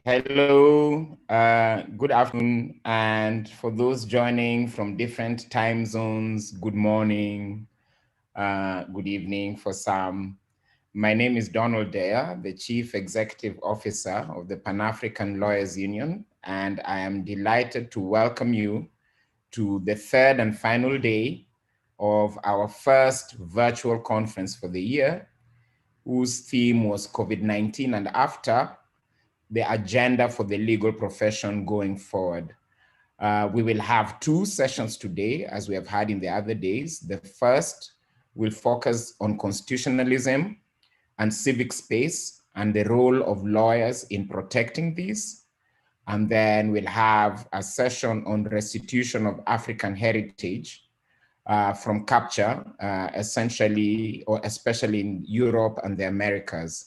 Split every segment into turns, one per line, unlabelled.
Hello, good afternoon, and for those joining from different time zones, good morning, good evening for some. My name is Donald Dare, the Chief Executive Officer of the Pan-African Lawyers Union, and I am delighted to welcome you to the third and final day of our first virtual conference for the year, whose theme was COVID-19 and after, the agenda for the legal profession going forward. We will have two sessions today, as we have had in the other days. The first will focus on constitutionalism and civic space and the role of lawyers in protecting these. And then we'll have a session on restitution of African heritage from capture, essentially, or especially in Europe and the Americas.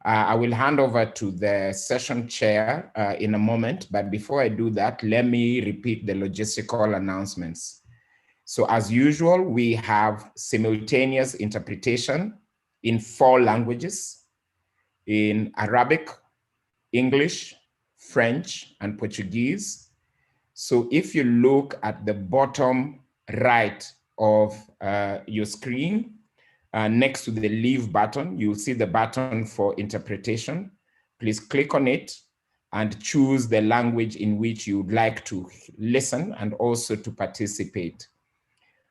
I will hand over to the session chair in a moment, but before I do that, let me repeat the logistical announcements. So as usual, we have simultaneous interpretation in 4 languages, in Arabic, English, French, and Portuguese. So if you look at the bottom right of your screen, next to the leave button, you'll see the button for interpretation. Please click on it and choose the language in which you'd like to listen and also to participate.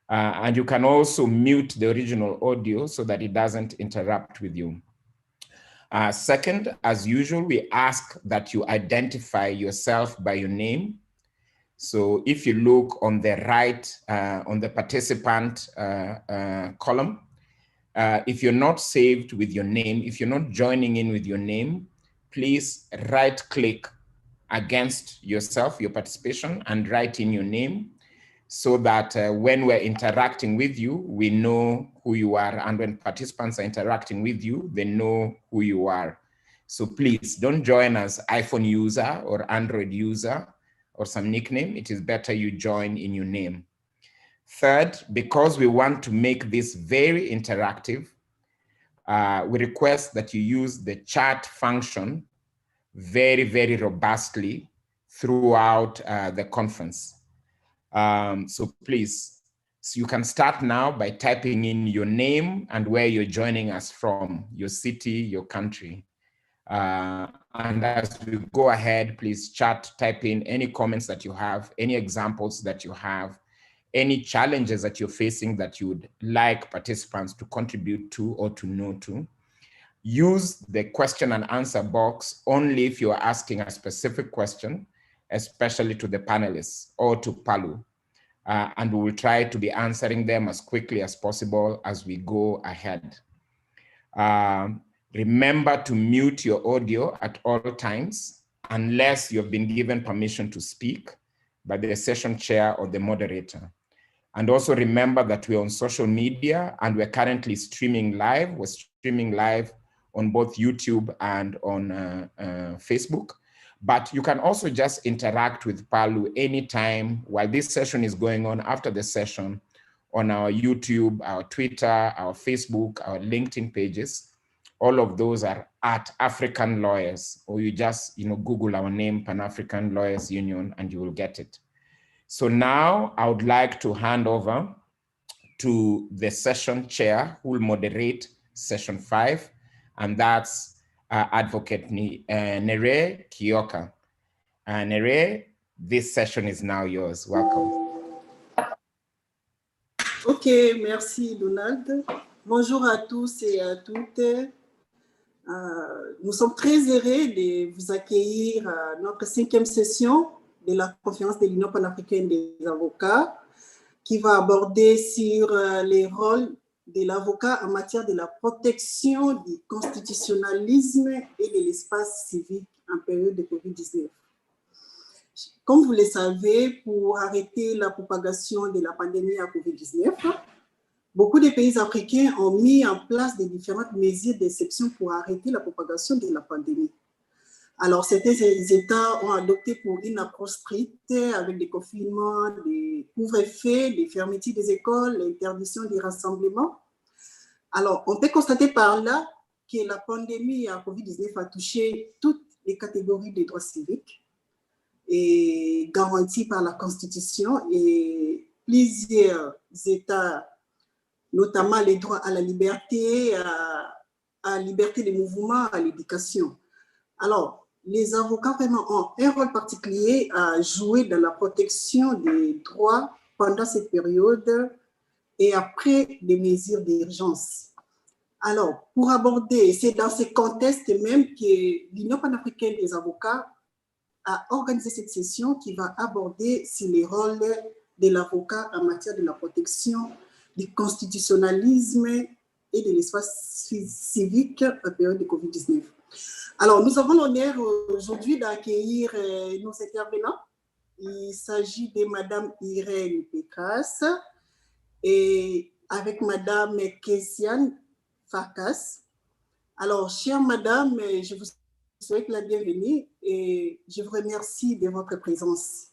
And you can also mute the original audio so that it doesn't interrupt with you. Second, as usual, we ask that you identify yourself by your name. So if you look on the right, on the participant column, if you're not saved with your name, if you're not joining in with your name, please right-click against yourself, your participation, and write in your name so that when we're interacting with you, we know who you are. And when participants are interacting with you, they know who you are. So please don't join as iPhone user or Android user or some nickname. It is better you join in your name. Third, because we want to make this very interactive, we request that you use the chat function very, very robustly throughout the conference. So please, so you can start now by typing in your name and where you're joining us from, your city, your country. And as we go ahead, please chat, type in any comments that you have, any examples that you have, any challenges that you're facing that you would like participants to contribute to or to know to. Use the question and answer box only if you are asking a specific question, especially to the panelists or to PALU. And we will try to be answering them as quickly as possible as we go ahead. Remember to mute your audio at all times, unless you've been given permission to speak by the session chair or the moderator. And also remember that we're on social media and we're currently streaming live. We're streaming live on both YouTube and on Facebook. But you can also just interact with PALU anytime while this session is going on, after the session, on our YouTube, our Twitter, our Facebook, our LinkedIn pages. All of those are at African Lawyers, or you just Google our name, Pan-African Lawyers Union, and you will get it. So now I would like to hand over to the session chair who will moderate session 5, and that's Advocate Nere Kioka. Nere, this session is now yours. Welcome.
Ok, merci Donald. Bonjour à tous et à toutes. Nous sommes très heureux de vous accueillir à notre 5e session de la conférence de l'Union panafricaine des avocats qui va aborder sur les rôles de l'avocat en matière de la protection du constitutionnalisme et de l'espace civique en période de COVID-19. Comme vous le savez, pour arrêter la propagation de la pandémie à COVID-19, beaucoup de pays africains ont mis en place des différentes mesures d'exception pour arrêter la propagation de la pandémie. Alors, certains États ont adopté pour une approche stricte avec des confinements, des couvre-feux, des fermetures des écoles, l'interdiction des rassemblements. Alors, on peut constater par là que la pandémie à COVID-19 a touché toutes des catégories des droits civiques et garantis par la Constitution, et plusieurs États, notamment les droits à la liberté, à liberté de mouvement, à l'éducation. Alors, les avocats vraiment ont un rôle particulier à jouer dans la protection des droits pendant cette période et après des mesures d'urgence. Alors, pour aborder, c'est dans ce contexte même que l'Union panafricaine des avocats a organisé cette session qui va aborder sur les rôles de l'avocat en matière de la protection du constitutionnalisme et de l'espace civique en période de Covid-19. Alors, nous avons l'honneur aujourd'hui d'accueillir nos intervenants. Il s'agit de Madame Irène Pécrasse et avec Madame Késiane Farkas. Alors, chère Madame, je vous souhaite la bienvenue et je vous remercie de votre présence.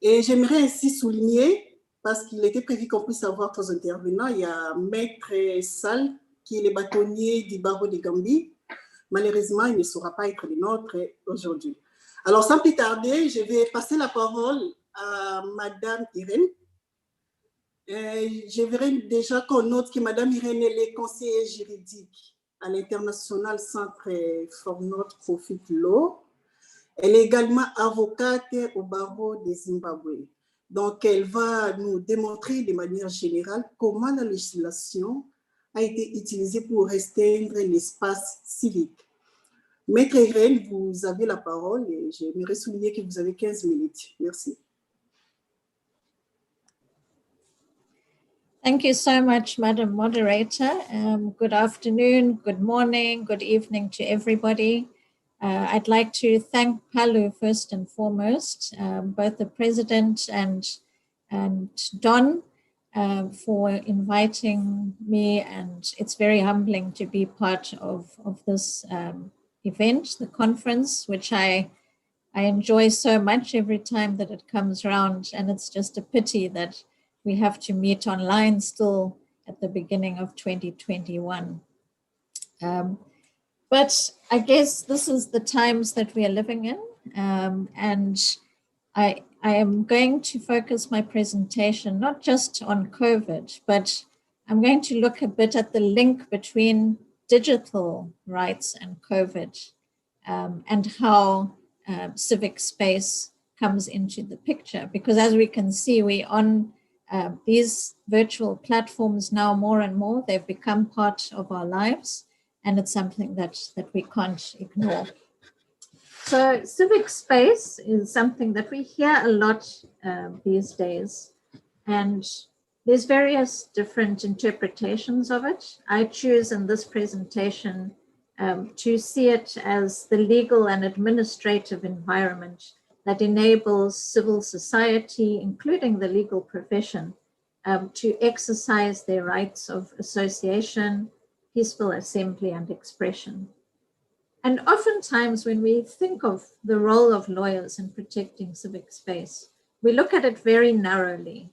Et j'aimerais ainsi souligner, parce qu'il était prévu qu'on puisse avoir 3 intervenants, il y a Maître Sall, qui est le bâtonnier du barreau de Gambie. Malheureusement, il ne saura pas être le nôtre aujourd'hui. Alors, sans plus tarder, je vais passer la parole à Madame Irène. Je verrai déjà qu'on note que Madame Irène est conseillère juridique à l'International Centre for Not-Profit Law. Elle est également avocate au barreau de Zimbabwe. Donc, elle va nous démontrer de manière générale comment la législation a été utilisée pour restreindre l'espace civique. Maître Irène, vous avez la parole et j'aimerais souligner que vous avez 15 minutes. Merci.
Thank you so much, Madam Moderator. Good afternoon, good morning, good evening to everybody. I'd like to thank PALU first and foremost, both the President and Don for inviting me, and it's very humbling to be part of this event, the conference, which I enjoy so much every time that it comes around, and it's just a pity that we have to meet online still at the beginning of 2021. But I guess this is the times that we are living in, and I am going to focus my presentation not just on COVID, but I'm going to look a bit at the link between digital rights and COVID, and how civic space comes into the picture. Because as we can see, we're on these virtual platforms now more and more. They've become part of our lives, and it's something that we can't ignore. So civic space is something that we hear a lot these days, and there's various different interpretations of it. I choose in this presentation to see it as the legal and administrative environment that enables civil society, including the legal profession, to exercise their rights of association, peaceful assembly, and expression. And oftentimes when we think of the role of lawyers in protecting civic space, we look at it very narrowly.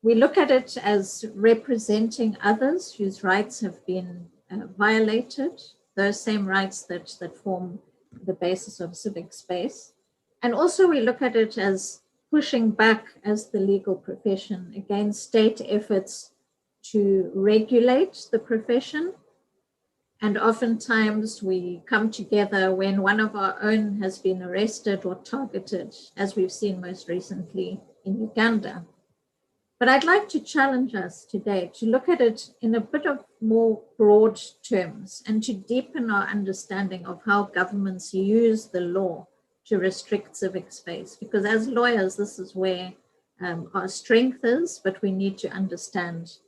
We look at it as representing others whose rights have been violated, those same rights that form the basis of civic space. And also we look at it as pushing back as the legal profession against state efforts to regulate the profession. And oftentimes we come together when one of our own has been arrested or targeted, as we've seen most recently in Uganda. But I'd like to challenge us today to look at it in a bit of more broad terms and to deepen our understanding of how governments use the law to restrict civic space. Because as lawyers, this is where our strength is, but we need to understand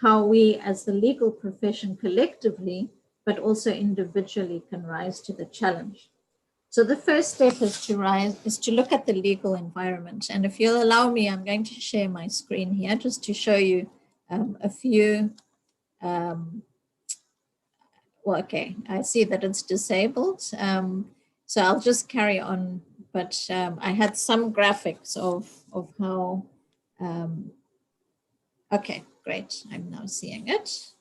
how we as the legal profession collectively, but also individually, can rise to the challenge. So the first step is to look at the legal environment. And if you'll allow me, I'm going to share my screen here just to show you a few, well, okay, I see that it's disabled. So I'll just carry on, but I had some graphics of how, okay, great, I'm now seeing it.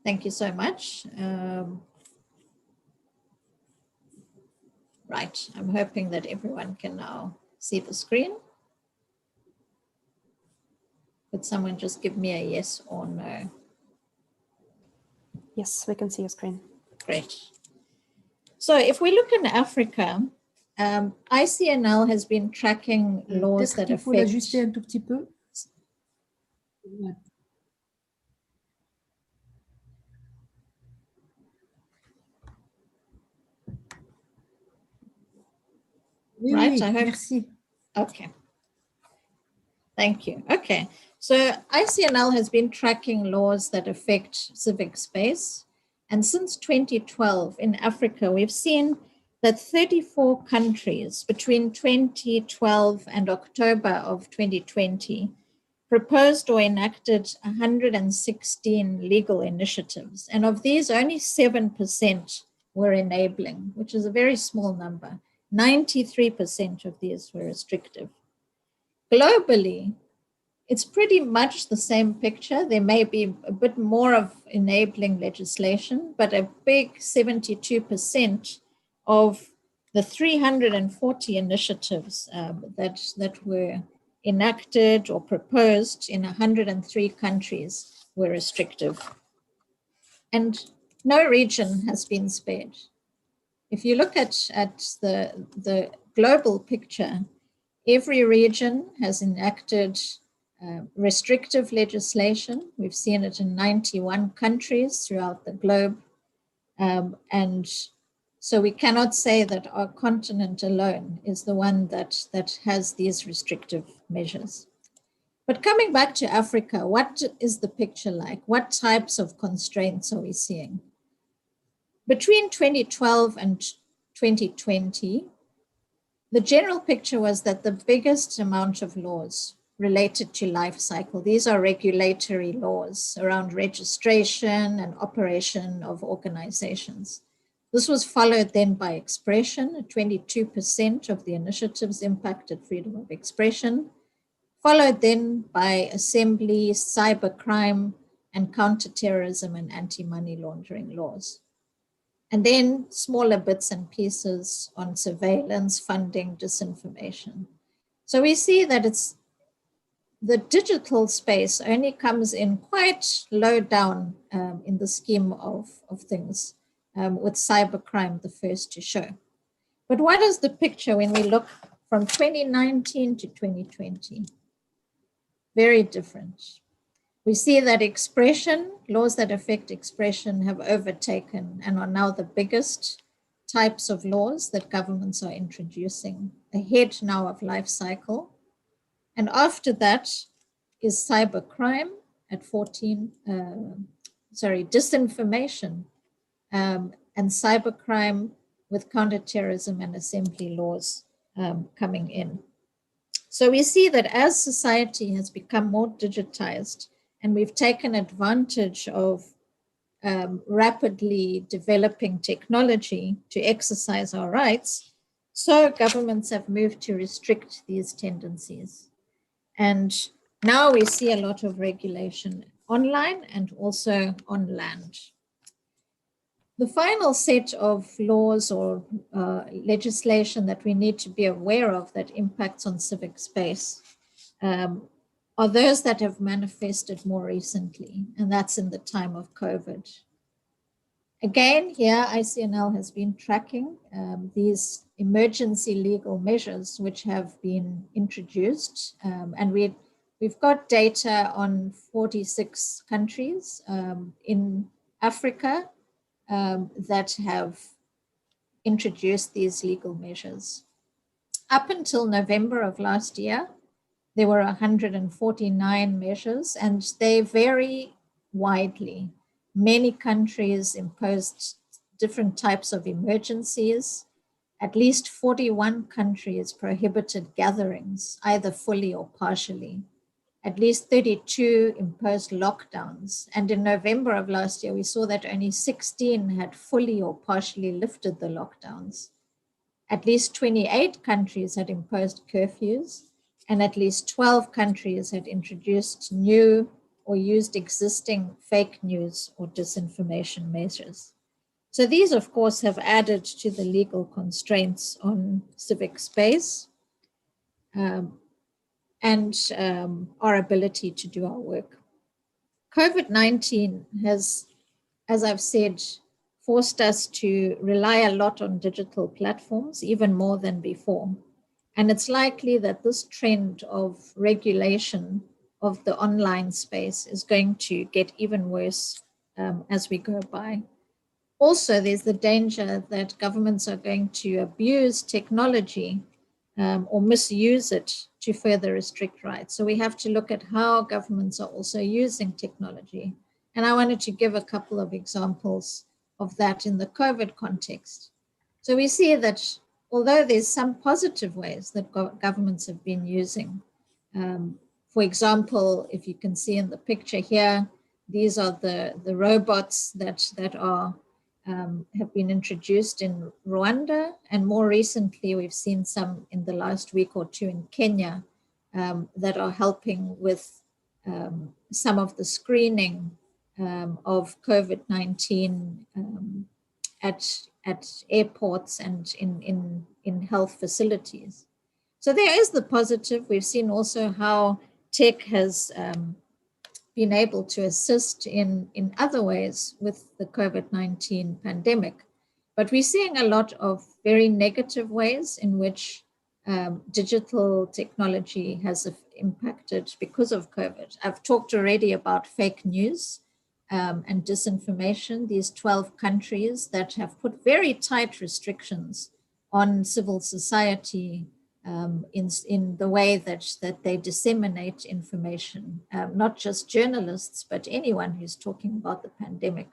Thank you so much. Right, I'm hoping that everyone can now see the screen. Could someone just give me a yes or no?
Yes, we can see your screen.
Great. So if we look in Africa, ICNL has been tracking laws that
Peut-être qu'il faut
affect...
l'ajuster un tout petit peu. Oui,
Right,
oui,
I hope...
merci.
Okay. Thank you. Okay. So ICNL has been tracking laws that affect civic space. And since 2012 in Africa, we've seen that 34 countries between 2012 and October of 2020 proposed or enacted 116 legal initiatives. And of these, only 7% were enabling, which is a very small number. 93% of these were restrictive. Globally, it's pretty much the same picture. There may be a bit more of enabling legislation, but a big 72% of the 340 initiatives that were enacted or proposed in 103 countries were restrictive. And no region has been spared. If you look at the global picture, every region has enacted restrictive legislation. We've seen it in 91 countries throughout the globe. And so we cannot say that our continent alone is the one that has these restrictive measures. But coming back to Africa, what is the picture like? What types of constraints are we seeing? Between 2012 and 2020, the general picture was that the biggest amount of laws related to life cycle, these are regulatory laws around registration and operation of organizations. This was followed then by expression. 22% of the initiatives impacted freedom of expression, followed then by assembly, cybercrime, and counterterrorism and anti-money laundering laws. And then smaller bits and pieces on surveillance, funding, disinformation. So we see that the digital space only comes in quite low down in the scheme of things, with cybercrime the first to show. But what is the picture when we look from 2019 to 2020? Very different. We see that expression, laws that affect expression have overtaken and are now the biggest types of laws that governments are introducing, ahead now of life cycle. And after that is cybercrime at 14, disinformation and cybercrime with counterterrorism and assembly laws coming in. So we see that as society has become more digitized and we've taken advantage of rapidly developing technology to exercise our rights, so governments have moved to restrict these tendencies. And now we see a lot of regulation online and also on land. The final set of laws or legislation that we need to be aware of that impacts on civic space are those that have manifested more recently, and that's in the time of COVID. Again, here ICNL has been tracking these emergency legal measures which have been introduced, and we've got data on 46 countries in Africa that have introduced these legal measures. Up until November of last year, there were 149 measures, and they vary widely. Many countries imposed different types of emergencies. At least 41 countries prohibited gatherings, either fully or partially. At least 32 imposed lockdowns. And in November of last year, we saw that only 16 had fully or partially lifted the lockdowns. At least 28 countries had imposed curfews, and at least 12 countries had introduced new or used existing fake news or disinformation measures. So these, of course, have added to the legal constraints on civic space and our ability to do our work. COVID-19 has, as I've said, forced us to rely a lot on digital platforms, even more than before. And it's likely that this trend of regulation of the online space is going to get even worse as we go by. Also, there's the danger that governments are going to abuse technology or misuse it to further restrict rights. So we have to look at how governments are also using technology. And I wanted to give a couple of examples of that in the COVID context. So we see that although there's some positive ways that governments have been using, for example, if you can see in the picture here, these are the robots that are have been introduced in Rwanda, and more recently we've seen some in the last week or two in Kenya that are helping with some of the screening of COVID-19 at airports and in health facilities. So there is the positive. We've seen also how tech has been able to assist in other ways with the COVID-19 pandemic. But we're seeing a lot of very negative ways in which digital technology has impacted because of COVID. I've talked already about fake news and disinformation, these 12 countries that have put very tight restrictions on civil society in the way that they disseminate information, not just journalists, but anyone who's talking about the pandemic.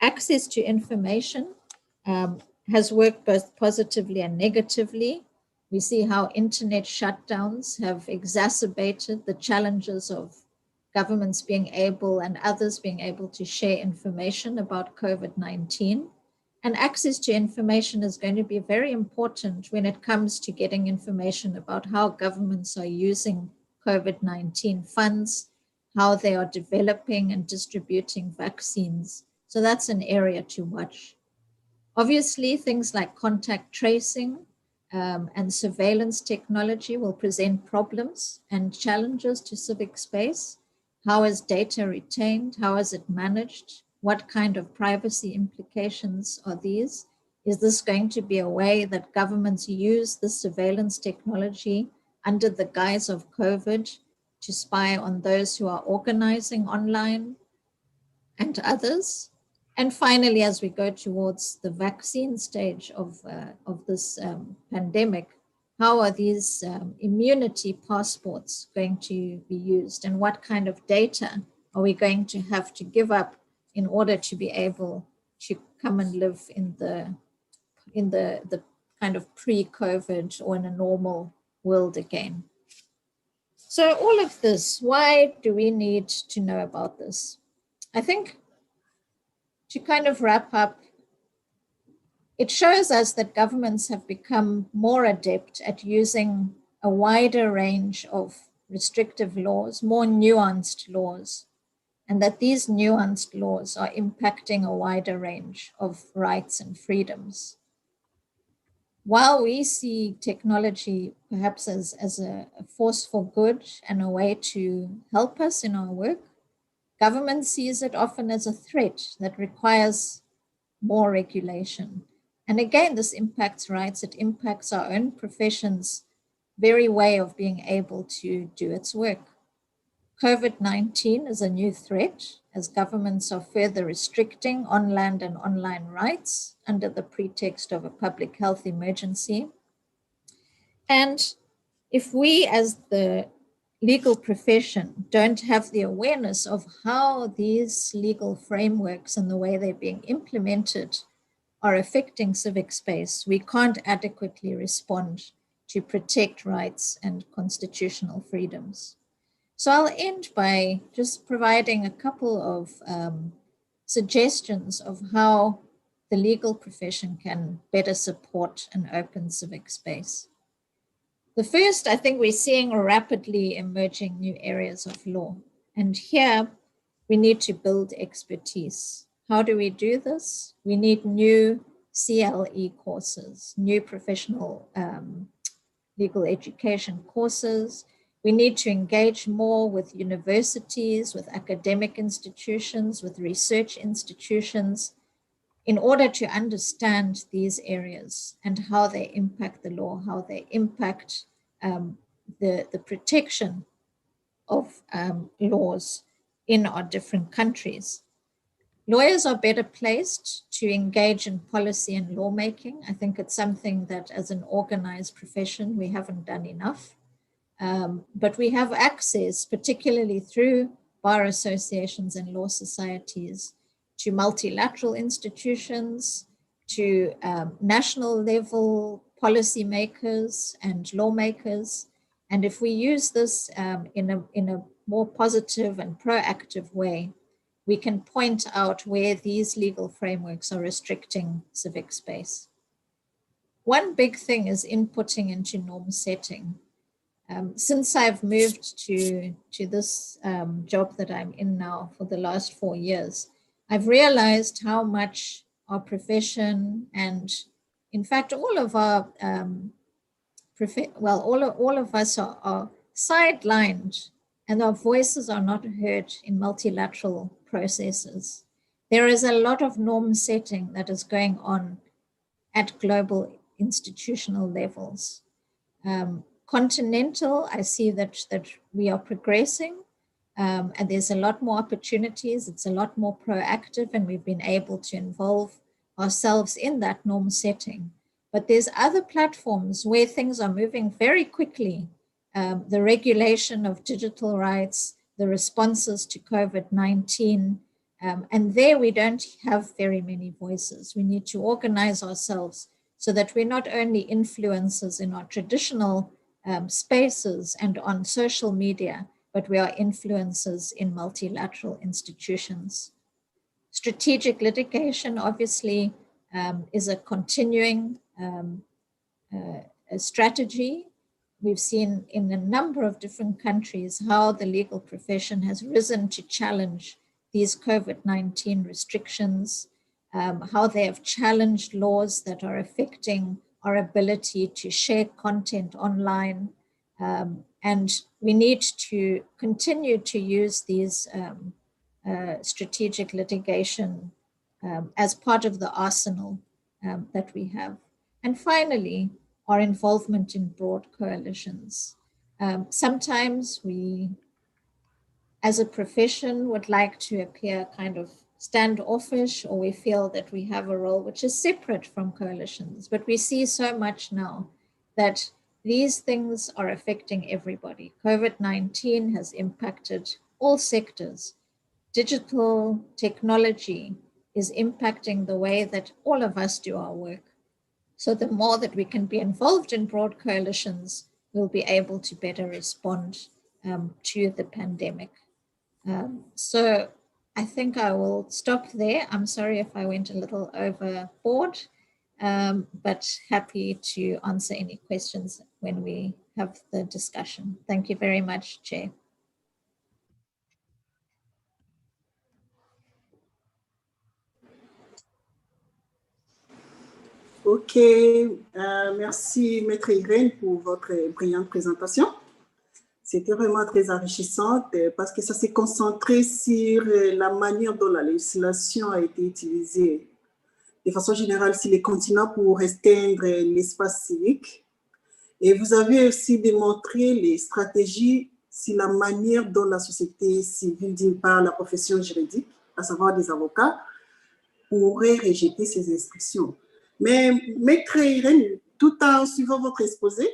Access to information has worked both positively and negatively. We see how internet shutdowns have exacerbated the challenges of governments being able and others being able to share information about COVID-19. And access to information is going to be very important when it comes to getting information about how governments are using COVID-19 funds, how they are developing and distributing vaccines. So that's an area to watch. Obviously, things like contact tracing and surveillance technology will present problems and challenges to civic space. How is data retained? How is it managed? What kind of privacy implications are these? Is this going to be a way that governments use this surveillance technology under the guise of COVID to spy on those who are organizing online and others? And finally, as we go towards the vaccine stage of this pandemic, how are these immunity passports going to be used, and what kind of data are we going to have to give up in order to be able to come and live in the kind of pre-COVID or in a normal world again? So all of this, why do we need to know about this? I think to kind of wrap up, it shows us that governments have become more adept at using a wider range of restrictive laws, more nuanced laws, and that these nuanced laws are impacting a wider range of rights and freedoms. While we see technology perhaps as a force for good and a way to help us in our work, government sees it often as a threat that requires more regulation. And again, this impacts rights. It impacts our own profession's very way of being able to do its work. COVID-19 is a new threat as governments are further restricting on-land and online rights under the pretext of a public health emergency. And if we as the legal profession don't have the awareness of how these legal frameworks and the way they're being implemented are affecting civic space, we can't adequately respond to protect rights and constitutional freedoms. So I'll end by just providing a couple of suggestions of how the legal profession can better support an open civic space. The first, I think we're seeing rapidly emerging new areas of law. And here we need to build expertise. How do we do this? We need new CLE courses, new professional legal education courses. We need to engage more with universities, with academic institutions, with research institutions, in order to understand these areas and how they impact the law, how they impact the protection of laws in our different countries. Lawyers are better placed to engage in policy and lawmaking. I think it's something that as an organized profession, we haven't done enough. But we have access, particularly through bar associations and law societies, to multilateral institutions, to national level policymakers and lawmakers. And if we use this in a more positive and proactive way, we can point out where these legal frameworks are restricting civic space. One big thing is inputting into norm setting. Since I've moved to this job that I'm in now for the last 4 years, I've realized how much our profession and, in fact, all of our all of us are sidelined, and our voices are not heard in multilateral processes. There is a lot of norm setting that is going on at global institutional levels. Continental, I see that we are progressing, and there's a lot more opportunities. It's a lot more proactive, and we've been able to involve ourselves in that norm setting. But there's other platforms where things are moving very quickly. The regulation of digital rights, the responses to COVID-19, and there we don't have very many voices. We need to organize ourselves so that we're not only influencers in our traditional spaces and on social media, but we are influencers in multilateral institutions. Strategic litigation, obviously, is a continuing strategy. We've seen in a number of different countries how the legal profession has risen to challenge these COVID-19 restrictions, how they have challenged laws that are affecting our ability to share content online. And we need to continue to use these strategic litigation as part of the arsenal that we have. And finally, our involvement in broad coalitions. Sometimes we, as a profession, would like to appear kind of standoffish, or we feel that we have a role which is separate from coalitions. But we see so much now that these things are affecting everybody. COVID-19 has impacted all sectors. Digital technology is impacting the way that all of us do our work. So the more that we can be involved in broad coalitions, we'll be able to better respond to the pandemic. So I think I will stop there. I'm sorry if I went a little overboard, but happy to answer any questions when we have the discussion. Thank you very much, Chair.
Ok, merci Maître Irène pour votre brillante présentation. C'était vraiment très enrichissante parce que ça s'est concentré sur la manière dont la législation a été utilisée de façon générale sur les continents pour restreindre l'espace civique. Et vous avez aussi démontré les stratégies sur la manière dont la société civile, d'une part la profession juridique, à savoir des avocats, pourrait rejeter ces instructions. Mais Maître Irène, tout en suivant votre exposé,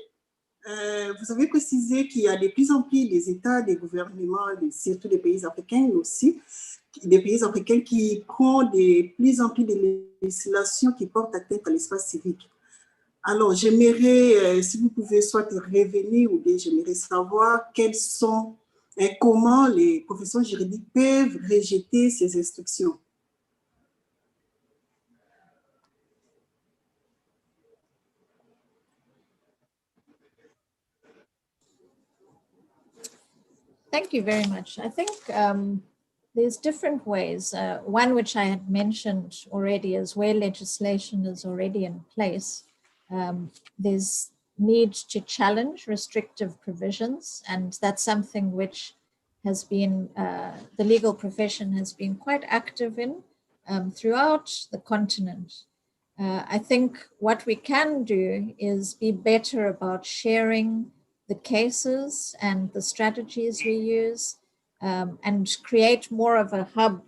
vous avez précisé qu'il y a de plus en plus des États, des gouvernements, surtout des pays africains, mais aussi des pays africains qui prennent de plus en plus de législations qui portent atteinte à l'espace civique. Alors, j'aimerais, si vous pouvez soit revenir ou bien j'aimerais savoir quels sont et comment les professions juridiques peuvent rejeter ces instructions.
Thank you very much. I think there's different ways. One which I had mentioned already is where legislation is already in place. There's need to challenge restrictive provisions, and that's something which has been, the legal profession has been quite active in throughout the continent. I think what we can do is be better about sharing the cases and the strategies we use, and create more of a hub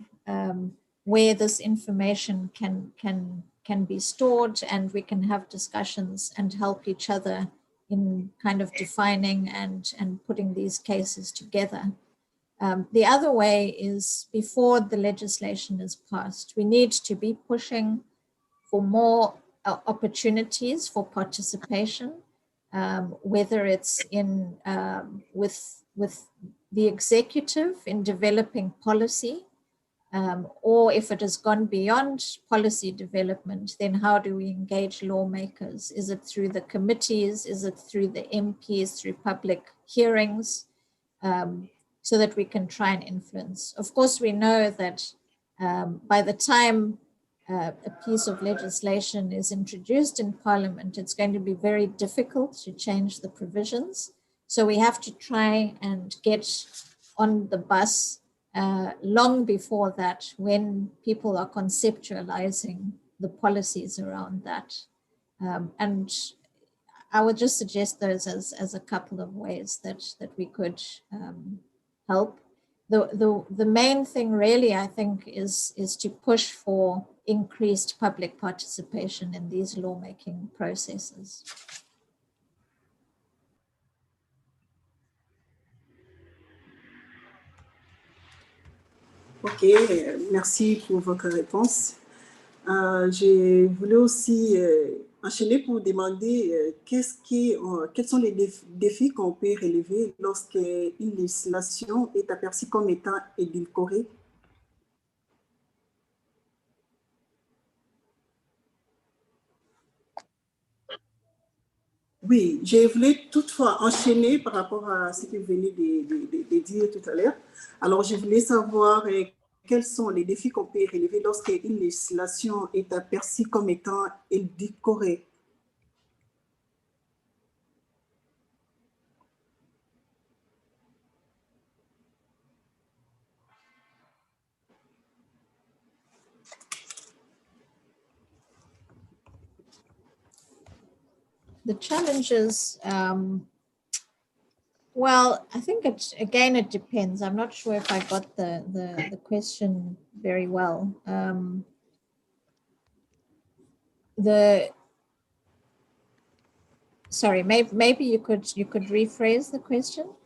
where this information can be stored, and we can have discussions and help each other in kind of defining and putting these cases together. The other way is, before the legislation is passed, we need to be pushing for more opportunities for participation, whether it's in with the executive in developing policy, or if it has gone beyond policy development, then how do we engage lawmakers? Is it through the committees? Is it through the MPs, through public hearings, so that we can try and influence? Of course, we know that by the time a piece of legislation is introduced in Parliament, it's going to be very difficult to change the provisions. So we have to try and get on the bus long before that, when people are conceptualizing the policies around that. And I would just suggest those as a couple of ways that we could help. The main thing really, I think, is to push for increased public participation in these lawmaking processes.
Ok, merci pour votre réponse. Je voulais aussi enchaîner pour demander quels sont les défis qu'on peut relever lorsqu'une législation est aperçue comme étant édulcorée. Oui, je voulais toutefois enchaîner par rapport à ce que vous venez de dire tout à l'heure. Alors, je voulais savoir quels sont les défis qu'on peut relever lorsqu'une législation est aperçue comme étant édulcorée.
The challenges, well, I think it depends. I'm not sure if I got the question very well. Sorry, maybe you could rephrase the question.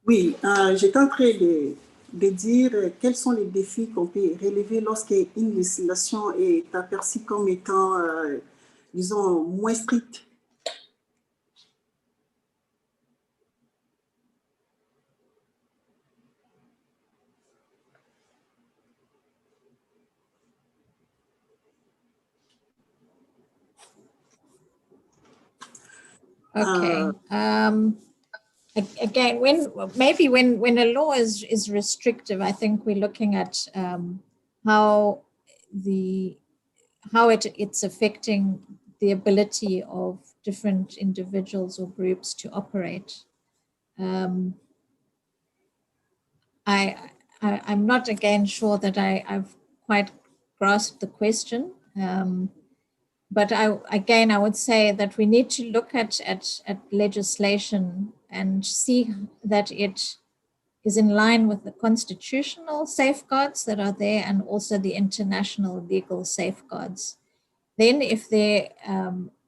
Oui, j'étais en train de dire quels sont les défis qu'on peut relever lorsqu'une législation est aperçue comme étant, disons, moins stricte.
Okay. Again, when a law is restrictive, I think we're looking at how it's affecting the ability of different individuals or groups to operate. I'm not again sure that I've quite grasped the question. But I would say that we need to look at legislation and see that it is in line with the constitutional safeguards that are there, and also the international legal safeguards. Then if there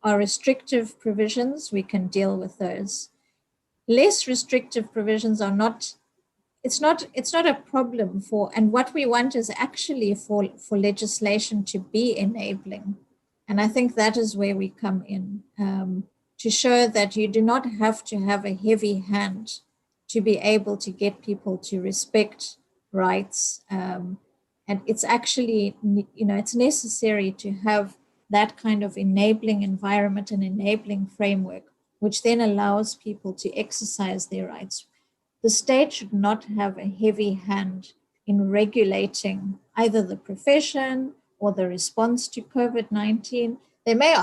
are restrictive provisions, we can deal with those. Less restrictive provisions are not, it's not a problem for, and what we want is actually for legislation to be enabling. And I think that is where we come in, to show that you do not have to have a heavy hand to be able to get people to respect rights. And it's actually, it's necessary to have that kind of enabling environment and enabling framework which then allows people to exercise their rights. The state should not have a heavy hand in regulating either the profession or the response to COVID-19. They may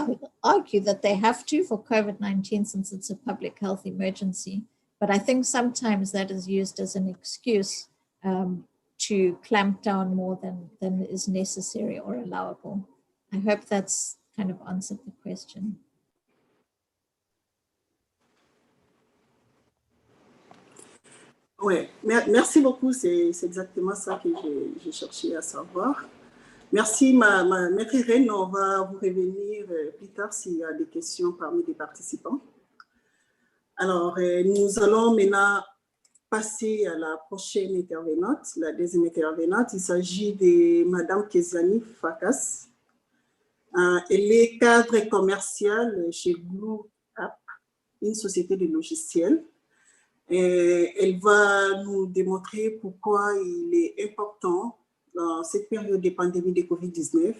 argue that they have to for COVID-19 since it's a public health emergency, but I think sometimes that is used as an excuse to clamp down more than is necessary or allowable. I hope that's kind of answered the question.
Oui, merci beaucoup, c'est exactement ça que j'ai cherché à savoir. Merci, maître Irène, on va vous revenir plus tard s'il y a des questions parmi les participants. Alors, nous allons maintenant passer à la prochaine intervenante, la deuxième intervenante. Il s'agit de Madame Kezani Fakas. Elle est cadre commercial chez PALU App, une société de logiciels. Et elle va nous démontrer pourquoi il est important dans cette période de pandémie de COVID-19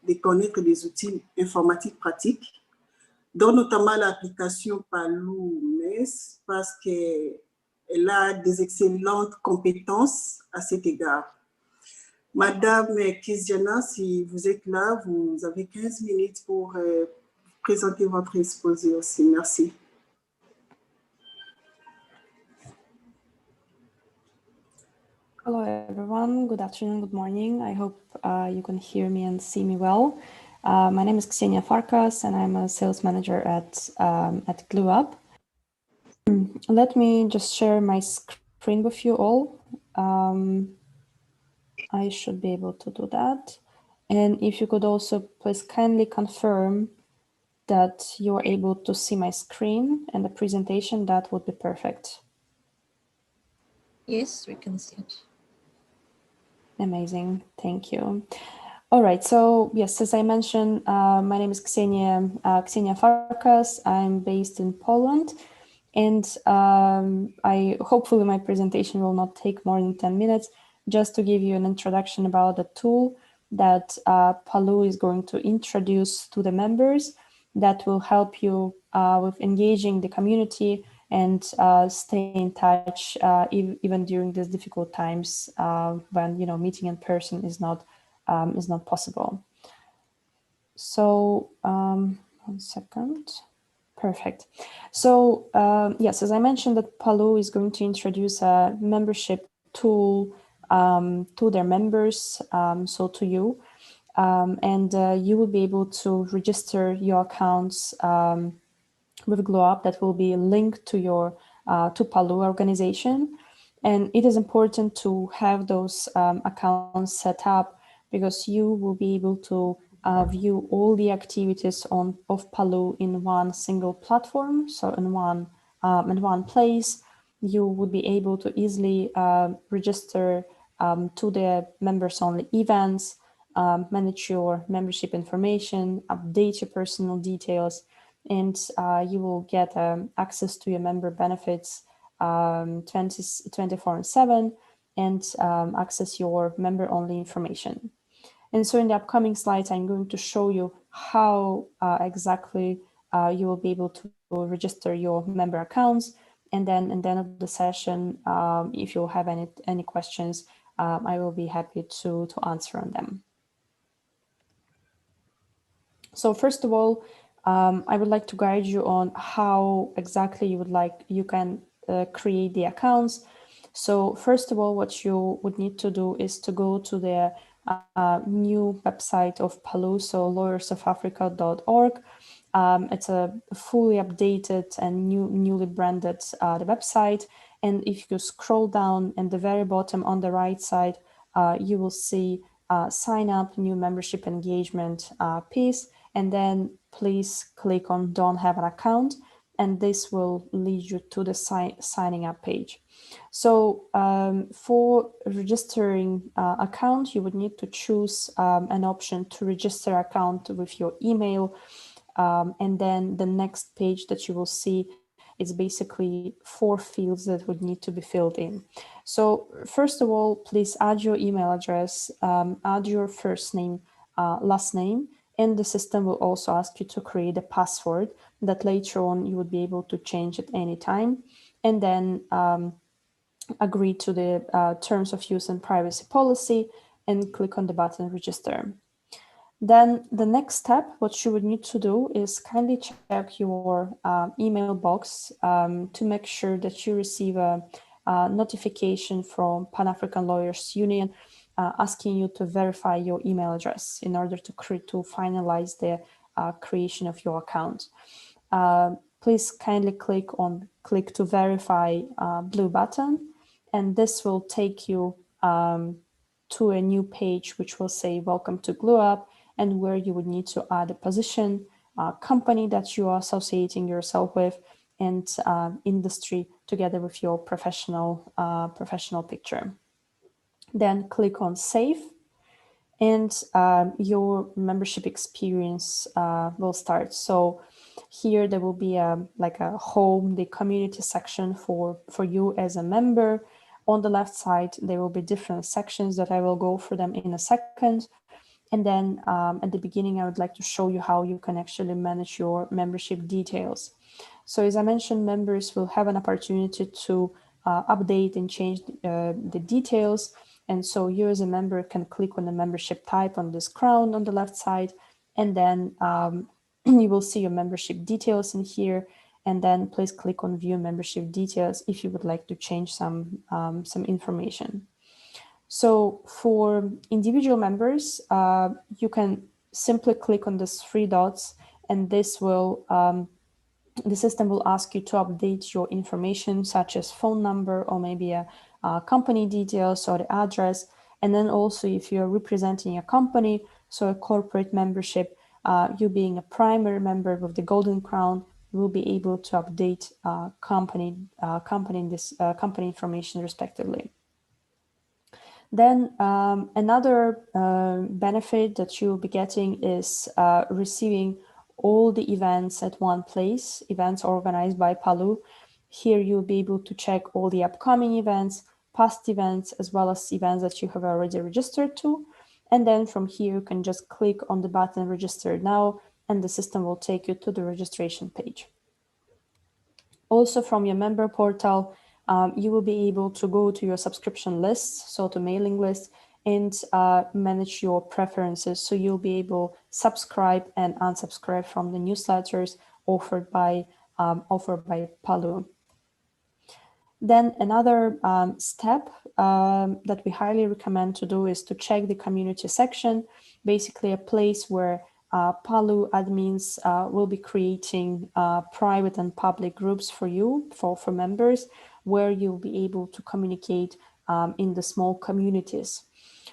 de connaître des outils informatiques pratiques, dont notamment l'application PALU MES, parce qu'elle a des excellentes compétences à cet égard. Madame Kiziana, si vous êtes là, vous avez 15 minutes pour présenter votre exposé aussi. Merci.
Hello, everyone. Good afternoon, good morning. I hope you can hear me and see me well. My name is Ksenia Farkas, and I'm a sales manager at PALU App. Let me just share my screen with you all. I should be able to do that. And if you could also please kindly confirm that you are able to see my screen and the presentation, that would be perfect.
Yes, we can see it.
Amazing, thank you. All right, so yes, as I mentioned, my name is Ksenia Farkas. I'm based in Poland, and hopefully my presentation will not take more than 10 minutes, just to give you an introduction about the tool that PALU is going to introduce to the members that will help you with engaging the community and stay in touch even during these difficult times when meeting in person is not possible. So 1 second. Perfect. So yes, as I mentioned, that PALU is going to introduce a membership tool to their members, so to you, and you will be able to register your accounts with GlowUp that will be linked to your to PALU organization. And it is important to have those accounts set up because you will be able to view all the activities of PALU in one single platform. So in one place, you would be able to easily register to the members-only events, manage your membership information, update your personal details, and you will get access to your member benefits 24/7 and access your member-only information. And so in the upcoming slides, I'm going to show you how exactly you will be able to register your member accounts. And then at the end of the session, if you have any questions, I will be happy to answer on them. So first of all, I would like to guide you on how exactly you can create the accounts. So first of all, what you would need to do is to go to the new website of PALU, so lawyersofafrica.org. It's a fully updated and newly branded the website. And if you scroll down at the very bottom on the right side, you will see sign up new membership engagement piece. And then please click on don't have an account. And this will lead you to the signing up page. So for registering account, you would need to choose an option to register account with your email. And then the next page that you will see is basically 4 fields that would need to be filled in. So first of all, please add your email address, add your first name, last name, And the system will also ask you to create a password that later on you would be able to change at any time, and then agree to the terms of use and privacy policy and click on the button register. Then the next step, what you would need to do is kindly check your email box to make sure that you receive a notification from Pan-African Lawyers Union asking you to verify your email address in order to finalize the creation of your account. Please kindly click to verify blue button, and this will take you to a new page which will say welcome to Glue Up, and where you would need to add a position, company that you are associating yourself with, and industry together with your professional picture. Then click on save, and your membership experience will start. So here there will be like a home, the community section for you as a member. On the left side, there will be different sections that I will go through them in a second. And then at the beginning, I would like to show you how you can actually manage your membership details. So as I mentioned, members will have an opportunity to update and change the details. And so you as a member can click on the membership type on this crown on the left side, and then you will see your membership details in here. And then please click on view membership details if you would like to change some information. So for individual members, you can simply click on these three dots, and this will the system will ask you to update your information, such as phone number or maybe a company details or the address. And then also if you're representing a company, so a corporate membership, you being a primary member with the Golden Crown, you will be able to update company information respectively. Then another benefit that you'll be getting is receiving all the events at one place, events organized by PALU. Here you'll be able to check all the upcoming events, past events, as well as events that you have already registered to. And then from here, you can just click on the button register now, and the system will take you to the registration page. Also from your member portal, you will be able to go to your subscription lists, so to mailing lists, and manage your preferences. So you'll be able to subscribe and unsubscribe from the newsletters offered by PALU. Then another step that we highly recommend to do is to check the community section, basically a place where PALU admins will be creating private and public groups for you, for members, where you'll be able to communicate in the small communities.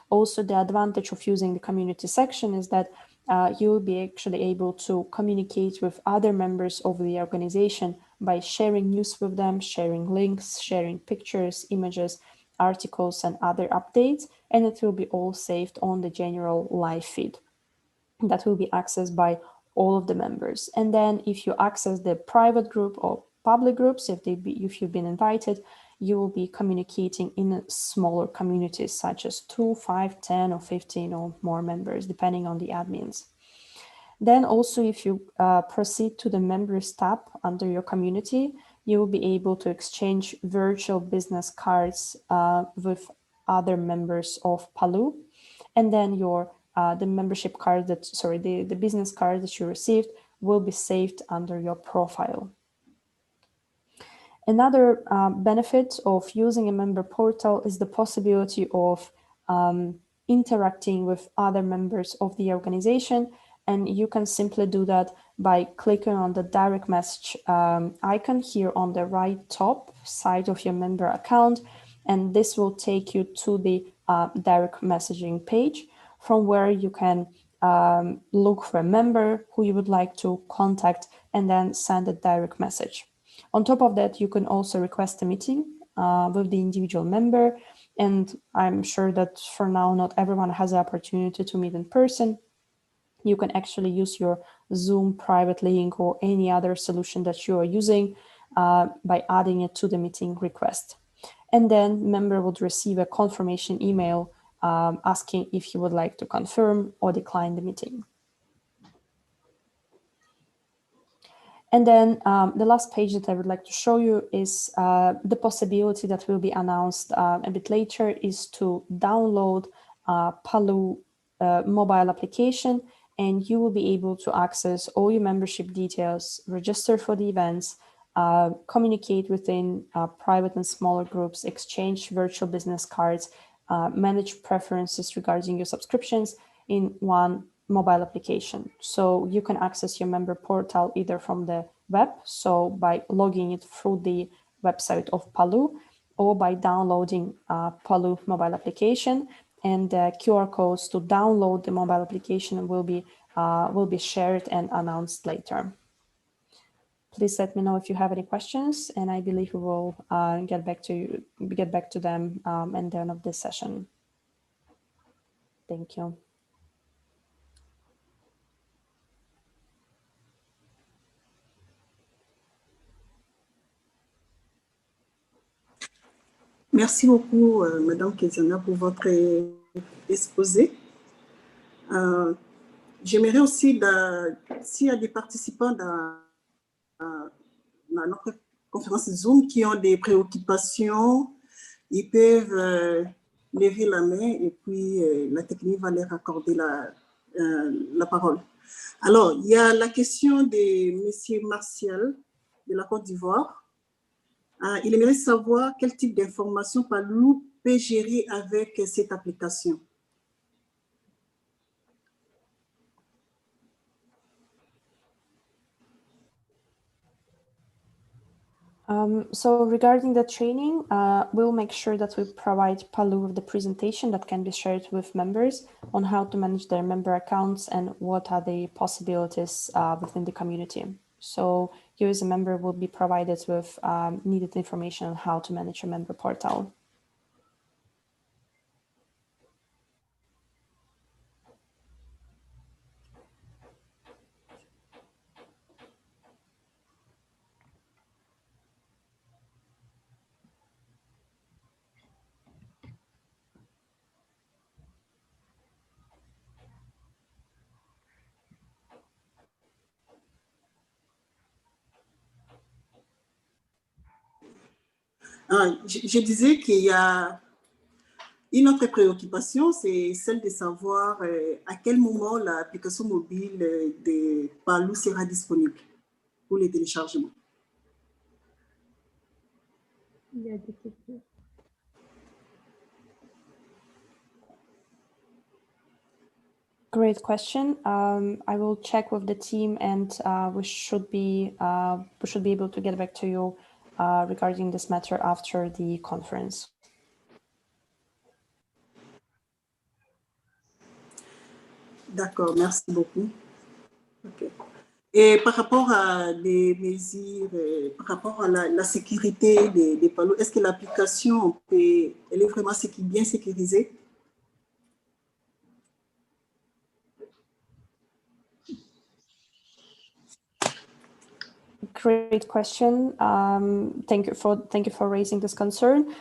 Also, the advantage of using the community section is that you'll be actually able to communicate with other members of the organization by sharing news with them, sharing links, sharing pictures, images, articles, and other updates, and it will be all saved on the general live feed that will be accessed by all of the members. And then if you access the private group or public groups, if you've been invited, you will be communicating in smaller communities, such as 2, 5, 10, or 15 or more members, depending on the admins. Then also, if you proceed to the members tab under your community, you will be able to exchange virtual business cards with other members of PALU. And then the membership card the business card that you received will be saved under your profile. Another benefit of using a member portal is the possibility of interacting with other members of the organization. And you can simply do that by clicking on the direct message icon here on the right top side of your member account. And this will take you to the direct messaging page, from where you can look for a member who you would like to contact and then send a direct message. On top of that, you can also request a meeting with the individual member. And I'm sure that for now, not everyone has the opportunity to meet in person. You can actually use your Zoom private link or any other solution that you are using by adding it to the meeting request. And then member would receive a confirmation email asking if he would like to confirm or decline the meeting. And then the last page that I would like to show you is the possibility that will be announced a bit later is to download PALU mobile application, and you will be able to access all your membership details, register for the events, communicate within private and smaller groups, exchange virtual business cards, manage preferences regarding your subscriptions in one mobile application. So you can access your member portal either from the web, so by logging it through the website of PALU, or by downloading PALU mobile application, and the QR codes to download the mobile application will be shared and announced later. Please let me know if you have any questions, and I believe we will get back to them at the end of this session. Thank you.
Merci beaucoup, Madame Keziana, pour votre exposé. J'aimerais aussi, s'il y a des participants dans notre conférence Zoom qui ont des préoccupations, ils peuvent lever la main et puis la technique va leur accorder la parole. Alors, il y a la question de M. Martial de la Côte d'Ivoire. Il aimerait savoir quel type d'informations PALU peut gérer avec cette application.
So regarding the training, we'll make sure that we provide PALU with the presentation that can be shared with members on how to manage their member accounts and what are the possibilities within the community. So you as a member will be provided with needed information on how to manage your member portal.
Je disais qu'il y a une autre préoccupation, c'est celle de savoir à quel moment l'application mobile de PALU sera disponible pour les téléchargements.
Great question. I will check with the team, and we should be able to get back to you regarding this matter after the conference.
D'accord, merci beaucoup. Okay. Et par rapport à des mesures, par rapport à la sécurité des PALU, est-ce que l'application elle est vraiment bien sécurisée?
Great question. Thank you for raising this concern.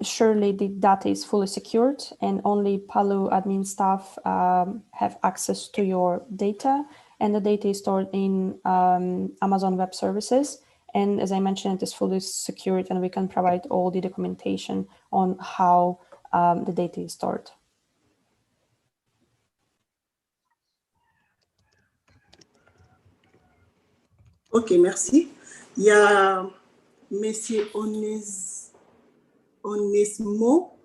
Surely the data is fully secured, and only PALU admin staff have access to your data, and the data is stored in Amazon Web Services. And as I mentioned, it is fully secured, and we can provide all the documentation on how the data is stored.
Ok, merci. Il y a M. Onesmo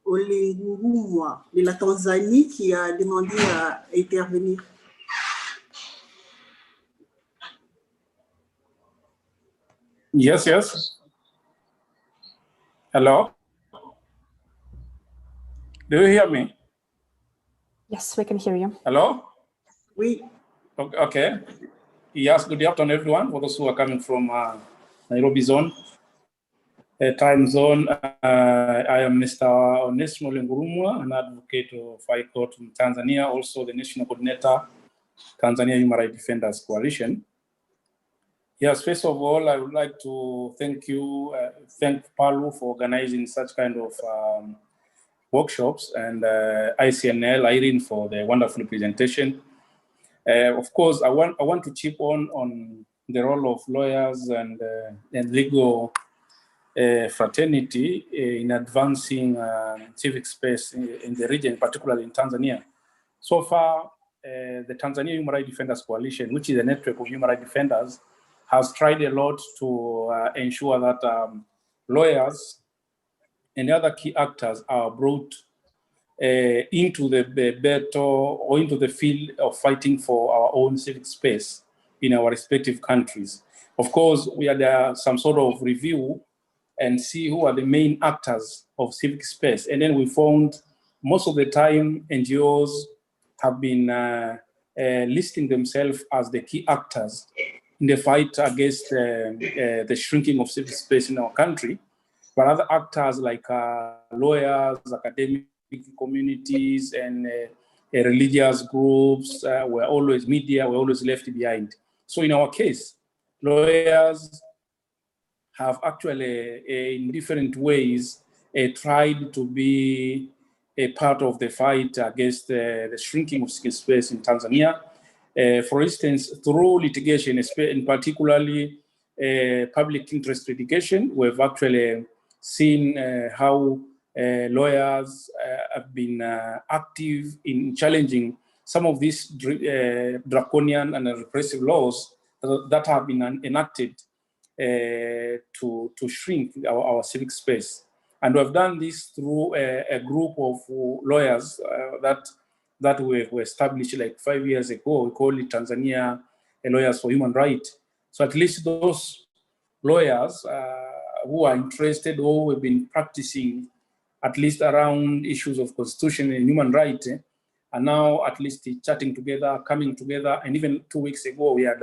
Olengurumwa de la Tanzanie qui a demandé à intervenir.
Yes. Hello? Do you hear me?
Yes, we can hear you.
Hello?
Oui.
Okay. Yes, good afternoon, everyone. For those who are coming from Nairobi zone, time zone, I am Mr. Onesmo Olengurumwa, an advocate of High Court in Tanzania, also the National Coordinator, Tanzania Human Rights Defenders Coalition. Yes, first of all, I would like to thank PALU for organizing such kind of workshops, and ICNL, Irene, for the wonderful presentation. Of course, I want to chip on the role of lawyers and legal fraternity in advancing civic space in the region, particularly in Tanzania. So far, the Tanzania Human Rights Defenders Coalition, which is a network of human rights defenders, has tried a lot to ensure that lawyers and other key actors are brought into the battle or into the field of fighting for our own civic space in our respective countries. Of course, we had some sort of review and see who are the main actors of civic space. And then we found most of the time NGOs have been listing themselves as the key actors in the fight against the shrinking of civic space in our country. But other actors like lawyers, academic communities, and religious groups were always left behind. So in our case, lawyers have actually, in different ways, tried to be a part of the fight against the shrinking of civic space in Tanzania. For instance, through litigation, and particularly public interest litigation, we've actually seen how lawyers have been active in challenging some of these draconian and repressive laws that have been enacted to shrink our civic space. And we've done this through a group of lawyers that were established like 5 years ago. We call it Tanzania Lawyers for Human Rights. So at least those lawyers who are interested or who have been practicing at least around issues of constitution and human rights are now at least chatting together, coming together. And even 2 weeks ago, we had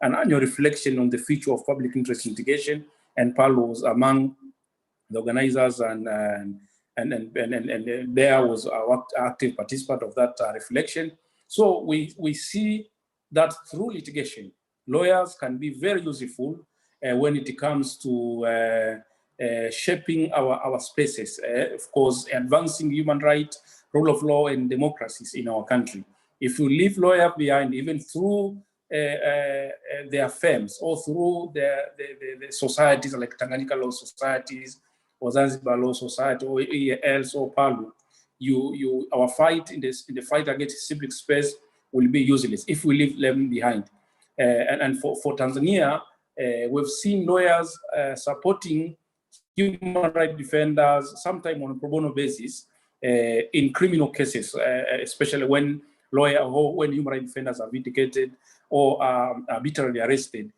an annual reflection on the future of public interest litigation, and PALU was among the organizers, and there was an active participant of that reflection. So we see that through litigation, lawyers can be very useful when it comes to shaping our spaces, of course, advancing human rights, rule of law, and democracies in our country. If you leave lawyers behind, even through their firms or through the societies like Tanganyika Law Societies or Zanzibar Law Society or EALs or PALU, our fight in the fight against civic space will be useless if we leave them behind. And for Tanzania, we've seen lawyers supporting human rights defenders, sometimes on a pro bono basis, in criminal cases, especially when human rights defenders are vindicated or arbitrarily arrested.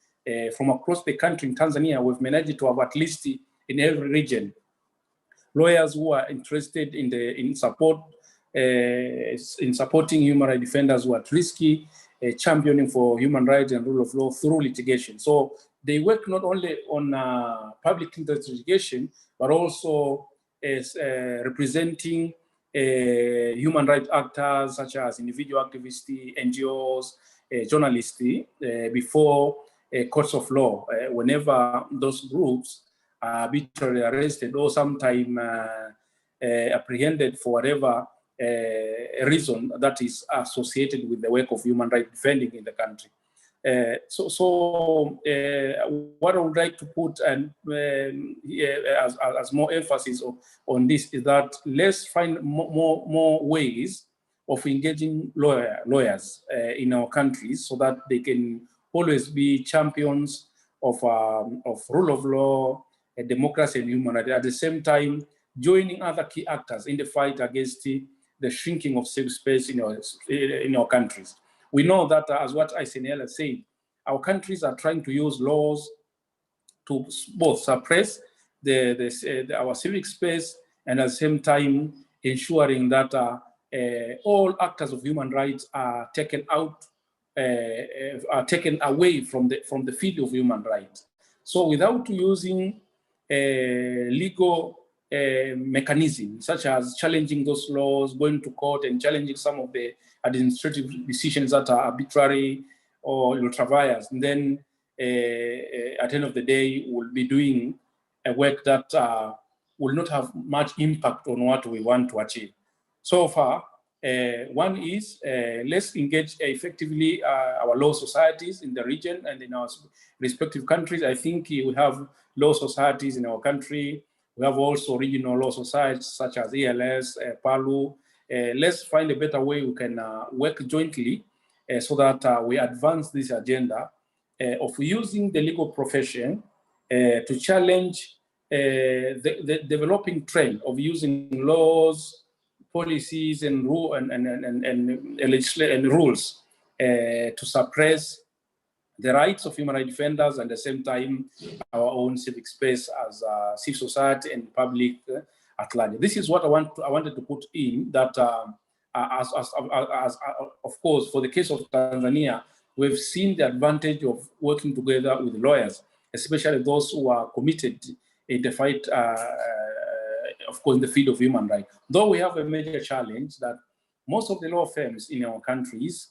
From across the country in Tanzania, we've managed to have at least in every region lawyers who are interested in supporting human rights defenders who are at risk, championing for human rights and rule of law through litigation. So they work not only on public interest litigation, but also as representing human rights actors such as individual activists, NGOs, journalists before courts of law whenever those groups are arbitrarily arrested or sometimes apprehended for whatever reason that is associated with the work of human rights defending in the country. What I would like to put as more emphasis on this is that let's find more ways of engaging lawyers in our countries so that they can always be champions of rule of law, democracy, and human rights. At the same time, joining other key actors in the fight against the shrinking of civic space in our countries. We know that, as what ICNL has said, our countries are trying to use laws to both suppress our civic space and at the same time ensuring that all actors of human rights are taken away from the field of human rights. So without using legal mechanisms such as challenging those laws, going to court and challenging some of the administrative decisions that are arbitrary or ultra-vires, and then at the end of the day, we'll be doing a work that will not have much impact on what we want to achieve. So far, One is let's engage effectively our law societies in the region and in our respective countries. I think we have law societies in our country. We have also regional law societies such as ELS, PALU. Let's find a better way we can work jointly so that we advance this agenda of using the legal profession to challenge the developing trend of using laws, policies, and rules to suppress the rights of human rights defenders, and at the same time our own civic space as civil society and public at large. This is what I wanted to put in that as of course, for the case of Tanzania, we've seen the advantage of working together with lawyers, especially those who are committed in the fight, of course, in the field of human rights. Though we have a major challenge that most of the law firms in our countries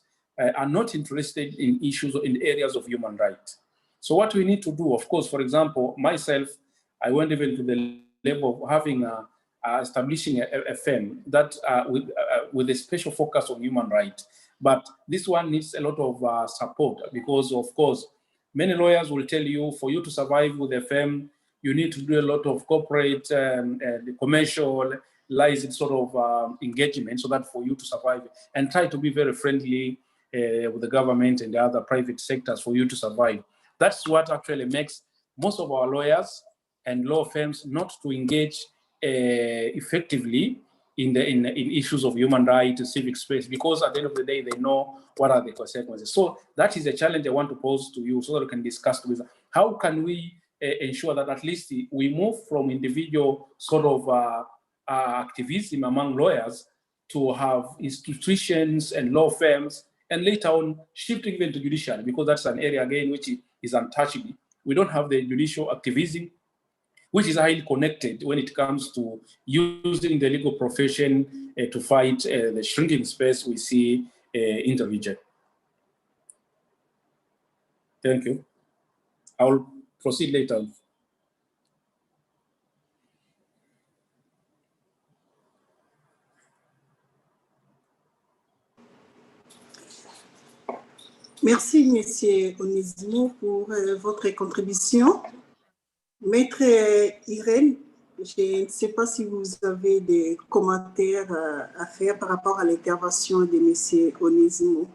are not interested in issues in areas of human rights. So what we need to do, of course, for example, myself, I went even to the level of having establishing a firm that with a special focus on human rights. But this one needs a lot of support because, of course, many lawyers will tell you for you to survive with a firm, you need to do a lot of corporate, commercial, licensed sort of engagement so that for you to survive and try to be very friendly with the government and the other private sectors for you to survive. That's what actually makes most of our lawyers and law firms not to engage effectively in issues of human rights, civic space, because at the end of the day, they know what are the consequences. So that is a challenge I want to pose to you so that we can discuss with how can we ensure that at least we move from individual sort of activism among lawyers to have institutions and law firms, and later on shifting even to judiciary, because that's an area again which is untouchable. We don't have the judicial activism, which is highly connected when it comes to using the legal profession to fight the shrinking space we see in the region. Thank you. I will proceed later.
Merci, Monsieur Onesimo, pour votre contribution. Maître Irène, je ne sais pas si vous avez des commentaires à faire par rapport à l'intervention de Monsieur Onesimo.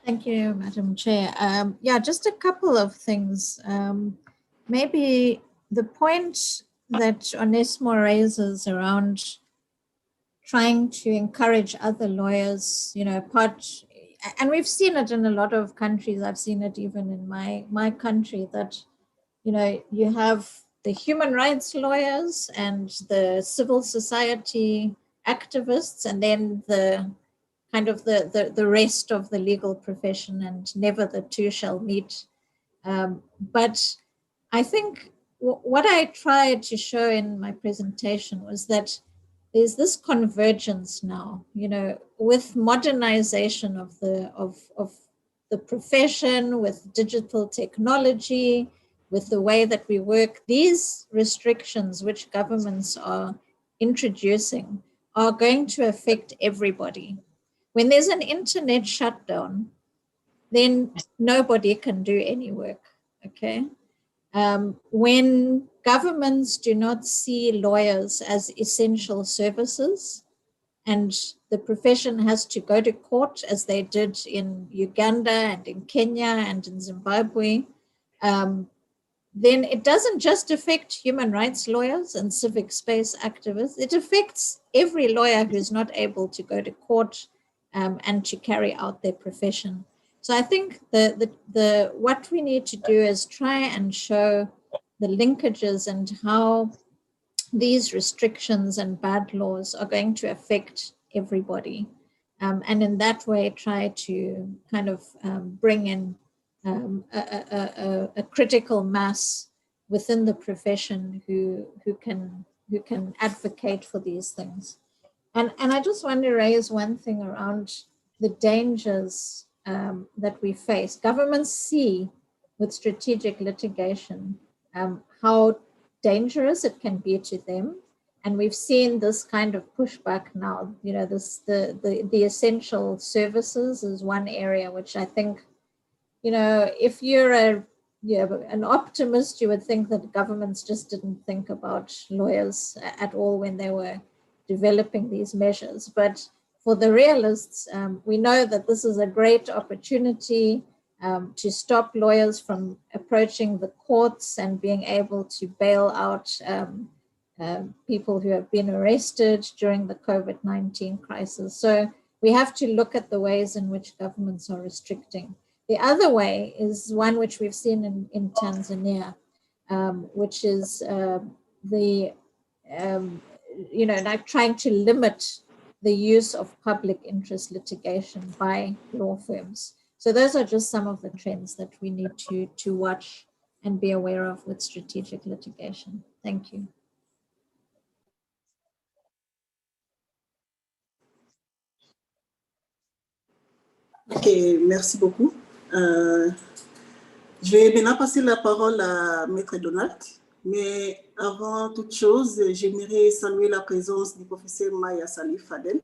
Thank you, Madam Chair. Yeah, just a couple of things. Maybe the point that Onesimo raises around trying to encourage other lawyers, you know, and we've seen it in a lot of countries. I've seen it even in my country that, you know, you have the human rights lawyers and the civil society activists, and then the kind of the rest of the legal profession, and never the two shall meet. But I think what I tried to show in my presentation was that there's this convergence now, you know, with modernization of the profession, with digital technology, with the way that we work. These restrictions which governments are introducing are going to affect everybody. When there's an internet shutdown, then nobody can do any work, okay? When governments do not see lawyers as essential services, and the profession has to go to court as they did in Uganda and in Kenya and in Zimbabwe, then it doesn't just affect human rights lawyers and civic space activists, it affects every lawyer who's not able to go to court and to carry out their profession. So I think what we need to do is try and show the linkages and how these restrictions and bad laws are going to affect everybody. And in that way, try to kind of bring in a critical mass within the profession who can advocate for these things. And I just want to raise one thing around the dangers that we face. Governments see with strategic litigation how dangerous it can be to them. And we've seen this kind of pushback now. You know, the essential services is one area which I think, you know, if you're an optimist, you would think that governments just didn't think about lawyers at all when they were developing these measures. But for the realists, we know that this is a great opportunity to stop lawyers from approaching the courts and being able to bail out people who have been arrested during the COVID-19 crisis. So we have to look at the ways in which governments are restricting. The other way is one which we've seen in Tanzania, which is like trying to limit the use of public interest litigation by law firms. So those are just some of the trends that we need to watch and be aware of with strategic litigation. Thank you.
Ok, merci beaucoup. Je vais maintenant passer la parole à Maître Donald. Mais avant toute chose, j'aimerais saluer la présence du professeur Maya Salif Fadel,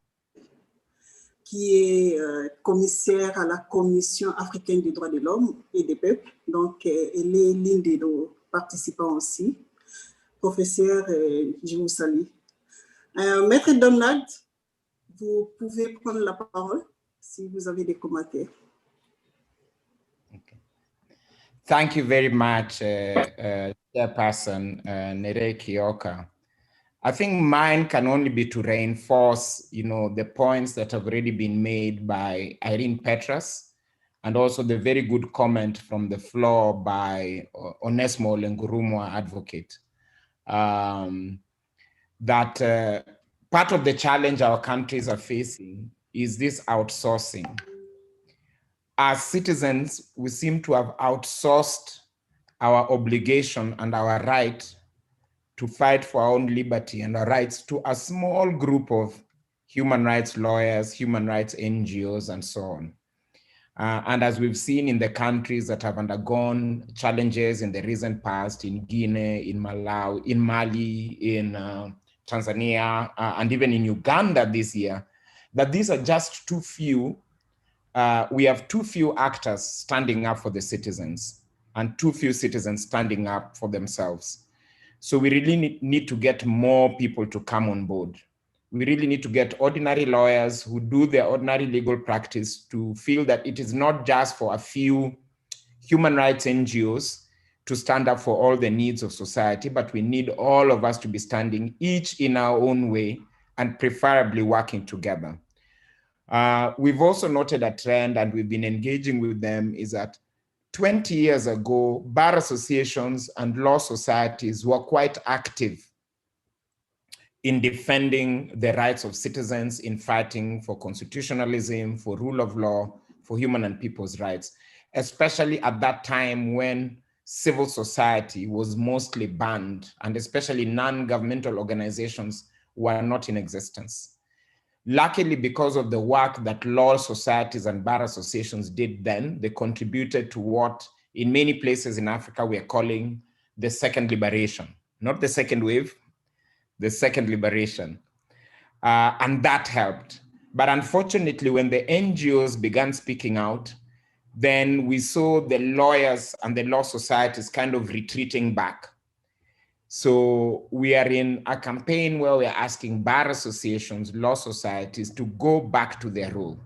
qui est commissaire à la Commission africaine des droits de l'homme et des peuples. Donc, elle est l'une de nos participants aussi. Professeur, je vous salue. Maître Donald, vous pouvez prendre la parole si vous avez des commentaires.
Okay. Thank you very much, Chairperson Nere Kioka. I think mine can only be to reinforce, the points that have already been made by Irene Petras, and also the very good comment from the floor by Onesmo Lengurumwa advocate. That part of the challenge our countries are facing is this outsourcing. As citizens, we seem to have outsourced our obligation and our right to fight for our own liberty and our rights to a small group of human rights lawyers, human rights NGOs, and so on. And as we've seen in the countries that have undergone challenges in the recent past, in Guinea, in Malawi, in Mali, in Tanzania, and even in Uganda this year, that these are just too few. We have too few actors standing up for the citizens and too few citizens standing up for themselves. So we really need to get more people to come on board. We really need to get ordinary lawyers who do their ordinary legal practice to feel that it is not just for a few human rights NGOs to stand up for all the needs of society, but we need all of us to be standing each in our own way and preferably working together. We've also noted a trend, and we've been engaging with them, is that 20 years ago, bar associations and law societies were quite active in defending the rights of citizens, in fighting for constitutionalism, for rule of law, for human and people's rights, especially at that time when civil society was mostly banned, and especially non-governmental organizations were not in existence. Luckily, because of the work that law societies and bar associations did then, they contributed to what in many places in Africa we are calling the second liberation, not the second wave, the second liberation. And that helped. But unfortunately, when the NGOs began speaking out, then we saw the lawyers and the law societies kind of retreating back. So we are in a campaign where we're asking bar associations, law societies to go back to their role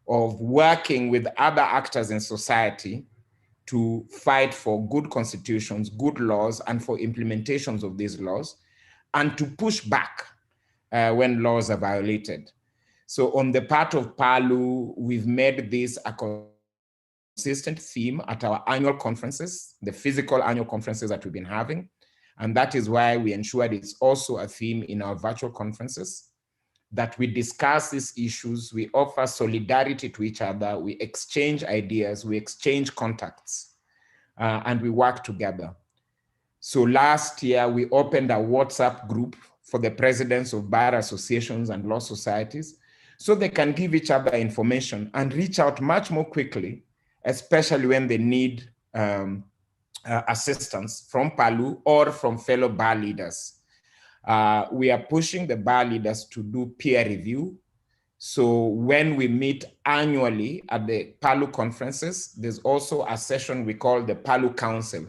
of working with other actors in society to fight for good constitutions, good laws, and for implementations of these laws, and to push back when laws are violated. So on the part of PALU, we've made this a consistent theme at our annual conferences, the physical annual conferences that we've been having. And that is why we ensured it's also a theme in our virtual conferences, that we discuss these issues, we offer solidarity to each other, we exchange ideas, we exchange contacts, and we work together. So last year, we opened a WhatsApp group for the presidents of bar associations and law societies, so they can give each other information and reach out much more quickly, especially when they need assistance from PALU or from fellow bar leaders. We are pushing the bar leaders to do peer review. So when we meet annually at the PALU conferences, there's also a session we call the PALU Council,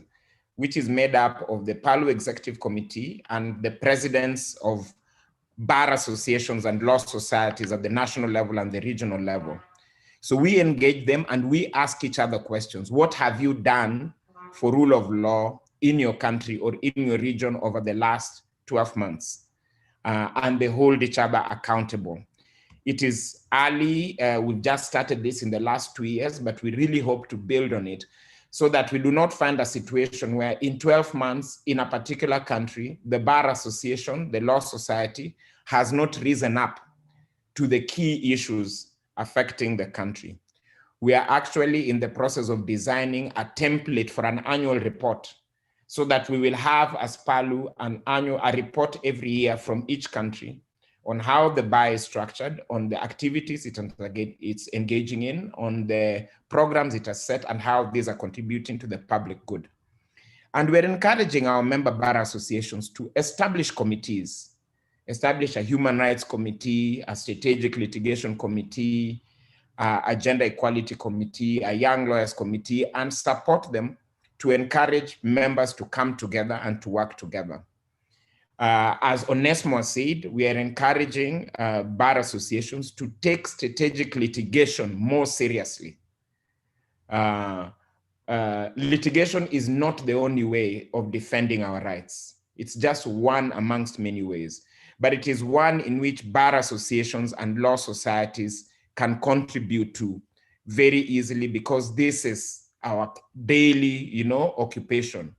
which is made up of the PALU Executive Committee and the presidents of bar associations and law societies at the national level and the regional level. So we engage them and we ask each other questions. What have you done for rule of law in your country or in your region over the last 12 months? And they hold each other accountable. It is early. We've just started this in the last 2 years, but we really hope to build on it so that we do not find a situation where in 12 months in a particular country, the bar association, the law society has not risen up to the key issues affecting the country. We are actually in the process of designing a template for an annual report so that we will have as PALU a report every year from each country on how the bar is structured, on the activities it's engaging in, on the programs it has set, and how these are contributing to the public good. And we're encouraging our member bar associations to establish committees, establish a human rights committee, a strategic litigation committee, a gender equality committee, a young lawyers committee, and support them to encourage members to come together and to work together. As Onesmo said, we are encouraging bar associations to take strategic litigation more seriously. Litigation is not the only way of defending our rights. It's just one amongst many ways, but it is one in which bar associations and law societies can contribute to very easily, because this is our daily, occupation.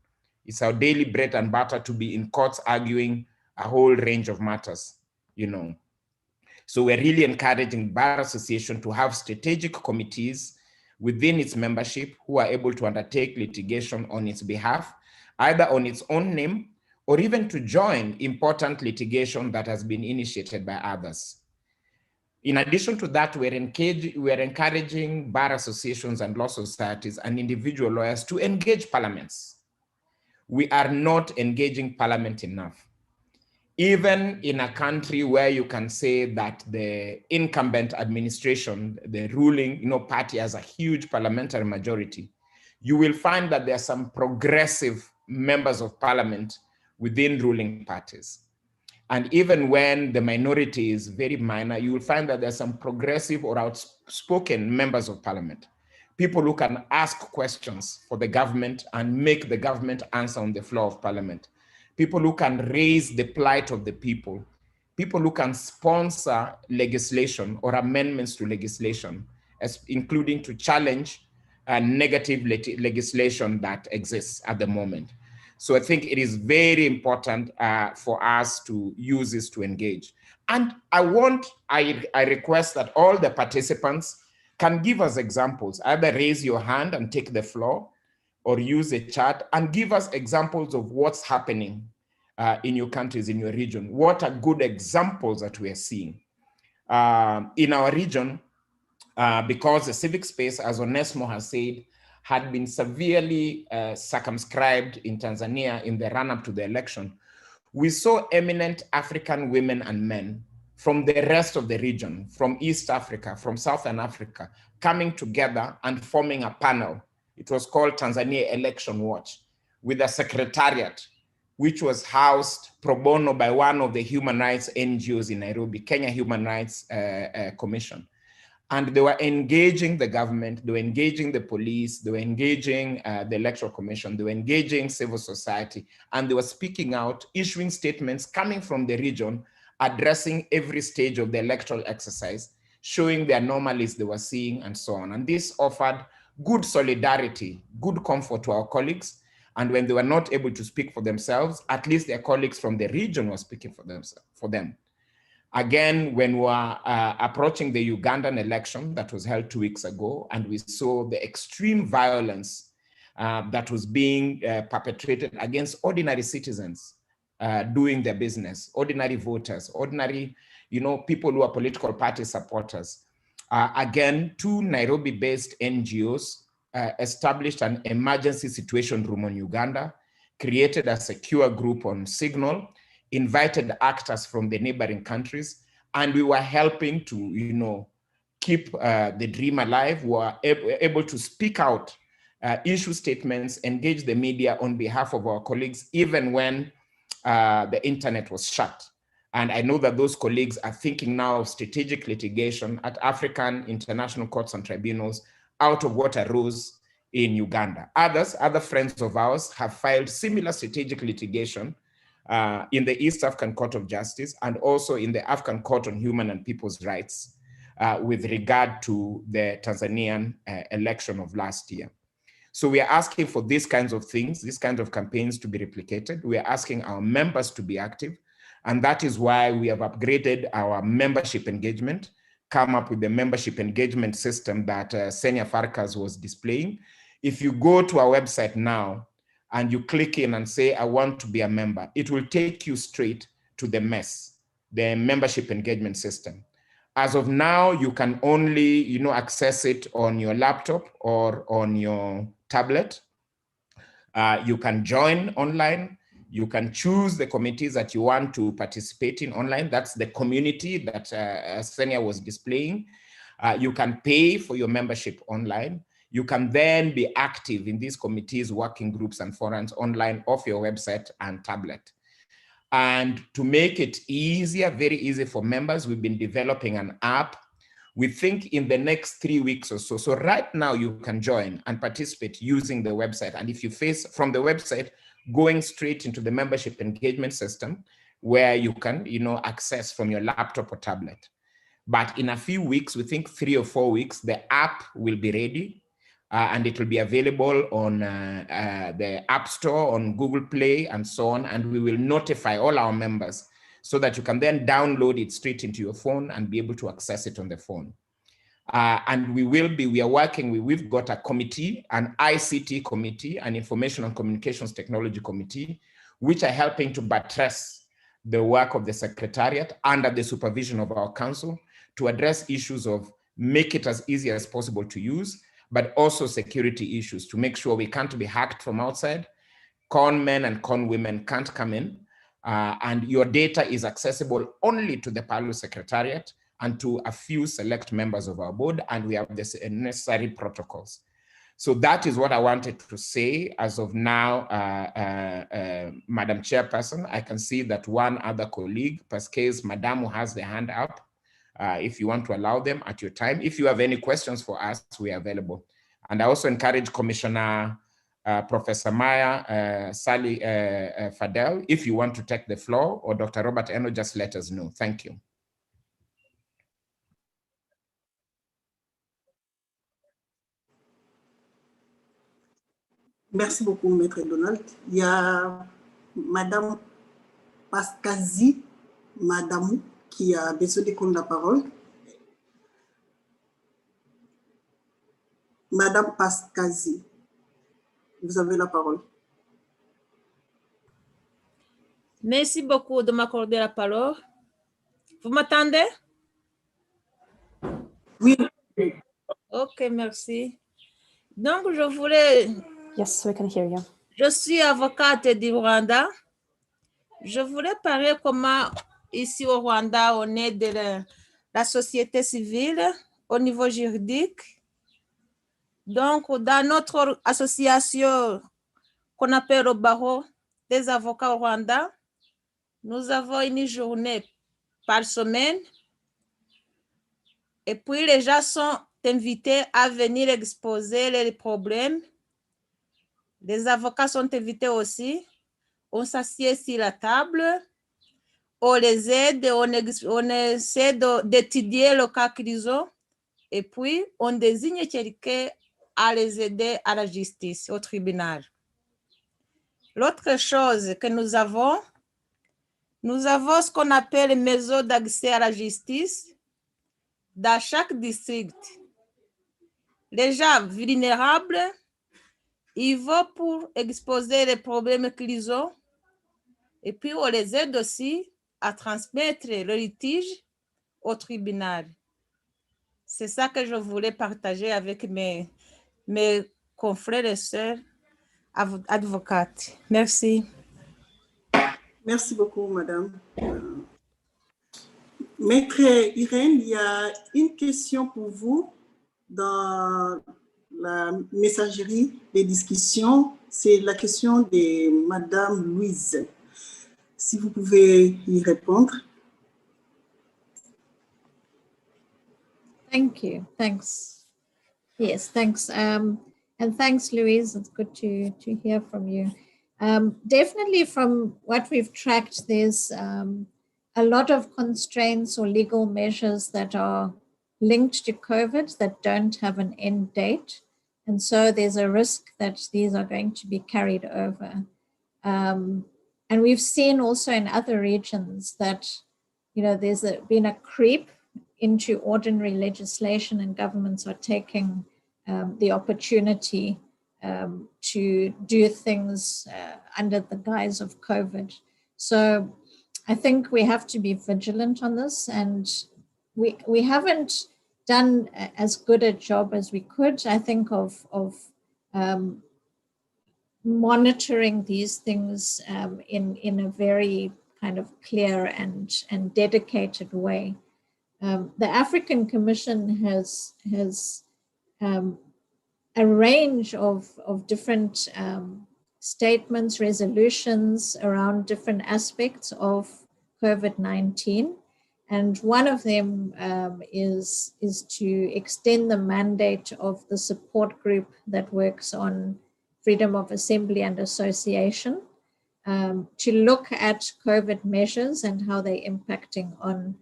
It's our daily bread and butter to be in courts arguing a whole range of matters, So we're really encouraging bar association to have strategic committees within its membership who are able to undertake litigation on its behalf, either on its own name or even to join important litigation that has been initiated by others. In addition to that, we're encouraging bar associations and law societies and individual lawyers to engage parliaments. We are not engaging parliament enough. Even in a country where you can say that the incumbent administration, the ruling party has a huge parliamentary majority, you will find that there are some progressive members of parliament within ruling parties. And even when the minority is very minor, you will find that there's some progressive or outspoken members of parliament, people who can ask questions for the government and make the government answer on the floor of parliament, people who can raise the plight of the people who can sponsor legislation or amendments to legislation, including to challenge negative legislation that exists at the moment. So I think it is very important for us to use this to engage. And I request that all the participants can give us examples, either raise your hand and take the floor or use a chat and give us examples of what's happening in your countries, in your region. What are good examples that we are seeing? In our region, because the civic space, as Onesmo has said, had been severely circumscribed in Tanzania in the run-up to the election, we saw eminent African women and men from the rest of the region, from East Africa, from Southern Africa, coming together and forming a panel. It was called Tanzania Election Watch, with a secretariat, which was housed pro bono by one of the human rights NGOs in Nairobi, Kenya Human Rights Commission. And they were engaging the government, they were engaging the police, they were engaging the Electoral Commission, they were engaging civil society, and they were speaking out, issuing statements coming from the region, addressing every stage of the electoral exercise, showing the anomalies they were seeing and so on. And this offered good solidarity, good comfort to our colleagues. And when they were not able to speak for themselves, at least their colleagues from the region were speaking for them. Again, when we were approaching the Ugandan election that was held 2 weeks ago, and we saw the extreme violence that was being perpetrated against ordinary citizens doing their business, ordinary voters, ordinary, people who are political party supporters. Again, 2 Nairobi-based NGOs established an emergency situation room on Uganda, created a secure group on Signal, invited actors from the neighboring countries, and we were helping to, keep the dream alive. We were able to speak out, issue statements, engage the media on behalf of our colleagues, even when the internet was shut. And I know that those colleagues are thinking now of strategic litigation at African international courts and tribunals out of what arose in Uganda. Other friends of ours have filed similar strategic litigation in the East African Court of Justice and also in the African Court on Human and People's Rights with regard to the Tanzanian election of last year. So we are asking for these kinds of things, these kinds of campaigns to be replicated. We are asking our members to be active. And that is why we have upgraded our membership engagement, come up with the membership engagement system that Senia Farkas was displaying. If you go to our website now and you click in and say, I want to be a member, it will take you straight to the MES, the membership engagement system. As of now, you can only access it on your laptop or on your tablet. You can join online. You can choose the committees that you want to participate in online. That's the community that Senia was displaying. You can pay for your membership online. You can then be active in these committees, working groups, and forums online off your website and tablet. And to make it easier, very easy for members, we've been developing an app. We think in the next 3 weeks or so. So right now you can join and participate using the website. And if you face from the website, going straight into the membership engagement system where you can, access from your laptop or tablet. But in a few weeks, we think 3 or 4 weeks, the app will be ready and it will be available on the App Store, on Google Play and so on. And we will notify all our members so that you can then download it straight into your phone and be able to access it on the phone. And we've got a committee, an ICT committee, an Information and Communications Technology committee, which are helping to buttress the work of the Secretariat under the supervision of our council to address issues of make it as easy as possible to use, but also security issues to make sure we can't be hacked from outside. Con men and con women can't come in. And your data is accessible only to the PALU Secretariat and to a few select members of our board, and we have the necessary protocols. So that is what I wanted to say as of now, Madam Chairperson. I can see that one other colleague, Pasquez Madame, who has the hand up, if you want to allow them at your time. If you have any questions for us, we are available. And I also encourage Commissioner Professor Maya Sally Fadel, if you want to take the floor, or Dr. Robert Eno, just let us know. Thank you.
Merci beaucoup, Maître Donald. Il y a Madame Pascazi, Madame, qui a besoin de prendre la parole. Madame Pascazi, vous avez la parole.
Merci beaucoup de m'accorder la parole. Vous m'entendez?
Oui.
Ok, merci. Donc, je voulais...
Yes, we can hear you.
Je suis avocate du Rwanda. Je voulais parler comment, ici au Rwanda, on est de la société civile au niveau juridique. Donc, dans notre association qu'on appelle au barreau des avocats au Rwanda, nous avons une journée par semaine. Et puis, les gens sont invités à venir exposer les problèmes. Les avocats sont invités aussi. On s'assied sur la table, on les aide, on essaie d'étudier le cas qu'ils ont, et puis on désigne quelqu'un à les aider à la justice, au tribunal. L'autre chose que nous avons ce qu'on appelle maison d'accès à la justice dans chaque district. Les gens vulnérables, ils vont pour exposer les problèmes qu'ils ont, et puis on les aide aussi à transmettre le litige au tribunal. C'est ça que je voulais partager avec mes confrères et sœurs advocates. Merci.
Merci beaucoup, madame. Maître Irène, il y a une question pour vous dans la messagerie des discussions. C'est la question de madame Louise. Si vous pouvez y répondre.
Thank you. Thanks. Yes, thanks. And thanks, Louise. It's good to hear from you. Definitely from what we've tracked, there's a lot of constraints or legal measures that are linked to COVID that don't have an end date. And so there's a risk that these are going to be carried over. And we've seen also in other regions that, there's been a creep into ordinary legislation, and governments are taking the opportunity to do things under the guise of COVID. So I think we have to be vigilant on this, and we haven't done as good a job as we could, I think, of monitoring these things in a very kind of clear and dedicated way. The African Commission has a range of different statements, resolutions around different aspects of COVID-19. And one of them is to extend the mandate of the support group that works on freedom of assembly and association to look at COVID measures and how they're impacting on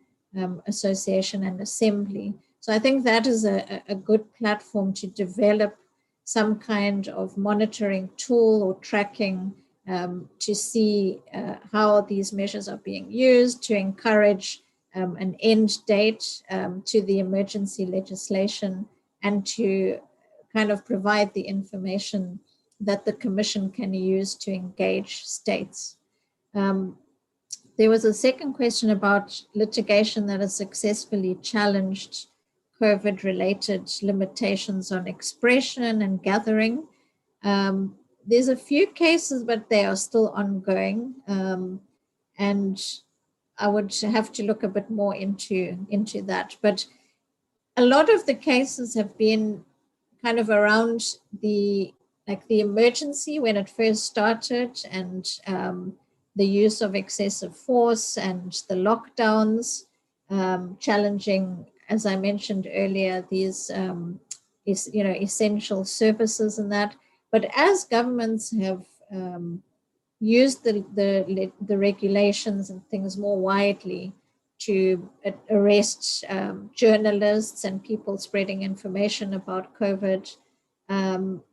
association and assembly. So I think that is a good platform to develop some kind of monitoring tool or tracking to see how these measures are being used, to encourage an end date to the emergency legislation, and to kind of provide the information that the Commission can use to engage states. There was a second question about litigation that has successfully challenged COVID-related limitations on expression and gathering. There's a few cases, but they are still ongoing. And I would have to look a bit more into that. But a lot of the cases have been kind of around the emergency when it first started, and the use of excessive force and the lockdowns, challenging, as I mentioned earlier, these essential services and that. But as governments have used the regulations and things more widely to arrest journalists and people spreading information about COVID,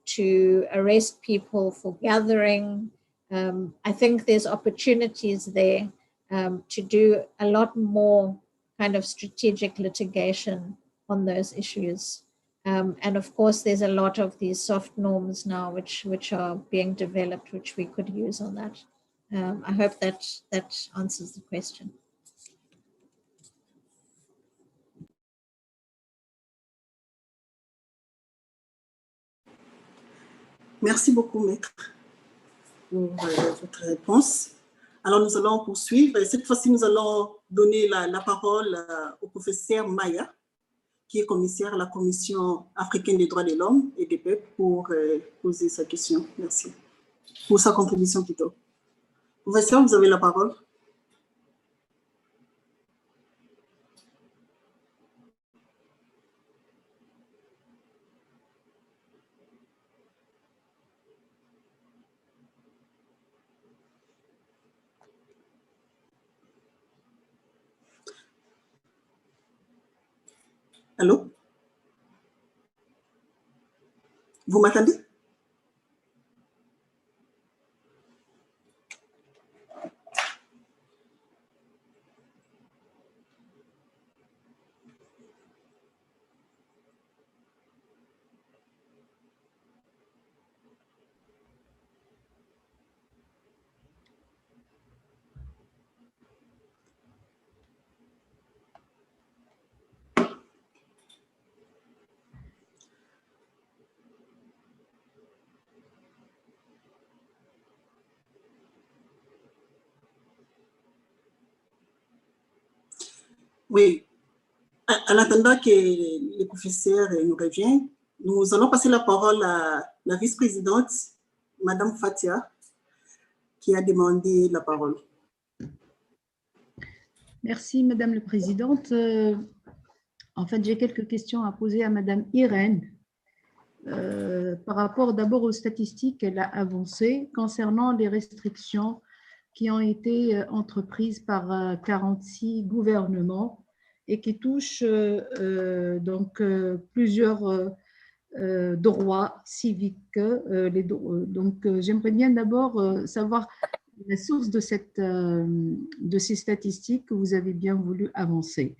to arrest people for gathering, I think there's opportunities there to do a lot more kind of strategic litigation on those issues. And of course, there's a lot of these soft norms now which are being developed, which we could use on that. I hope that answers the question.
Merci beaucoup, maître, pour votre réponse. Alors, nous allons poursuivre. Et cette fois-ci, nous allons donner la parole au professeur Maya, qui est commissaire à la Commission africaine des droits de l'homme et des peuples, pour poser sa question. Merci. Pour sa contribution plutôt. Professeur, vous avez la parole. Allô? Vous m'entendez? Oui. En attendant que le professeur nous revienne, nous allons passer la parole à la vice-présidente, Madame Fatia, qui a demandé la parole.
Merci, Madame la Présidente. En fait, j'ai quelques questions à poser à Madame Irène. Par rapport d'abord aux statistiques qu'elle a avancées concernant les restrictions qui ont été entreprises par 46 gouvernements et qui touchent donc plusieurs droits civiques. Donc, j'aimerais bien d'abord savoir la source de ces statistiques que vous avez bien voulu avancer.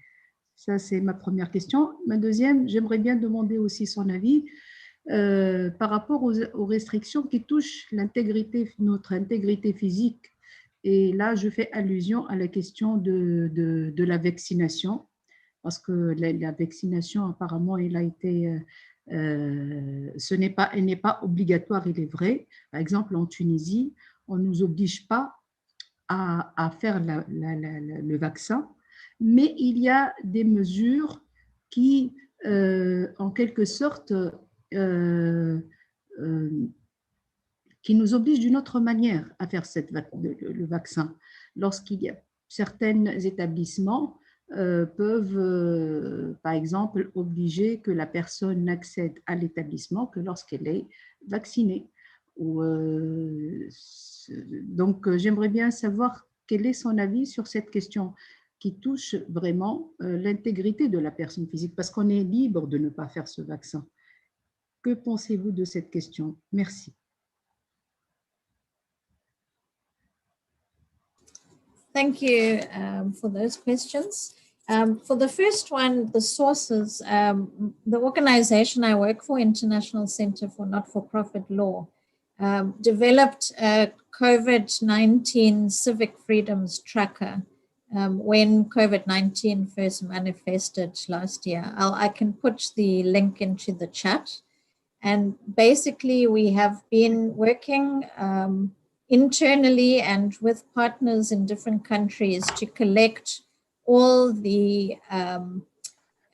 Ça, c'est ma première question. Ma deuxième, j'aimerais bien demander aussi son avis par rapport aux restrictions qui touchent notre intégrité physique. Et là, je fais allusion à la question de la vaccination, parce que la vaccination, apparemment, elle n'est pas obligatoire, il est vrai. Par exemple, en Tunisie, on ne nous oblige pas à faire le vaccin, mais il y a des mesures qui, en quelque sorte, qui nous obligent d'une autre manière à faire le vaccin. Lorsqu'il y a certains établissements peuvent, par exemple, obliger que la personne n'accède à l'établissement que lorsqu'elle est vaccinée. Donc, j'aimerais bien savoir quel est son avis sur cette question qui touche vraiment l'intégrité de la personne physique, parce qu'on est libre de ne pas faire ce vaccin. Que pensez-vous de cette question? Merci.
Thank you for those questions. For the first one, the sources, the organization I work for, International Center for Not-for-Profit Law, developed a COVID-19 Civic Freedoms Tracker when COVID-19 first manifested last year. I can put the link into the chat. And basically, we have been working internally and with partners in different countries to collect all the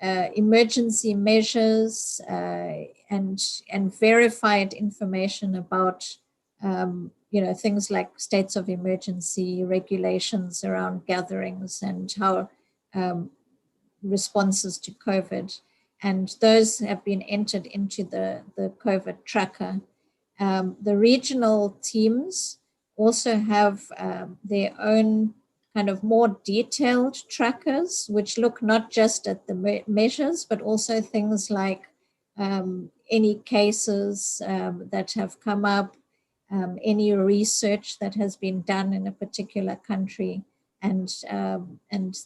emergency measures and verified information about things like states of emergency, regulations around gatherings, and how responses to COVID. And those have been entered into the COVID tracker. The regional teams also have their own kind of more detailed trackers, which look not just at the measures, but also things like any cases that have come up, any research that has been done in a particular country. And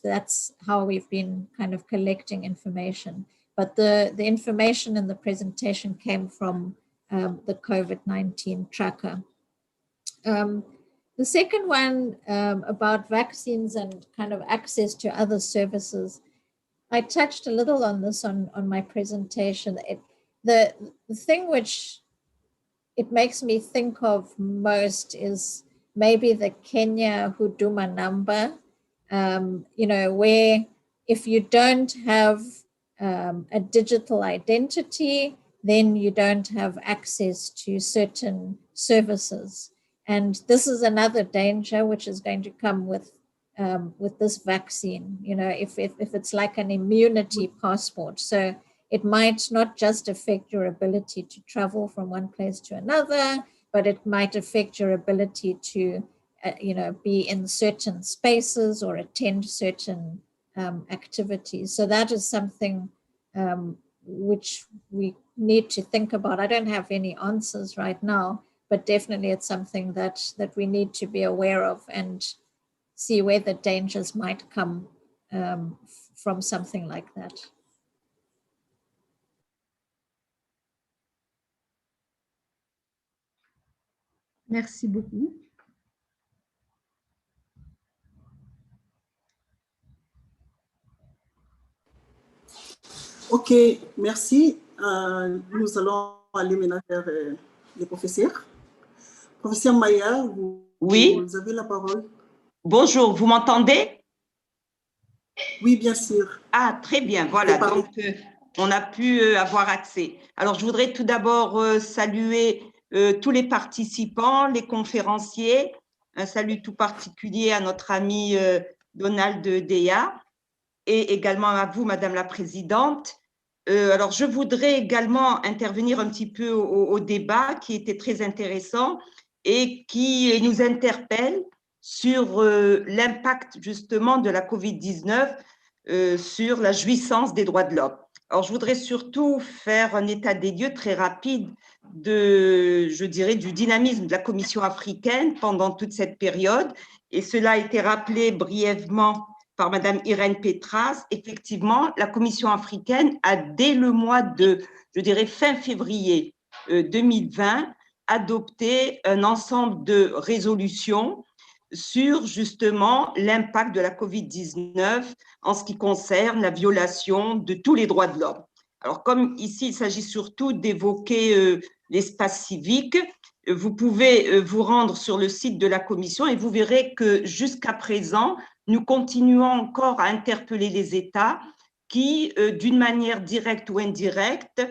that's how we've been kind of collecting information. But the information in the presentation came from the COVID-19 tracker. The second one about vaccines and kind of access to other services, I touched a little on this on my presentation. The thing which it makes me think of most is maybe the Kenya Huduma number, where if you don't have a digital identity, then you don't have access to certain services. And this is another danger which is going to come with this vaccine, if it's like an immunity passport. So it might not just affect your ability to travel from one place to another, but it might affect your ability to, be in certain spaces or attend certain activities. So that is something which we need to think about. I don't have any answers right now, but definitely it's something that we need to be aware of and see where the dangers might come from something like that.
Merci beaucoup.
Ok, merci. Nous allons aller maintenant vers les professeurs. Professeur Maya,
oui.
Vous avez la parole.
Bonjour, vous m'entendez?
Oui, bien sûr.
Ah, très bien, voilà, donc on a pu avoir accès. Alors, je voudrais tout d'abord saluer tous les participants, les conférenciers. Un salut tout particulier à notre ami Donald Dea et également à vous, Madame la Présidente. Alors, je voudrais également intervenir un petit peu au débat qui était très intéressant et qui nous interpelle sur l'impact justement de la COVID-19 sur la jouissance des droits de l'homme. Alors, je voudrais surtout faire un état des lieux très rapide je dirais, du dynamisme de la Commission africaine pendant toute cette période. Et cela a été rappelé brièvement par Madame Irène Petras. Effectivement, la Commission africaine a, dès le mois de, je dirais, fin février 2020, adopté un ensemble de résolutions sur justement l'impact de la COVID-19 en ce qui concerne la violation de tous les droits de l'homme. Alors, comme ici, il s'agit surtout d'évoquer l'espace civique, vous pouvez vous rendre sur le site de la Commission et vous verrez que jusqu'à présent, nous continuons encore à interpeller les États qui, d'une manière directe ou indirecte,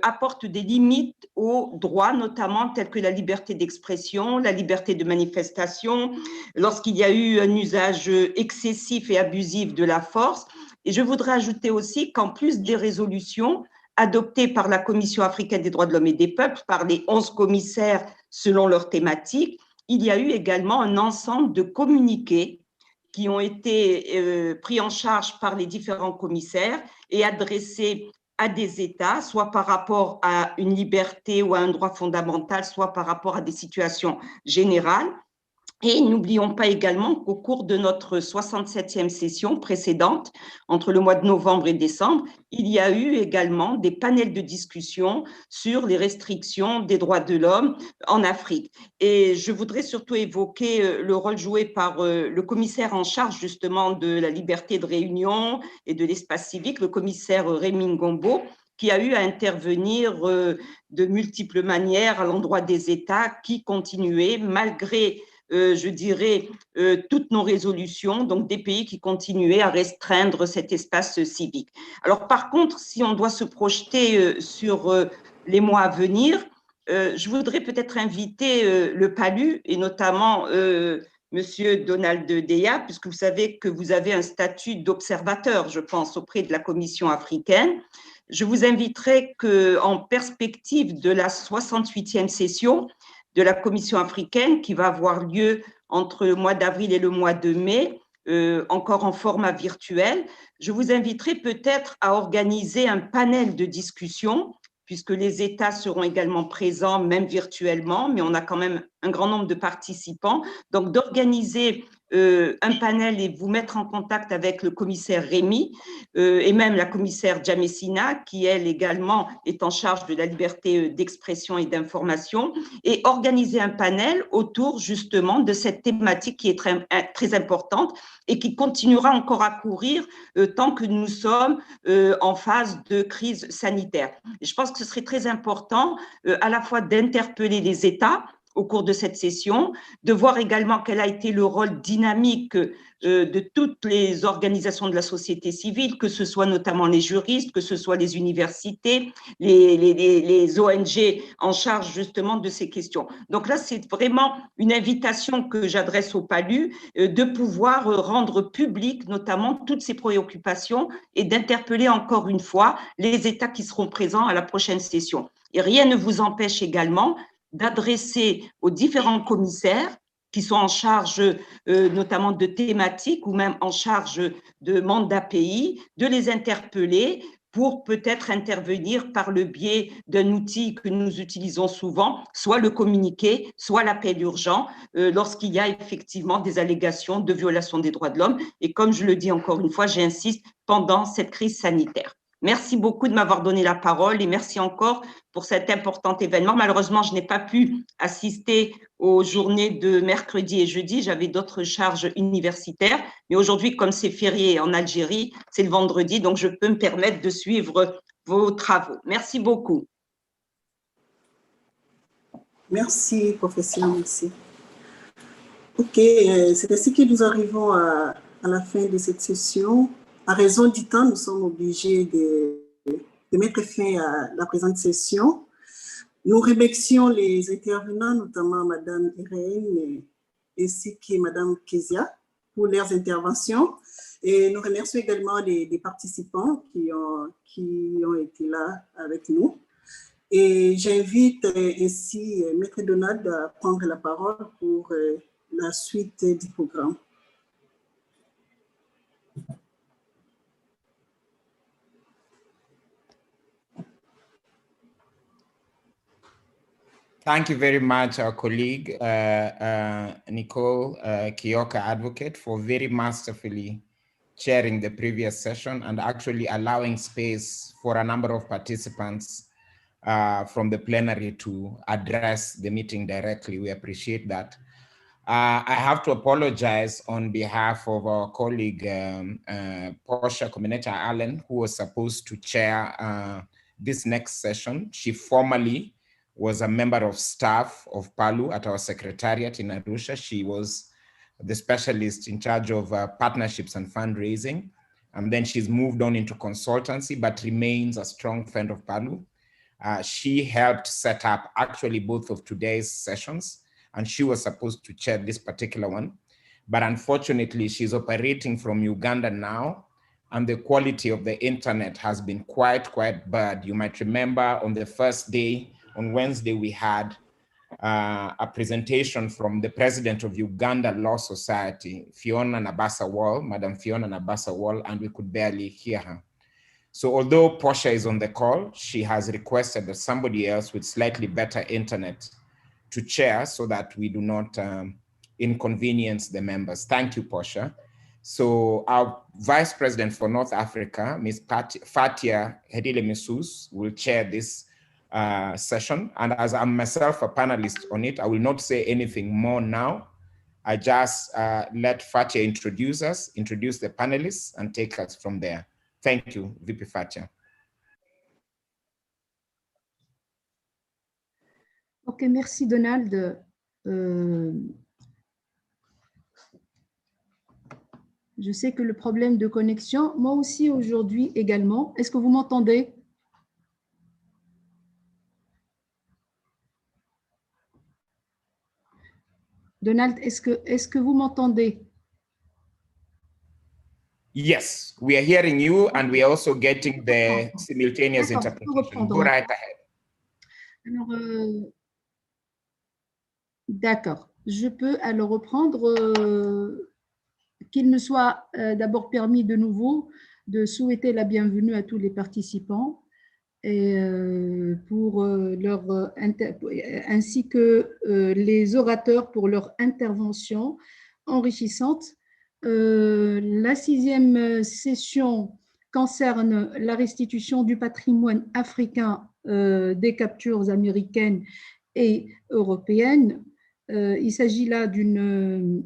apportent des limites aux droits, notamment tels que la liberté d'expression, la liberté de manifestation, lorsqu'il y a eu un usage excessif et abusif de la force. Et je voudrais ajouter aussi qu'en plus des résolutions adoptées par la Commission africaine des droits de l'homme et des peuples, par les 11 commissaires selon leur thématique, il y a eu également un ensemble de communiqués qui ont été pris en charge par les différents commissaires et adressés à des États, soit par rapport à une liberté ou à un droit fondamental, soit par rapport à des situations générales. Et n'oublions pas également qu'au cours de notre 67e session précédente, entre le mois de novembre et décembre, il y a eu également des panels de discussion sur les restrictions des droits de l'homme en Afrique. Et je voudrais surtout évoquer le rôle joué par le commissaire en charge justement de la liberté de réunion et de l'espace civique, le commissaire Rémy Ngombo, qui a eu à intervenir de multiples manières à l'endroit des États qui continuaient, malgré je dirais, toutes nos résolutions, donc des pays qui continuaient à restreindre cet espace civique. Alors, par contre, si on doit se projeter sur les mois à venir, je voudrais peut-être inviter le PALU et notamment Monsieur Donald Dea, puisque vous savez que vous avez un statut d'observateur, je pense, auprès de la Commission africaine. Je vous inviterai qu'en perspective de la 68e session, de la Commission africaine qui va avoir lieu entre le mois d'avril et le mois de mai, encore en format virtuel. Je vous inviterai peut-être à organiser un panel de discussion, puisque les États seront également présents, même virtuellement, mais on a quand même un grand nombre de participants. Donc, d'organiser un panel et vous mettre en contact avec le commissaire Rémy et même la commissaire Djamessina, qui, elle, également, est en charge de la liberté d'expression et d'information, et organiser un panel autour, justement, de cette thématique qui est très, très importante et qui continuera encore à courir tant que nous sommes en phase de crise sanitaire. Et je pense que ce serait très important à la fois d'interpeller les États au cours de cette session, de voir également quel a été le rôle dynamique de toutes les organisations de la société civile, que ce soit notamment les juristes, que ce soit les universités, les ONG en charge justement de ces questions. Donc là, c'est vraiment une invitation que j'adresse au PALU de pouvoir rendre public notamment toutes ces préoccupations et d'interpeller encore une fois les États qui seront présents à la prochaine session. Et rien ne vous empêche également d'adresser aux différents commissaires qui sont en charge notamment de thématiques ou même en charge de mandats pays, de les interpeller pour peut-être intervenir par le biais d'un outil que nous utilisons souvent, soit le communiqué, soit l'appel urgent, lorsqu'il y a effectivement des allégations de violation des droits de l'homme. Et comme je le dis encore une fois, j'insiste, pendant cette crise sanitaire. Merci beaucoup de m'avoir donné la parole et merci encore pour cet important événement. Malheureusement, je n'ai pas pu assister aux journées de mercredi et jeudi. J'avais d'autres charges universitaires. Mais aujourd'hui, comme c'est férié en Algérie, c'est le vendredi, donc je peux me permettre de suivre vos travaux. Merci beaucoup.
Merci, professeur, merci. OK, c'est ainsi que nous arrivons à la fin de cette session. À raison du temps, nous sommes obligés de mettre fin à la présente session. Nous remercions les intervenants, notamment Mme Irène ainsi que Mme Kezia pour leurs interventions. Et nous remercions également les participants qui ont été là avec nous. Et j'invite ainsi Maître Donald à prendre la parole pour la suite du programme.
Thank you very much, our colleague, Nicole Kioka Advocate, for very masterfully chairing the previous session and actually allowing space for a number of participants from the plenary to address the meeting directly. We appreciate that. I have to apologize on behalf of our colleague, Portia Comeneta Allen, who was supposed to chair this next session. She formally was a member of staff of PALU at our secretariat in Arusha. She was the specialist in charge of partnerships and fundraising. And then she's moved on into consultancy, but remains a strong friend of PALU. She helped set up actually both of today's sessions, and she was supposed to chair this particular one. But unfortunately, she's operating from Uganda now, and the quality of the internet has been quite bad. You might remember on the first day, on Wednesday, we had a presentation from the president of Uganda Law Society, Fiona Nabasa Wall, Madam Fiona Nabasa Wall, and we could barely hear her. So although Portia is on the call, she has requested that somebody else with slightly better internet to chair so that we do not inconvenience the members. Thank you, Portia. So our Vice President for North Africa, Ms. Fatia Hedile Missus, will chair this session. And as I'm myself a panelist on it, I will not say anything more now. I just let Fatia introduce us, introduce the panelists, and take us from there. Thank you, VP Fatia.
Ok, merci Donald. Je sais que le problème de connexion, moi aussi aujourd'hui également. Est-ce que vous m'entendez? Donald, est-ce que vous m'entendez?
Yes, we are hearing you, and we are also getting the simultaneous interpretation. Go right ahead.
Alors, d'accord. Je peux alors reprendre. Qu'il me soit d'abord permis de nouveau de souhaiter la bienvenue à tous les participants et ainsi que les orateurs pour leur intervention enrichissante. La 6e session concerne la restitution du patrimoine africain des captures américaines et européennes. Il s'agit là d'une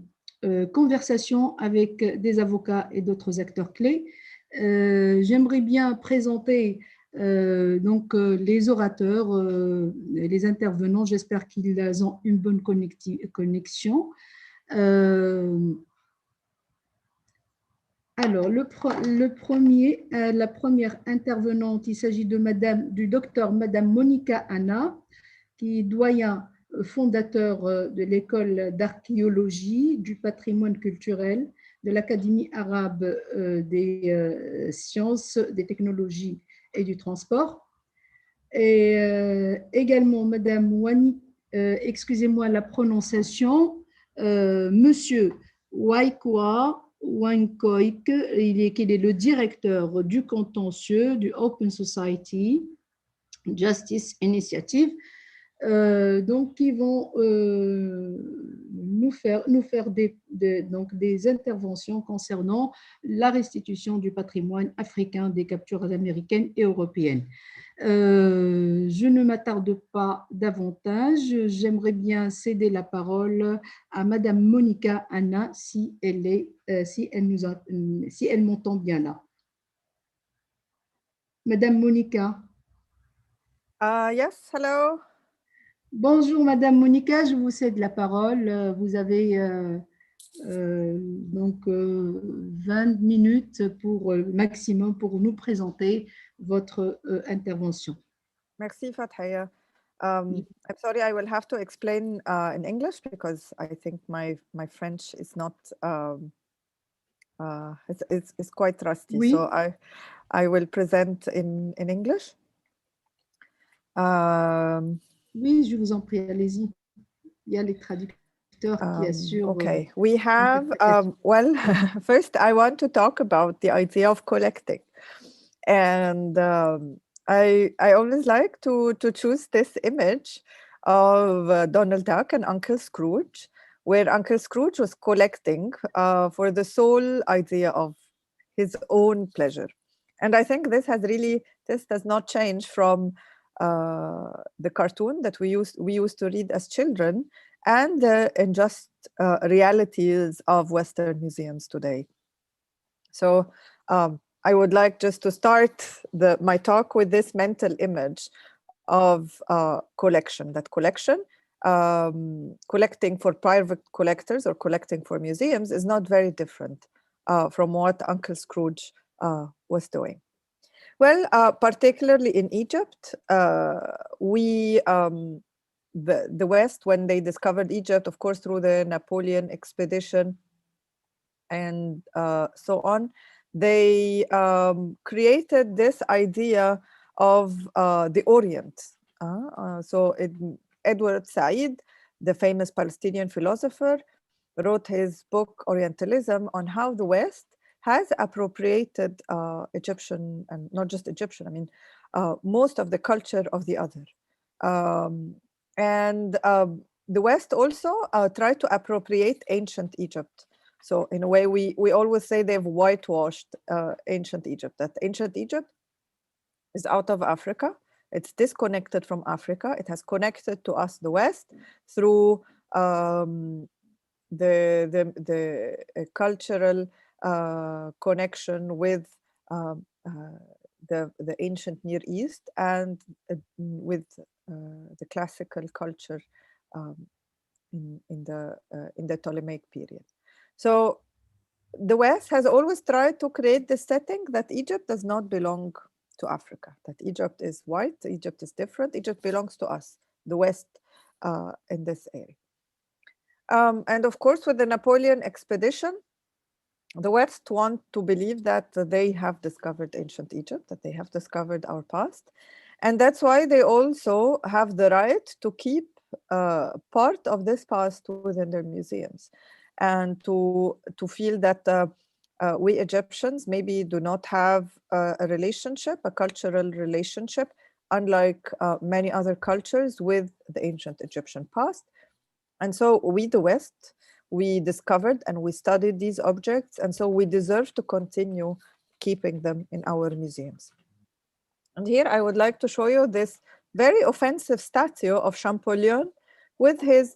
conversation avec des avocats et d'autres acteurs clés. J'aimerais bien présenter donc les orateurs, les intervenants. J'espère qu'ils ont une bonne connexion. Alors, la première intervenante, il s'agit du docteur Madame Monica Anna, qui est doyen fondateur de l'école d'archéologie, du patrimoine culturel, de l'Académie arabe des sciences, des technologies et du transport. Et également Madame Wani, excusez-moi la prononciation, Monsieur Waikoa Wankoik, il est le directeur du contentieux du Open Society Justice Initiative. Donc, qui vont nous faire des interventions concernant la restitution du patrimoine africain des captures américaines et européennes. Je ne m'attarde pas davantage. J'aimerais bien céder la parole à Madame Monica Anna si elle m'entend bien là. Madame Monica.
Yes, hello.
Bonjour Madame Monica, je vous cède la parole. Vous avez Donc, 20 minutes pour maximum pour nous présenter votre intervention.
Merci, Fathia. I'm sorry, I will have to explain in English because I think my French is not, it's quite rusty.
Oui.
So I will present in English.
Oui, je vous en prie, allez-y. Il y a les traducteurs qui assurent.
Okay, we have, well, first I want to talk about the idea of collecting. And I always like to choose this image of Donald Duck and Uncle Scrooge, where Uncle Scrooge was collecting for the sole idea of his own pleasure. And I think this does not change from the cartoon that we used to read as children and the unjust realities of Western museums today. So I would like just to start my talk with this mental image of collection. That collection, collecting for private collectors or collecting for museums is not very different from what Uncle Scrooge was doing. Well, particularly in Egypt, the West, when they discovered Egypt, of course, through the Napoleon expedition and so on, they created this idea of the Orient. So Edward Said, the famous Palestinian philosopher, wrote his book Orientalism on how the West has appropriated Egyptian, and not just Egyptian, I mean, most of the culture of the other. The West also tried to appropriate ancient Egypt. So in a way, we always say they've whitewashed ancient Egypt, that ancient Egypt is out of Africa. It's disconnected from Africa. It has connected to us, the West, through the cultural connection with the ancient Near East and with the classical culture in the Ptolemaic period. So the West has always tried to create the setting that Egypt does not belong to Africa, that Egypt is white, Egypt is different, Egypt belongs to us, the West, in this area. And of course, with the Napoleon expedition, the West want to believe that they have discovered ancient Egypt, that they have discovered our past. And that's why they also have the right to keep part of this past within their museums, and to feel that we Egyptians maybe do not have a relationship, a cultural relationship, unlike many other cultures with the ancient Egyptian past. And so we, the West, we discovered and we studied these objects, and so we deserve to continue keeping them in our museums. And here I would like to show you this very offensive statue of Champollion with his,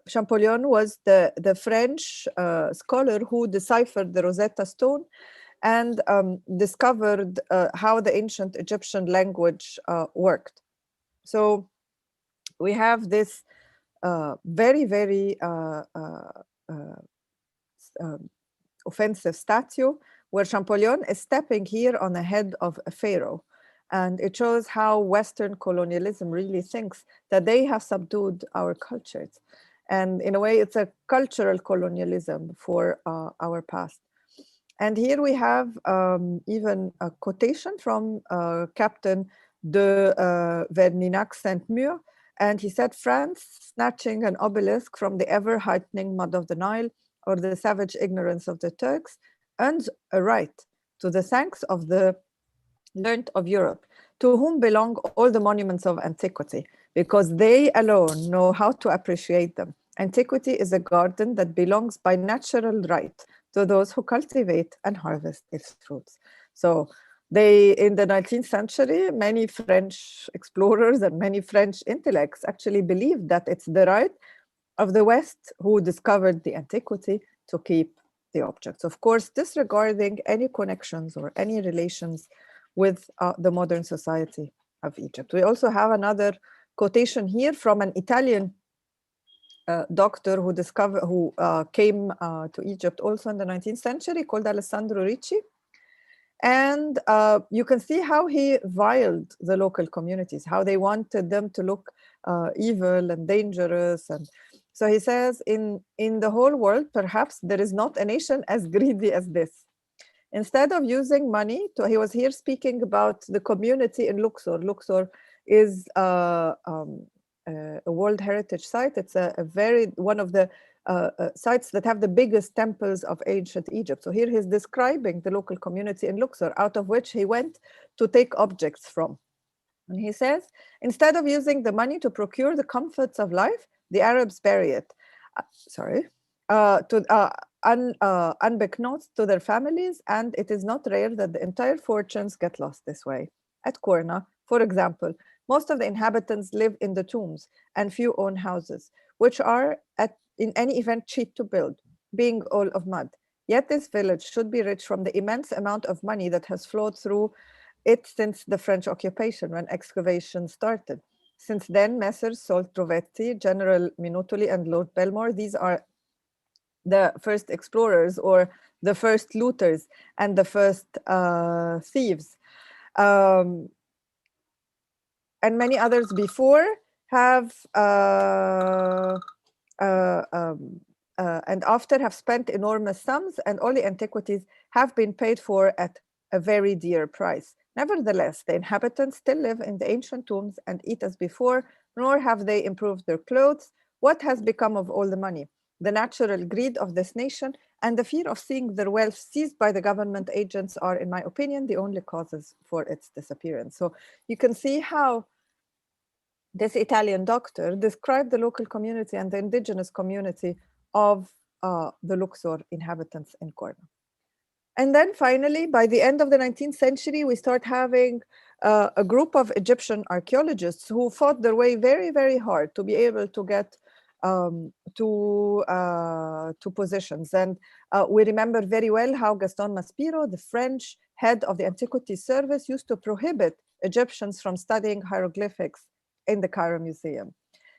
Champollion was the French scholar who deciphered the Rosetta Stone and discovered how the ancient Egyptian language worked. So we have this very, very offensive statue where Champollion is stepping here on the head of a pharaoh. And it shows how Western colonialism really thinks that they have subdued our cultures. And in a way, it's a cultural colonialism for our past. And here we have even a quotation from Captain de Verninac Saint-Mur. And he said, France, snatching an obelisk from the ever-heightening mud of the Nile or the savage ignorance of the Turks, earns a right to the thanks of the learned of Europe, to whom belong all the monuments of antiquity, because they alone know how to appreciate them. Antiquity is a garden that belongs by natural right to those who cultivate and harvest its fruits. So in the 19th century, many French explorers and many French intellects actually believed that it's the right of the West who discovered the antiquity to keep the objects. Of course, disregarding any connections or any relations with the modern society of Egypt. We also have another quotation here from an Italian doctor who came to Egypt also in the 19th century, called Alessandro Ricci. And you can see how he viled the local communities, how they wanted them to look evil and dangerous. And so he says, in the whole world, perhaps there is not a nation as greedy as this. Instead of using money, he was here speaking about the community in Luxor. Luxor is a World Heritage Site. It's one of the sites that have the biggest temples of ancient Egypt. So here he's describing the local community in Luxor, out of which he went to take objects from. And he says, instead of using the money to procure the comforts of life, the Arabs bury it. Unbeknownst to their families, and it is not rare that the entire fortunes get lost this way. At Korna, for example, most of the inhabitants live in the tombs, and few own houses, which are in any event cheap to build, being all of mud. Yet this village should be rich from the immense amount of money that has flowed through it since the French occupation, when excavation started. Since then, Messrs. Salt Trovetti, General Minutoli, and Lord Belmore, these are the first explorers, or the first looters, and the first thieves. And many others before have and after have spent enormous sums, and all the antiquities have been paid for at a very dear price. Nevertheless, the inhabitants still live in the ancient tombs and eat as before, nor have they improved their clothes. What has become of all the money? The natural greed of this nation and the fear of seeing their wealth seized by the government agents are, in my opinion, the only causes for its disappearance. So you can see how this Italian doctor described the local community and the indigenous community of the Luxor inhabitants in Korna. And then finally, by the end of the 19th century, we start having a group of Egyptian archaeologists who fought their way very, very hard to be able to get to positions. And we remember very well how Gaston Maspero, the French head of the Antiquities Service, used to prohibit Egyptians from studying hieroglyphics in the Cairo Museum.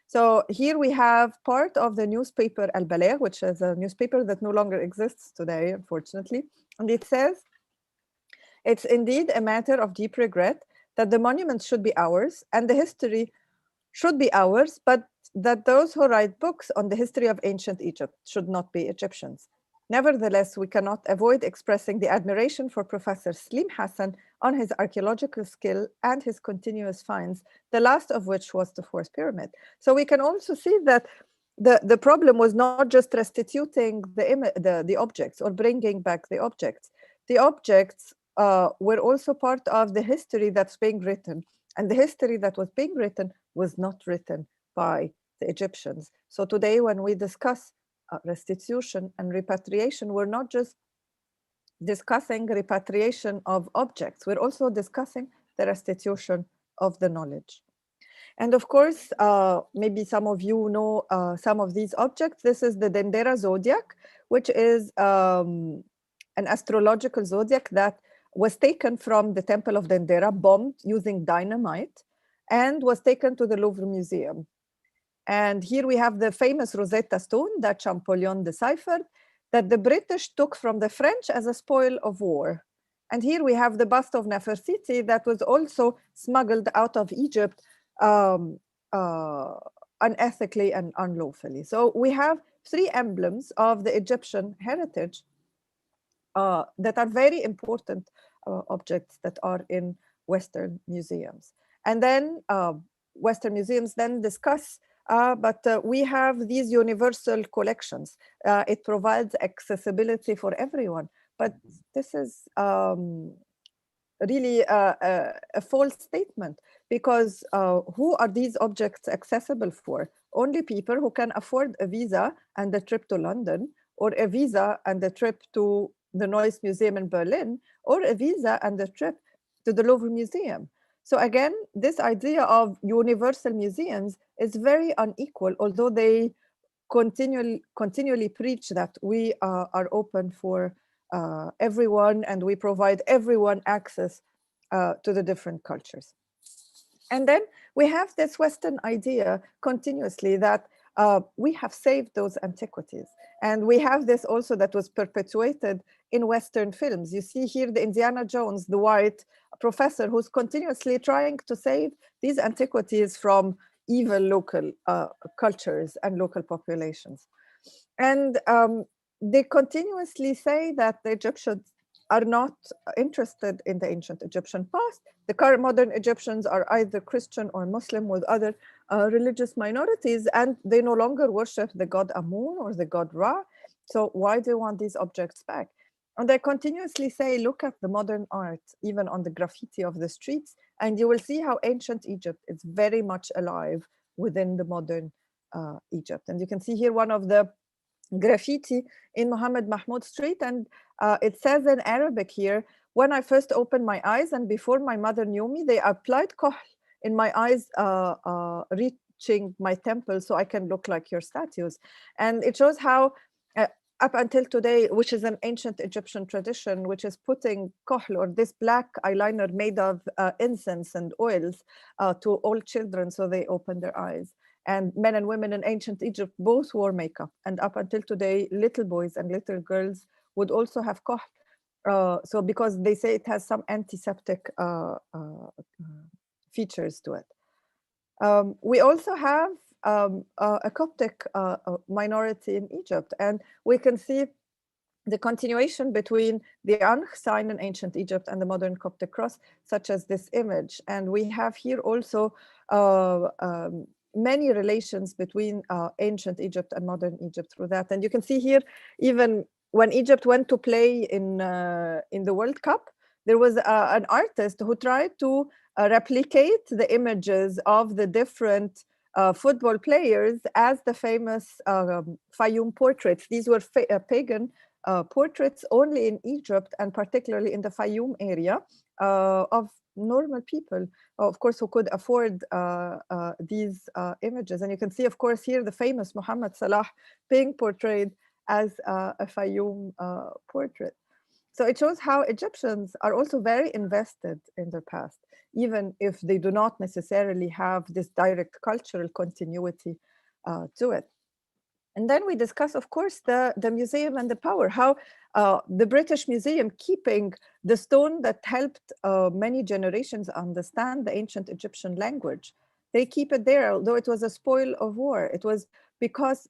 So here we have part of the newspaper Al Baligh, which is a newspaper that no longer exists today, unfortunately. And it says, it's indeed a matter of deep regret that the monuments should be ours and the history should be ours, but that those who write books on the history of ancient Egypt should not be Egyptians. Nevertheless, we cannot avoid expressing the admiration for Professor Slim Hassan on his archaeological skill and his continuous finds, the last of which was the fourth pyramid. So we can also see that the problem was not just restituting the objects or bringing back the objects. The objects were also part of the history that's being written, and the history that was being written was not written by the Egyptians. So today, when we discuss restitution and repatriation, we're not just discussing repatriation of objects, we're also discussing the restitution of the knowledge. And of course, maybe some of you know some of these objects. This is the Dendera zodiac, which is an astrological zodiac that was taken from the Temple of Dendera, bombed using dynamite, and was taken to the Louvre Museum. And here we have the famous Rosetta Stone that Champollion deciphered, that the British took from the French as a spoil of war. And here we have the bust of Nefertiti that was also smuggled out of Egypt unethically and unlawfully. So we have three emblems of the Egyptian heritage that are very important objects that are in Western museums. And then Western museums then discuss but we have these universal collections. It provides accessibility for everyone. But this is really a false statement, because who are these objects accessible for? Only people who can afford a visa and a trip to London, or a visa and a trip to the Neues Museum in Berlin, or a visa and a trip to the Louvre Museum. So again, this idea of universal museums is very unequal, although they continually preach that we are open for everyone and we provide everyone access to the different cultures. And then we have this Western idea continuously that we have saved those antiquities. And we have this also that was perpetuated in Western films. You see here the Indiana Jones, the white professor who's continuously trying to save these antiquities from evil local cultures and local populations. And they continuously say that the Egyptians are not interested in the ancient Egyptian past. The current modern Egyptians are either Christian or Muslim with other religious minorities, and they no longer worship the god Amun or the god Ra. So why do you want these objects back? And they continuously say, look at the modern art, even on the graffiti of the streets, and you will see how ancient Egypt is very much alive within the modern Egypt. And you can see here one of the graffiti in Muhammad Mahmud Street, and it says in Arabic here, when I first opened my eyes and before my mother knew me, they applied kohl in my eyes, reaching my temple so I can look like your statues. And it shows how up until today, which is an ancient Egyptian tradition, which is putting kohl, or this black eyeliner made of incense and oils, to all children so they open their eyes. And men and women in ancient Egypt both wore makeup. And up until today, little boys and little girls would also have kohl. So because they say it has some antiseptic features to it. We also have a Coptic minority in Egypt, and we can see the continuation between the Ankh sign in ancient Egypt and the modern Coptic cross, such as this image. And we have here also many relations between ancient Egypt and modern Egypt through that. And you can see here, even when Egypt went to play in the World Cup, there was an artist who tried to replicate the images of the different football players as the famous Fayum portraits. These were pagan portraits only in Egypt, and particularly in the Fayum area, of normal people, of course, who could afford these images. And you can see, of course, here the famous Muhammad Salah being portrayed as a Fayum portrait. So it shows how Egyptians are also very invested in their past, even if they do not necessarily have this direct cultural continuity to it. And then we discuss, of course, the museum and the power, how the British Museum, keeping the stone that helped many generations understand the ancient Egyptian language, they keep it there, although it was a spoil of war. It was because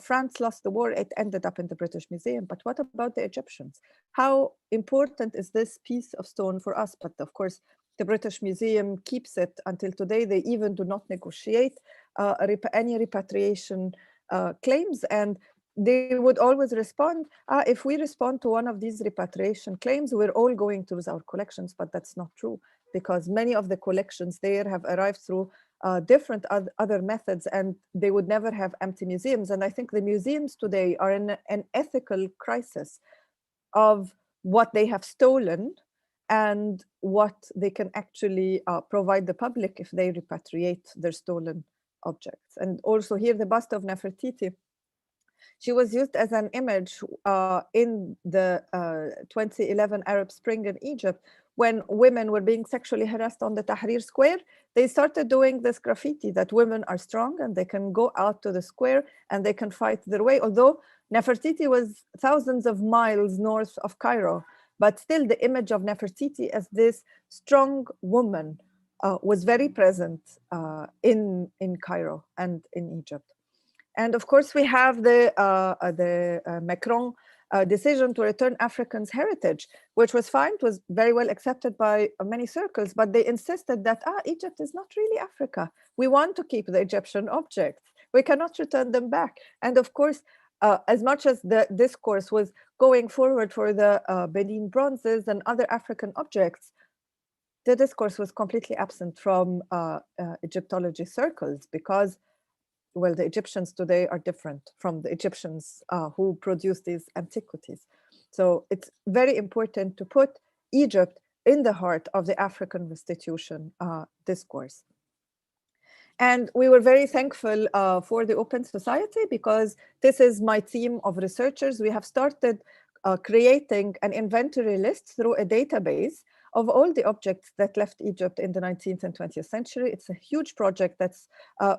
France lost the war, it ended up in the British Museum. But what about the Egyptians? How important is this piece of stone for us? But of course, the British Museum keeps it until today. They even do not negotiate any repatriation claims, and they would always respond, if we respond to one of these repatriation claims, we're all going to lose our collections. But that's not true, because many of the collections there have arrived through different other methods, and they would never have empty museums. And I think the museums today are in an ethical crisis of what they have stolen and what they can actually provide the public if they repatriate their stolen objects. And also here, the bust of Nefertiti, she was used as an image in the 2011 Arab Spring in Egypt, when women were being sexually harassed on the Tahrir Square. They started doing this graffiti that women are strong and they can go out to the square and they can fight their way. Although Nefertiti was thousands of miles north of Cairo, but still the image of Nefertiti as this strong woman was very present in Cairo and in Egypt. And of course, we have the Macron decision to return Africans' heritage, which was fine, was very well accepted by many circles, but they insisted that Egypt is not really Africa. We want to keep the Egyptian objects. We cannot return them back. And of course, as much as the discourse was going forward for the Benin bronzes and other African objects, the discourse was completely absent from Egyptology circles, because, well, the Egyptians today are different from the Egyptians who produced these antiquities. So it's very important to put Egypt in the heart of the African restitution discourse. And we were very thankful for the Open Society, because this is my team of researchers. We have started creating an inventory list through a database of all the objects that left Egypt in the 19th and 20th century. It's a huge project that's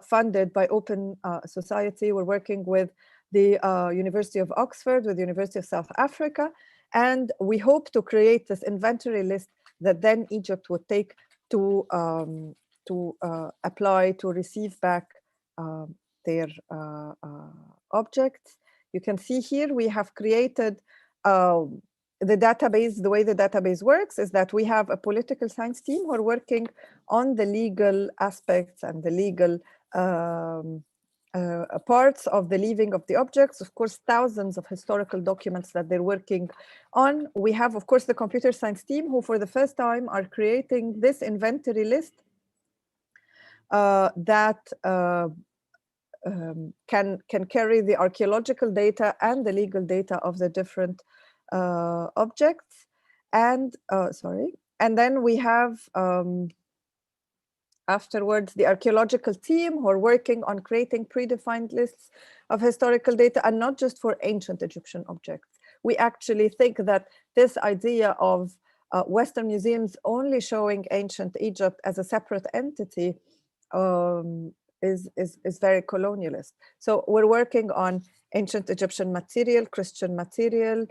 funded by Open Society. We're working with the University of Oxford, with the University of South Africa, and we hope to create this inventory list that then Egypt would take to apply to receive back their objects. You can see here we have created the database. The way the database works is that we have a political science team who are working on the legal aspects and the legal parts of the leaving of the objects. Of course, thousands of historical documents that they're working on. We have, of course, the computer science team who for the first time are creating this inventory list that can carry the archaeological data and the legal data of the different objects. And and then we have afterwards the archaeological team who are working on creating predefined lists of historical data, and not just for ancient Egyptian objects. We actually think that this idea of Western museums only showing ancient Egypt as a separate entity is very colonialist. So we're working on ancient Egyptian material, Christian material,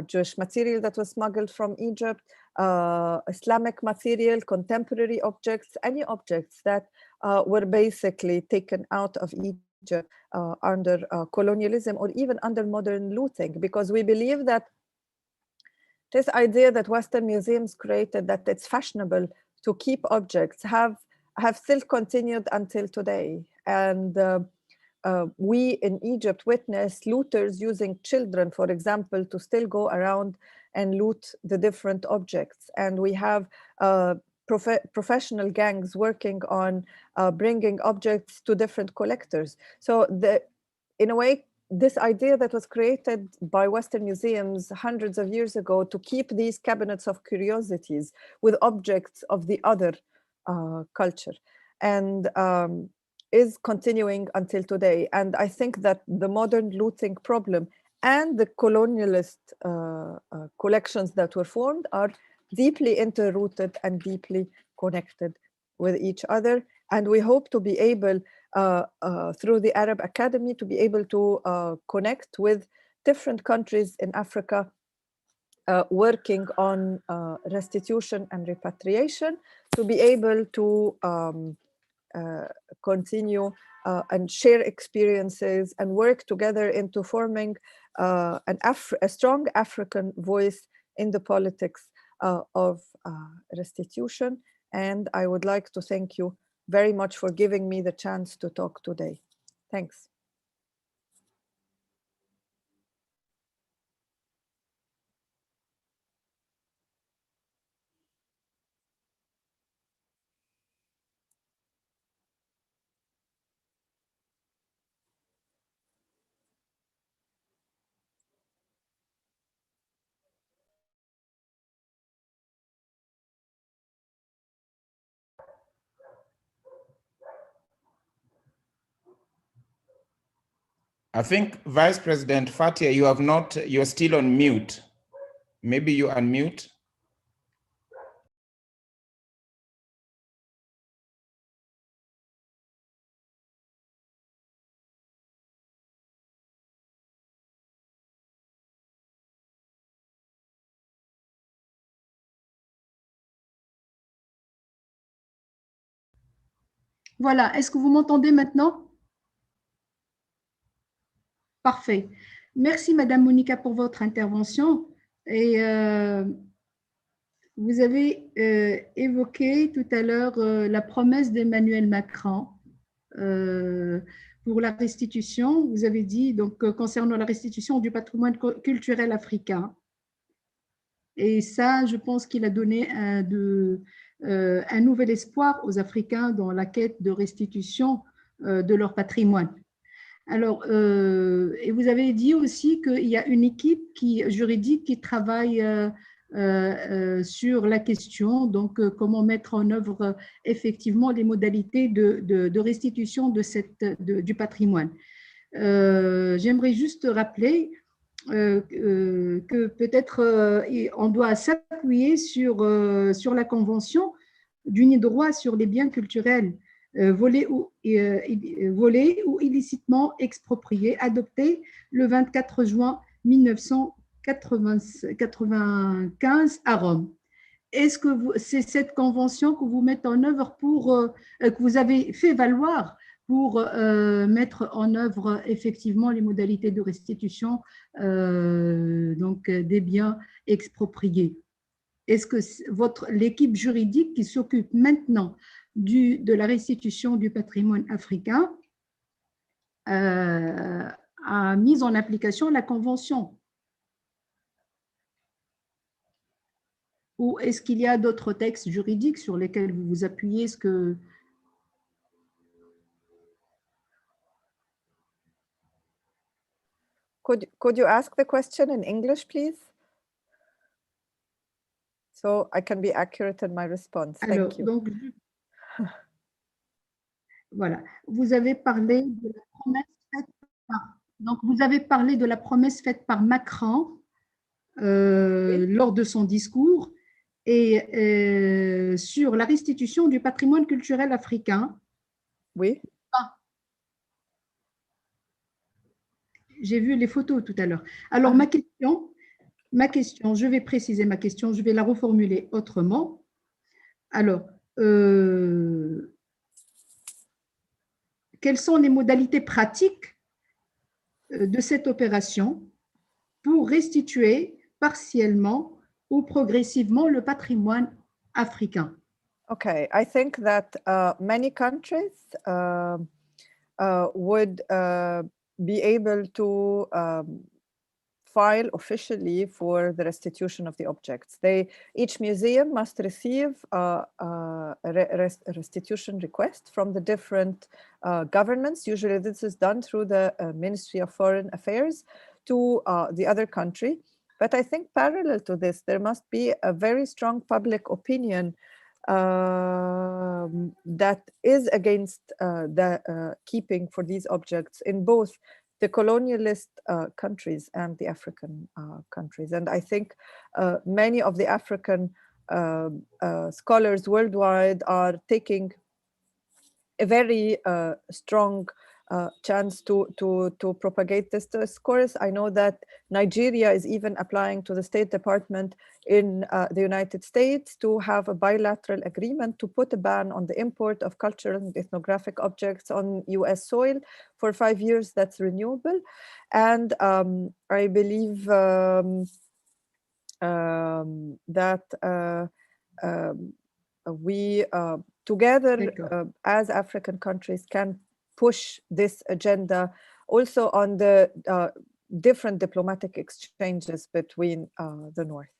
Jewish material that was smuggled from Egypt, Islamic material, contemporary objects, any objects that were basically taken out of Egypt under colonialism or even under modern looting, because we believe that this idea that Western museums created, that it's fashionable to keep objects, have still continued until today. And we in Egypt witness looters using children, for example, to still go around and loot the different objects. And we have professional gangs working on bringing objects to different collectors. So in a way, this idea that was created by Western museums hundreds of years ago to keep these cabinets of curiosities with objects of the other culture, and is continuing until today. And I think that the modern looting problem and the colonialist collections that were formed are deeply interrooted and deeply connected with each other. And we hope to be able, through the Arab Academy, to be able to connect with different countries in Africa working on restitution and repatriation, to be able to continue and share experiences and work together into forming a strong African voice in the politics of restitution. And I would like to thank you very much for giving me the chance to talk today. Thanks.
I think Vice President Fatia, you're still on mute. Maybe you unmute.
Voilà, est-ce que vous m'entendez maintenant? Parfait. Merci Madame Monica pour votre intervention. Et vous avez évoqué tout à l'heure la promesse d'Emmanuel Macron pour la restitution. Vous avez dit, donc, concernant la restitution du patrimoine culturel africain. Et ça, je pense qu'il a donné un nouvel espoir aux Africains dans la quête de restitution de leur patrimoine. Alors, et vous avez dit aussi qu'il y a une équipe juridique qui travaille sur la question, donc comment mettre en œuvre effectivement les modalités de restitution du patrimoine. J'aimerais juste rappeler que peut-être on doit s'appuyer sur la Convention du droit sur les biens culturels volés ou illicitement expropriés, adoptée le 24 juin 1995 à Rome. Est-ce que c'est cette convention que vous mettez en œuvre que vous avez fait valoir pour mettre en œuvre effectivement les modalités de restitution des biens expropriés? Est-ce que l'équipe juridique qui s'occupe maintenant de la restitution du patrimoine africain a mis en application la convention? Ou est-ce qu'il y a d'autres textes juridiques sur lesquels vous vous appuyez?
Could you ask the question in English, please? So I can be accurate in my response. Thank you.
Donc, voilà. Vous avez parlé de la promesse faite par Macron lors de son discours et sur la restitution du patrimoine culturel africain.
Oui.
J'ai vu les photos tout à l'heure. Alors, ma question, je vais préciser ma question, je vais la reformuler autrement. Alors, quelles sont les modalités pratiques de cette opération pour restituer partiellement ou progressivement le patrimoine africain?
Okay, I think that many countries would be able to file officially for the restitution of the objects. Each museum must receive a restitution request from the different governments. Usually this is done through the Ministry of Foreign Affairs to the other country. But I think parallel to this, there must be a very strong public opinion that is against the keeping for these objects in both the colonialist countries and the African countries. And I think many of the African scholars worldwide are taking a very strong chance to propagate this discourse. I know that Nigeria is even applying to the State Department in the United States to have a bilateral agreement to put a ban on the import of cultural and ethnographic objects on US soil for 5 years. That's renewable. And I believe that we together as African countries can push this agenda also on the different diplomatic exchanges between the North.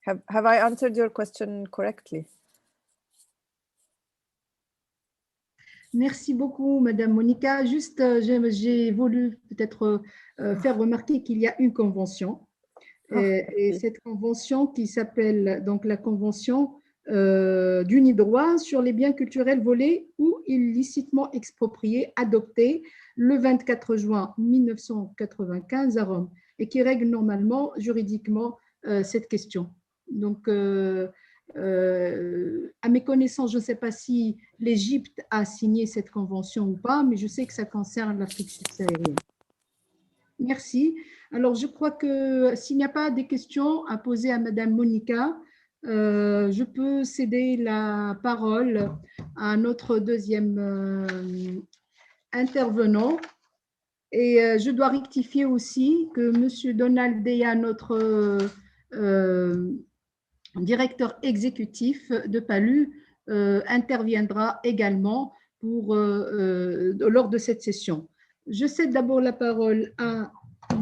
Have I answered your question correctly?
Merci beaucoup, Madame Monica. Juste, j'ai voulu peut-être faire remarquer qu'il y a une convention. Et cette convention qui s'appelle donc la Convention d'Unidroit sur les biens culturels volés ou illicitement expropriés, adoptée le 24 juin 1995 à Rome et qui règle normalement juridiquement cette question. Donc, à mes connaissances, je ne sais pas si l'Égypte a signé cette convention ou pas, mais je sais que ça concerne l'Afrique subsaharienne. Merci. Alors, je crois que s'il n'y a pas des questions à poser à Madame Monica, je peux céder la parole à notre deuxième intervenant. Et je dois rectifier aussi que Monsieur Donald Deya, notre directeur exécutif de PALU, interviendra également lors de cette session. Je cède d'abord la parole à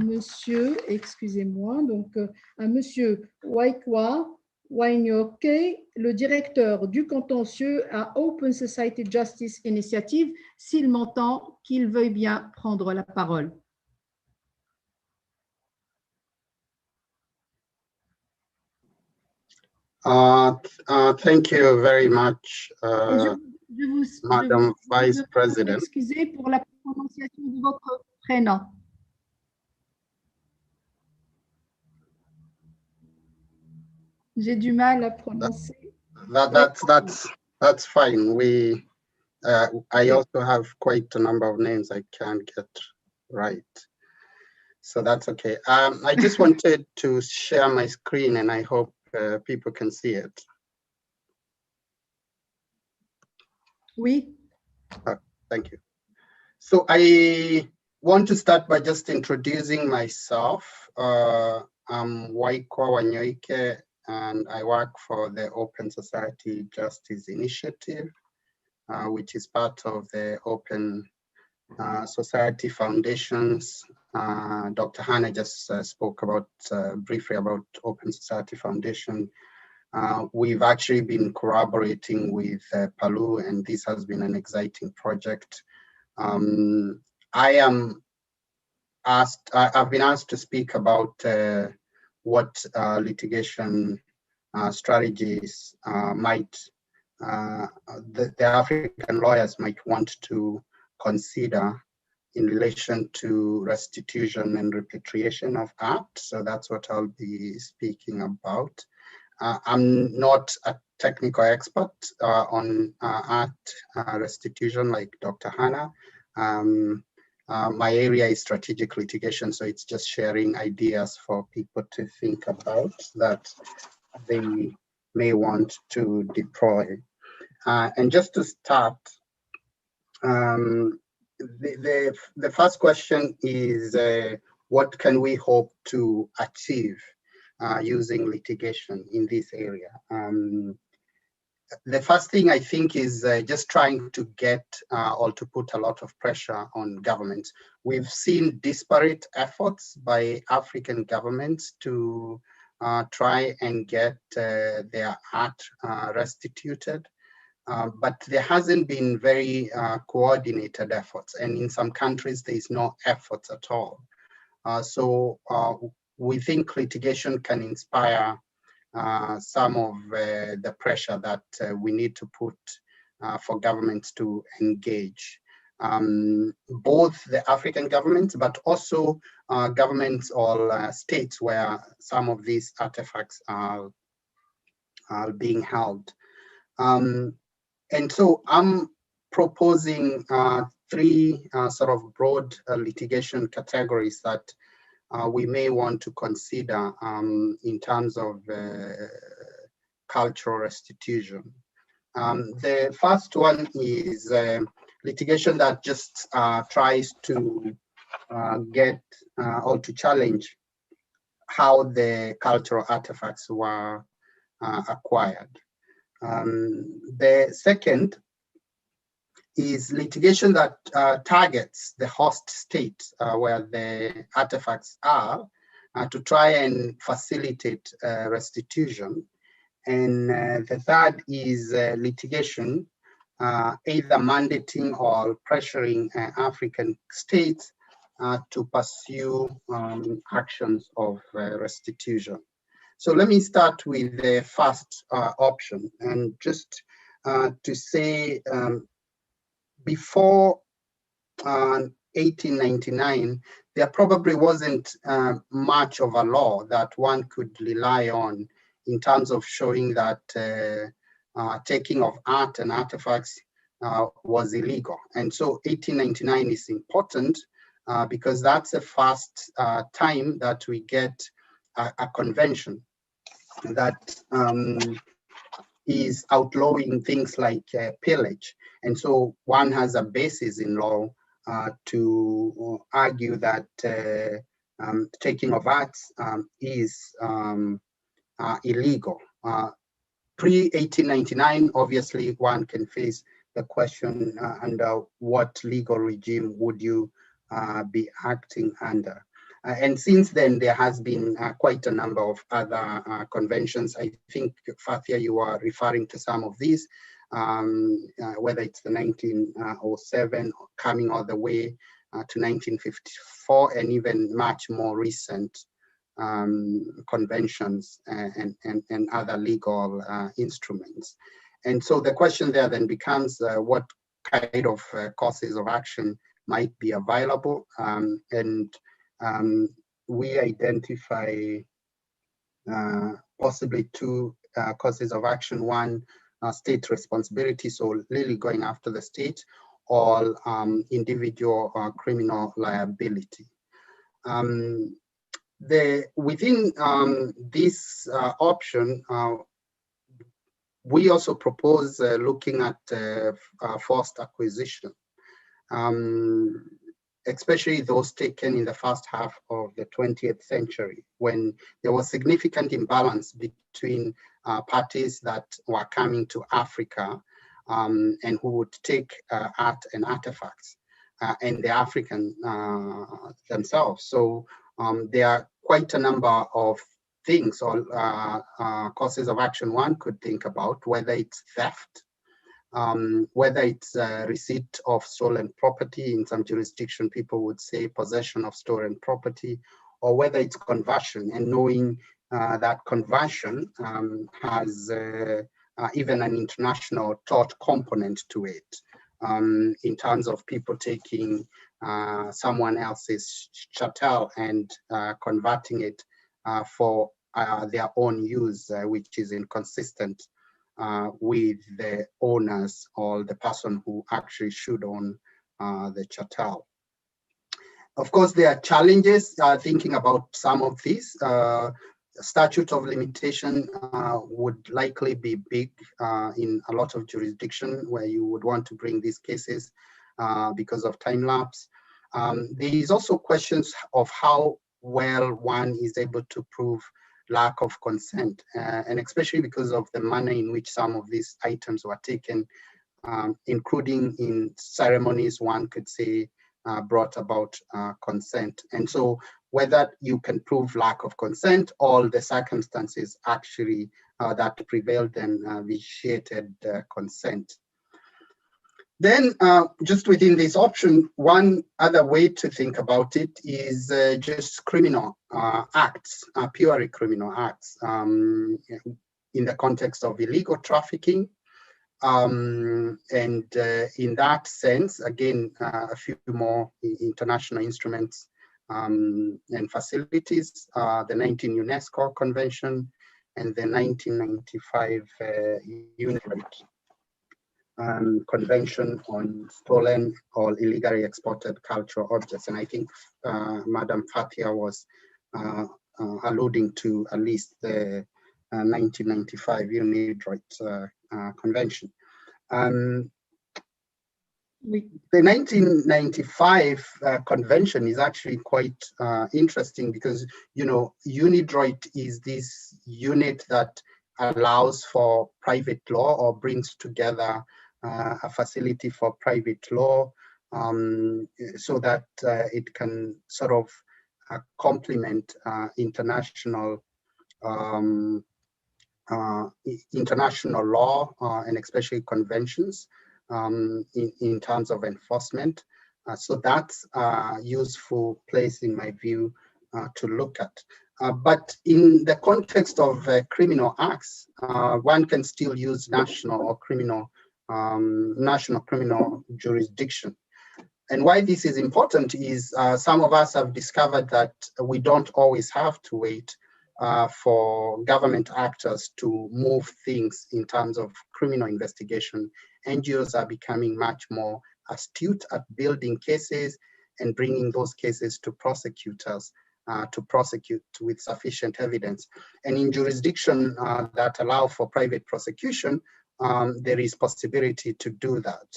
Monsieur, excusez-moi, donc à Monsieur Waikwa Wainyoke, le directeur du contentieux à Open Society Justice Initiative, s'il m'entend, qu'il veuille bien prendre la parole.
Thank you very much, Madam Vice President.
Excusez pour la prononciation de votre prénom. J'ai du mal à prononcer.
That's fine. I also have quite a number of names I can't get right, so that's okay. I just wanted to share my screen, and I hope people can see it.
Oui.
Thank you. So I want to start by just introducing myself. I'm Waikwa Wanyoike, and I work for the Open Society Justice Initiative, which is part of the Open Society Foundations. Dr. Hannah just spoke about briefly about Open Society Foundation. We've actually been collaborating with PALU, and this has been an exciting project. I've been asked to speak about what litigation strategies the African lawyers might want to consider in relation to restitution and repatriation of art. So that's what I'll be speaking about. I'm not a technical expert on art restitution like Dr. Hannah. My area is strategic litigation, so it's just sharing ideas for people to think about that they may want to deploy. And just to start, the first question is, what can we hope to achieve using litigation in this area? The first thing I think is just trying to get or to put a lot of pressure on governments. We've seen disparate efforts by African governments to try and get their art restituted. But there hasn't been very coordinated efforts, and in some countries there is no efforts at all. So we think litigation can inspire some of the pressure that we need to put for governments to engage. Both the African governments, but also governments or states where some of these artifacts are being held. And so I'm proposing three sort of broad litigation categories that we may want to consider in terms of cultural restitution. The first one is litigation that just tries to get or to challenge how the cultural artifacts were acquired. The second is litigation that targets the host state where the artifacts are to try and facilitate restitution. And the third is litigation either mandating or pressuring African states to pursue actions of restitution. So let me start with the first option, and just to say before 1899, there probably wasn't much of a law that one could rely on in terms of showing that taking of art and artifacts was illegal. And so 1899 is important because that's the first time that we get a convention that is outlawing things like pillage. And so one has a basis in law to argue that taking of arts is illegal. Pre-1899, obviously one can face the question under what legal regime would you be acting under. And since then, there has been quite a number of other conventions. I think, Fathia, you are referring to some of these, whether it's the 1907 coming all the way to 1954, and even much more recent conventions and other legal instruments. And so the question there then becomes what kind of causes of action might be available, and we identify possibly two courses of action. One, state responsibility, so really going after the state, or individual criminal liability. Within this option, we also propose looking at forced acquisition, especially those taken in the first half of the 20th century, when there was significant imbalance between parties that were coming to Africa and who would take art and artifacts, and the African themselves. So there are quite a number of things or courses of action one could think about, whether it's theft, whether it's receipt of stolen property. In some jurisdiction, people would say possession of stolen property, or whether it's conversion, and knowing that conversion has even an international tort component to it, in terms of people taking someone else's chattel and converting it for their own use, which is inconsistent with the owners or the person who actually should own the chattel. Of course, there are challenges thinking about some of these. Statute of limitation would likely be big in a lot of jurisdictions where you would want to bring these cases because of time lapse. There is also questions of how well one is able to prove lack of consent, and especially because of the manner in which some of these items were taken, including in ceremonies, one could say, brought about consent. And so whether you can prove lack of consent or the circumstances actually that prevailed and vitiated consent. Then just within this option, one other way to think about it is just criminal acts, purely criminal acts, in the context of illegal trafficking. And in that sense, again, a few more international instruments and facilities, the 19 UNESCO Convention and the 1995 UNITROIT Convention on Stolen or Illegally Exported Cultural Objects. And I think Madam Fathia was alluding to at least the 1995 UNITROIT Convention. The 1995 convention is actually quite interesting because, you know, UNITROIT is this unit that allows for private law or brings together a facility for private law so that it can sort of complement international international law and especially conventions in terms of enforcement. So that's a useful place in my view to look at. But in the context of criminal acts, one can still use national or criminal jurisdiction. And why this is important is some of us have discovered that we don't always have to wait for government actors to move things in terms of criminal investigation. NGOs are becoming much more astute at building cases and bringing those cases to prosecutors to prosecute with sufficient evidence. And in jurisdiction that allow for private prosecution, there is possibility to do that.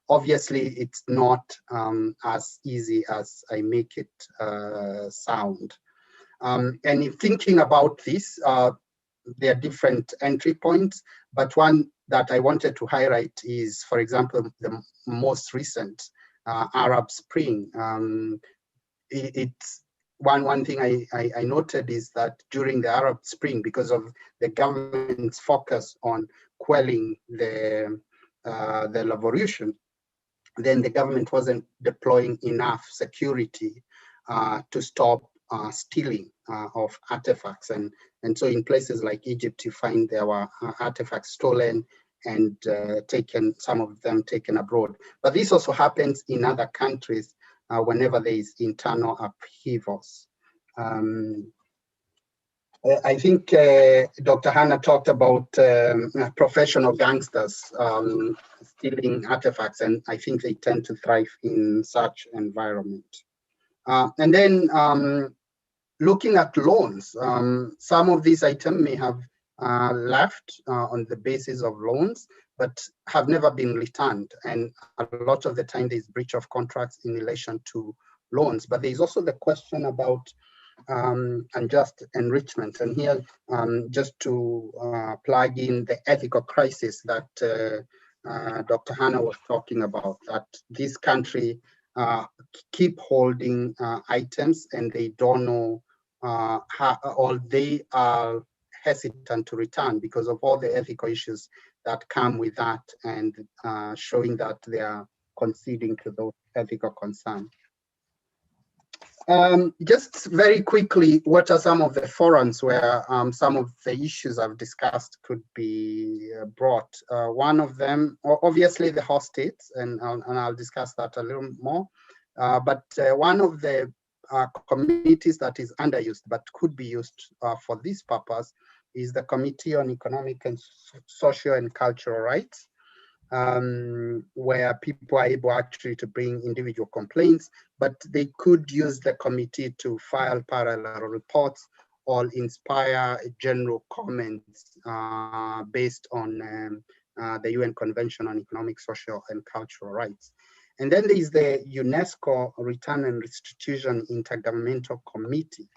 Obviously, it's not as easy as I make it sound. And in thinking about this, there are different entry points, but one that I wanted to highlight is, for example, the most recent Arab Spring. It's one thing I noted is that during the Arab Spring, because of the government's focus on quelling the revolution, then the government wasn't deploying enough security to stop stealing of artifacts. And so in places like Egypt, you find there were artifacts stolen and some of them taken abroad. But this also happens in other countries whenever there is internal upheavals. I think Dr. Hannah talked about professional gangsters stealing artifacts, and I think they tend to thrive in such environment. And then looking at loans, some of these items may have left on the basis of loans, but have never been returned. And a lot of the time there's breach of contracts in relation to loans. But there's also the question about unjust enrichment. And here, just to plug in the ethical crisis that Dr. Hannah was talking about, that this country keep holding items and they don't know how, or they are hesitant to return because of all the ethical issues that come with that, and showing that they are conceding to those ethical concerns. Just very quickly, what are some of the forums where some of the issues I've discussed could be brought? One of them, obviously the host states, and I'll discuss that a little more. But one of the committees that is underused but could be used for this purpose is the Committee on Economic and Social and Cultural Rights, where people are able actually to bring individual complaints, but they could use the committee to file parallel reports or inspire general comments based on the UN Convention on Economic, Social, and Cultural Rights. And then there is the UNESCO Return and Restitution Intergovernmental Committee,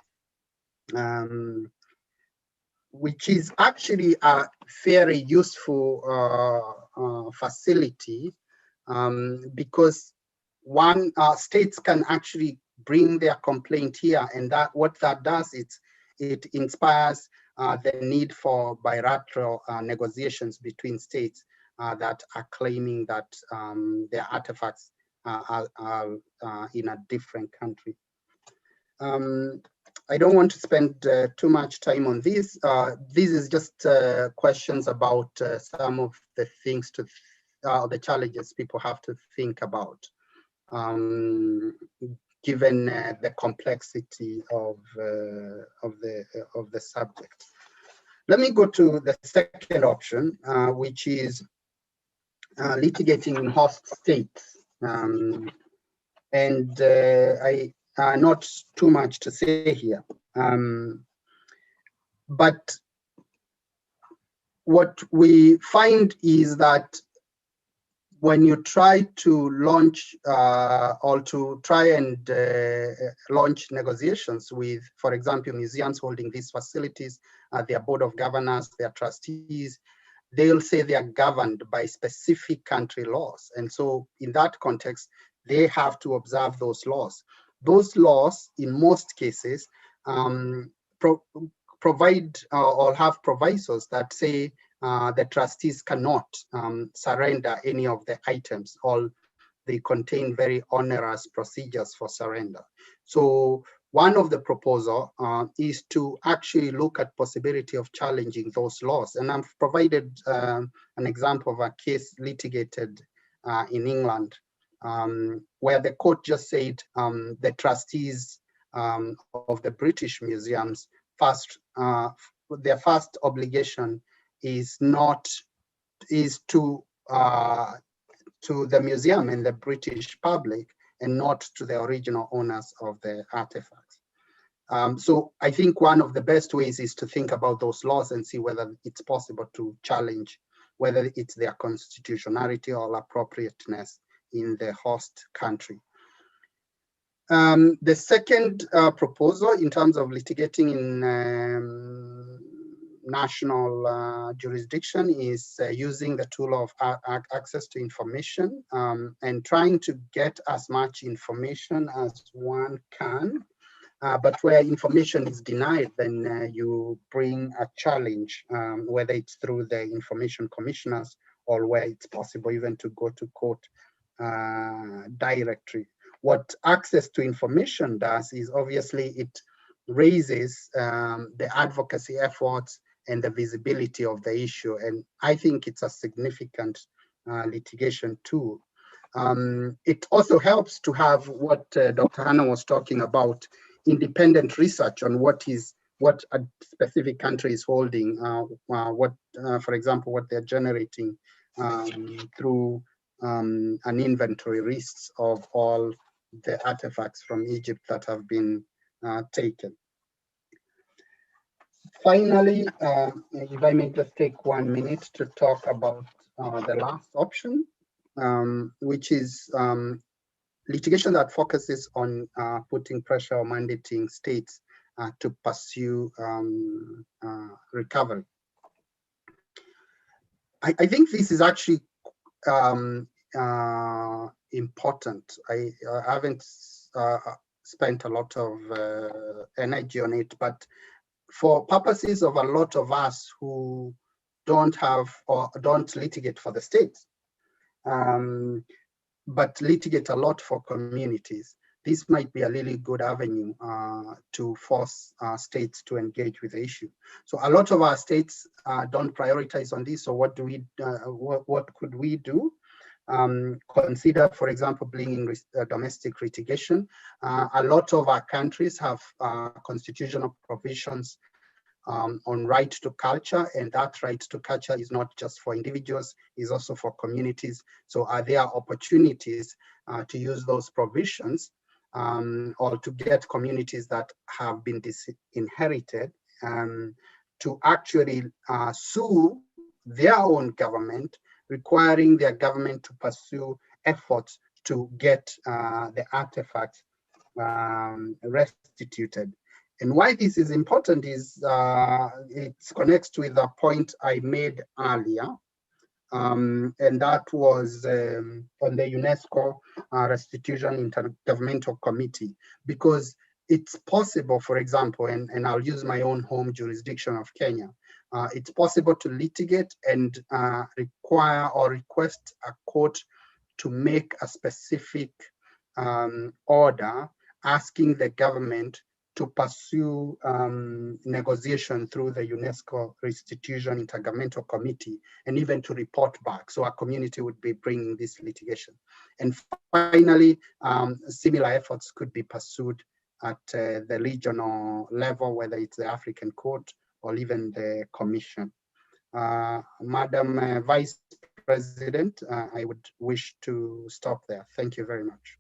which is actually a very useful facility because states can actually bring their complaint here, and what that does is it inspires the need for bilateral negotiations between states that are claiming that their artifacts are in a different country. I don't want to spend too much time on this. This is just questions about some of the things the challenges people have to think about, given the complexity of the subject. Let me go to the second option, which is litigating in host states. Not too much to say here. But what we find is that when you try to launch or to try and launch negotiations with, for example, museums holding these facilities, their board of governors, their trustees, they'll say they are governed by specific country laws. And so in that context, they have to observe those laws. Those laws, in most cases, provide or have provisos that say the trustees cannot surrender any of the items, or they contain very onerous procedures for surrender. So one of the proposal is to actually look at possibility of challenging those laws. And I've provided an example of a case litigated in England, where the court just said the trustees of the British museums their first obligation is to the museum and the British public, and not to the original owners of the artifacts. So I think one of the best ways is to think about those laws and see whether it's possible to challenge whether it's their constitutionality or appropriateness in the host country. The second proposal in terms of litigating in national jurisdiction is using the tool of access to information and trying to get as much information as one can. But where information is denied, then you bring a challenge, whether it's through the information commissioners or where it's possible even to go to court directly. What access to information does is obviously it raises the advocacy efforts and the visibility of the issue. And I think it's a significant litigation tool. It also helps to have what Dr. Hannah was talking about, independent research on what a specific country is holding, for example, what they're generating through an inventory lists of all the artifacts from Egypt that have been taken. Finally, if I may just take 1 minute to talk about the last option, which is litigation that focuses on putting pressure or mandating states to pursue recovery. I think this is actually important. I haven't spent a lot of energy on it, but for purposes of a lot of us who don't have or don't litigate for the states, but litigate a lot for communities, this might be a really good avenue to force states to engage with the issue. So a lot of our states don't prioritize on this. So what do we? What could we do? Consider, for example, bringing domestic litigation. A lot of our countries have constitutional provisions on right to culture, and that right to culture is not just for individuals, it's also for communities. So are there opportunities to use those provisions or to get communities that have been disinherited to actually sue their own government, requiring their government to pursue efforts to get the artifacts restituted. And why this is important is it connects with the point I made earlier, and that was on the UNESCO Restitution Intergovernmental Committee, because it's possible, for example, and I'll use my own home jurisdiction of Kenya, it's possible to litigate and require or request a court to make a specific order asking the government to pursue negotiation through the UNESCO Restitution Intergovernmental Committee, and even to report back. So our community would be bringing this litigation. And finally, similar efforts could be pursued at the regional level, whether it's the African Court or even the Commission. Madam Vice President, I would wish to stop there. Thank you very much.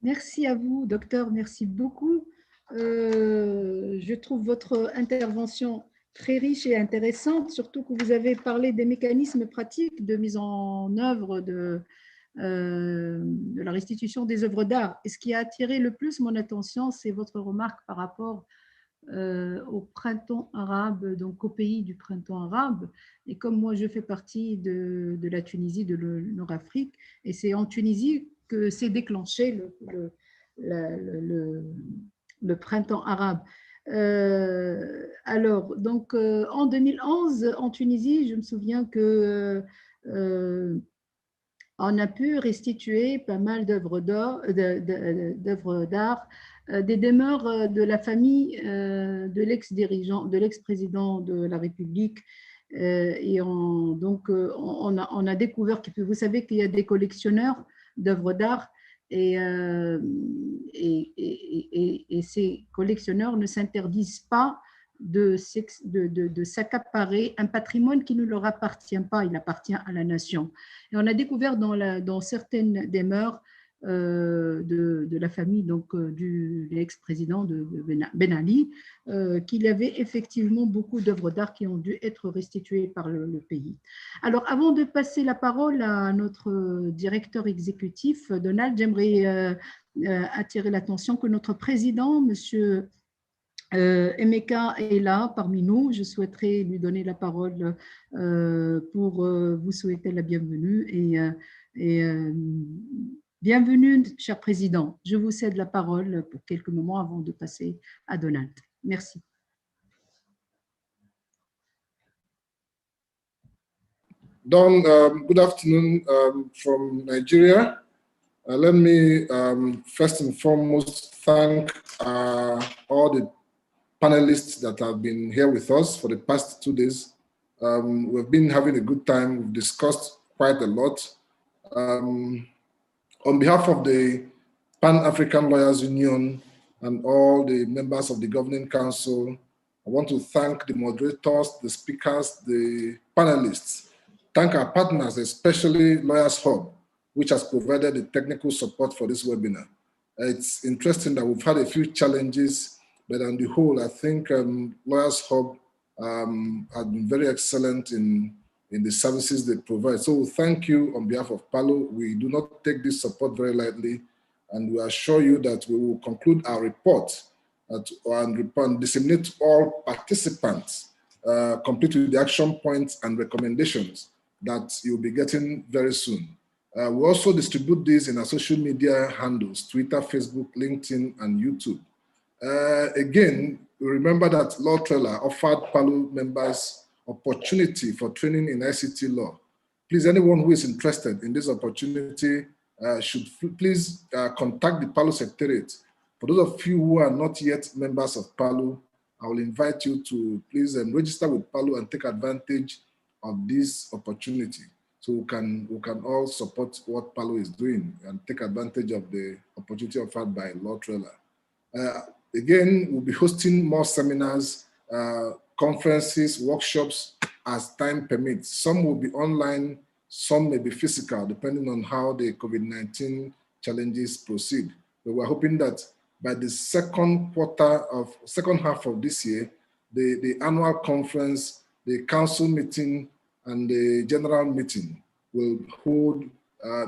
Merci à vous, docteur, merci beaucoup. Je trouve votre intervention très riche et intéressante, surtout que vous avez parlé des mécanismes pratiques de mise en œuvre de la restitution des œuvres d'art. Et ce qui a attiré le plus mon attention, c'est votre remarque par rapport au printemps arabe, donc au pays du printemps arabe. Et comme moi, je fais partie de la Tunisie, de Nord-Afrique, et c'est en Tunisie que s'est déclenché le printemps arabe. Alors, donc, en 2011, en Tunisie, je me souviens que on a pu restituer pas mal d'œuvres d'art, des demeures de la famille de l'ex-dirigeant, de l'ex-président de la République. Et donc, on a découvert que vous savez qu'il y a des collectionneurs d'œuvres d'art et ces collectionneurs ne s'interdisent pas de s'accaparer un patrimoine qui ne leur appartient pas, il appartient à la nation. Et on a découvert dans certaines demeures de la famille donc, de l'ex-président de Ben Ali qu'il y avait effectivement beaucoup d'œuvres d'art qui ont dû être restituées par le pays. Alors, avant de passer la parole à notre directeur exécutif, Donald, j'aimerais attirer l'attention que notre président, monsieur Emeka est là parmi nous. Je souhaiterais lui donner la parole pour vous souhaiter la bienvenue. Bienvenue, cher président. Je vous cède la parole pour quelques moments avant de passer à Donald. Merci.
Don, good afternoon from Nigeria. Let me first and foremost thank all the panelists that have been here with us for the past 2 days. We've been having a good time. We've discussed quite a lot. On behalf of the Pan-African Lawyers Union and all the members of the Governing Council, I want to thank the moderators, the speakers, the panelists, thank our partners, especially Lawyers Hub, which has provided the technical support for this webinar. It's interesting that we've had a few challenges, but on the whole, I think Lawyers Hub has been very excellent in the services they provide. So thank you on behalf of PALU. We do not take this support very lightly, and we assure you that we will conclude our report and disseminate to all participants, complete with the action points and recommendations that you'll be getting very soon. We also distribute these in our social media handles, Twitter, Facebook, LinkedIn, and YouTube. Again, remember that Law Trailer offered PALU members opportunity for training in ICT law. Please, anyone who is interested in this opportunity should please contact the PALU Secretariat. For those of you who are not yet members of PALU, I will invite you to please register with PALU and take advantage of this opportunity. So we can all support what PALU is doing and take advantage of the opportunity offered by Law Trailer. Again, we'll be hosting more seminars, conferences, workshops as time permits. Some will be online, some may be physical, depending on how the COVID-19 challenges proceed. But we're hoping that by the second half of this year, the annual conference, the council meeting, and the general meeting will hold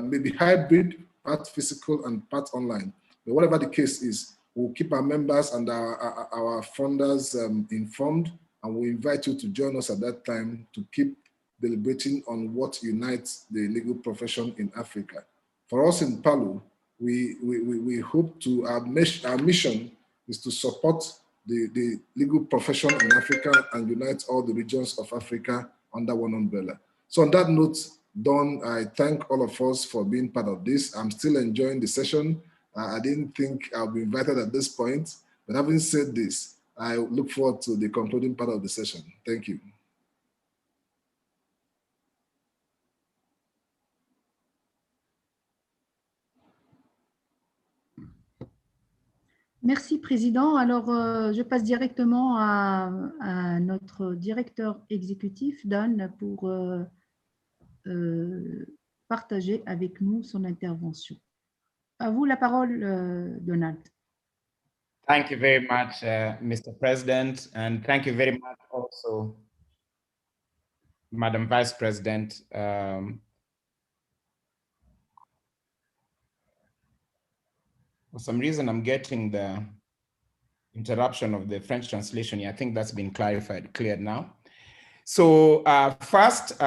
maybe hybrid, part physical and part online. But whatever the case is, we'll keep our members and our funders informed, and we invite you to join us at that time to keep deliberating on what unites the legal profession in Africa. For us in PALU, we hope to, our mission is to support the legal profession in Africa and unite all the regions of Africa under one umbrella. So on that note, Don, I thank all of us for being part of this. I'm still enjoying the session. I didn't think I'll be invited at this point, but having said this, I look forward to the concluding part of the session. Thank you.
Merci, Président. Alors, je passe directement à notre directeur exécutif, Dan, pour partager avec nous son intervention. À vous la parole, Donald.
Thank you very much, Mr. President, and thank you very much also, Madam Vice President. For some reason, I'm getting the interruption of the French translation here. I think that's been cleared now. So first,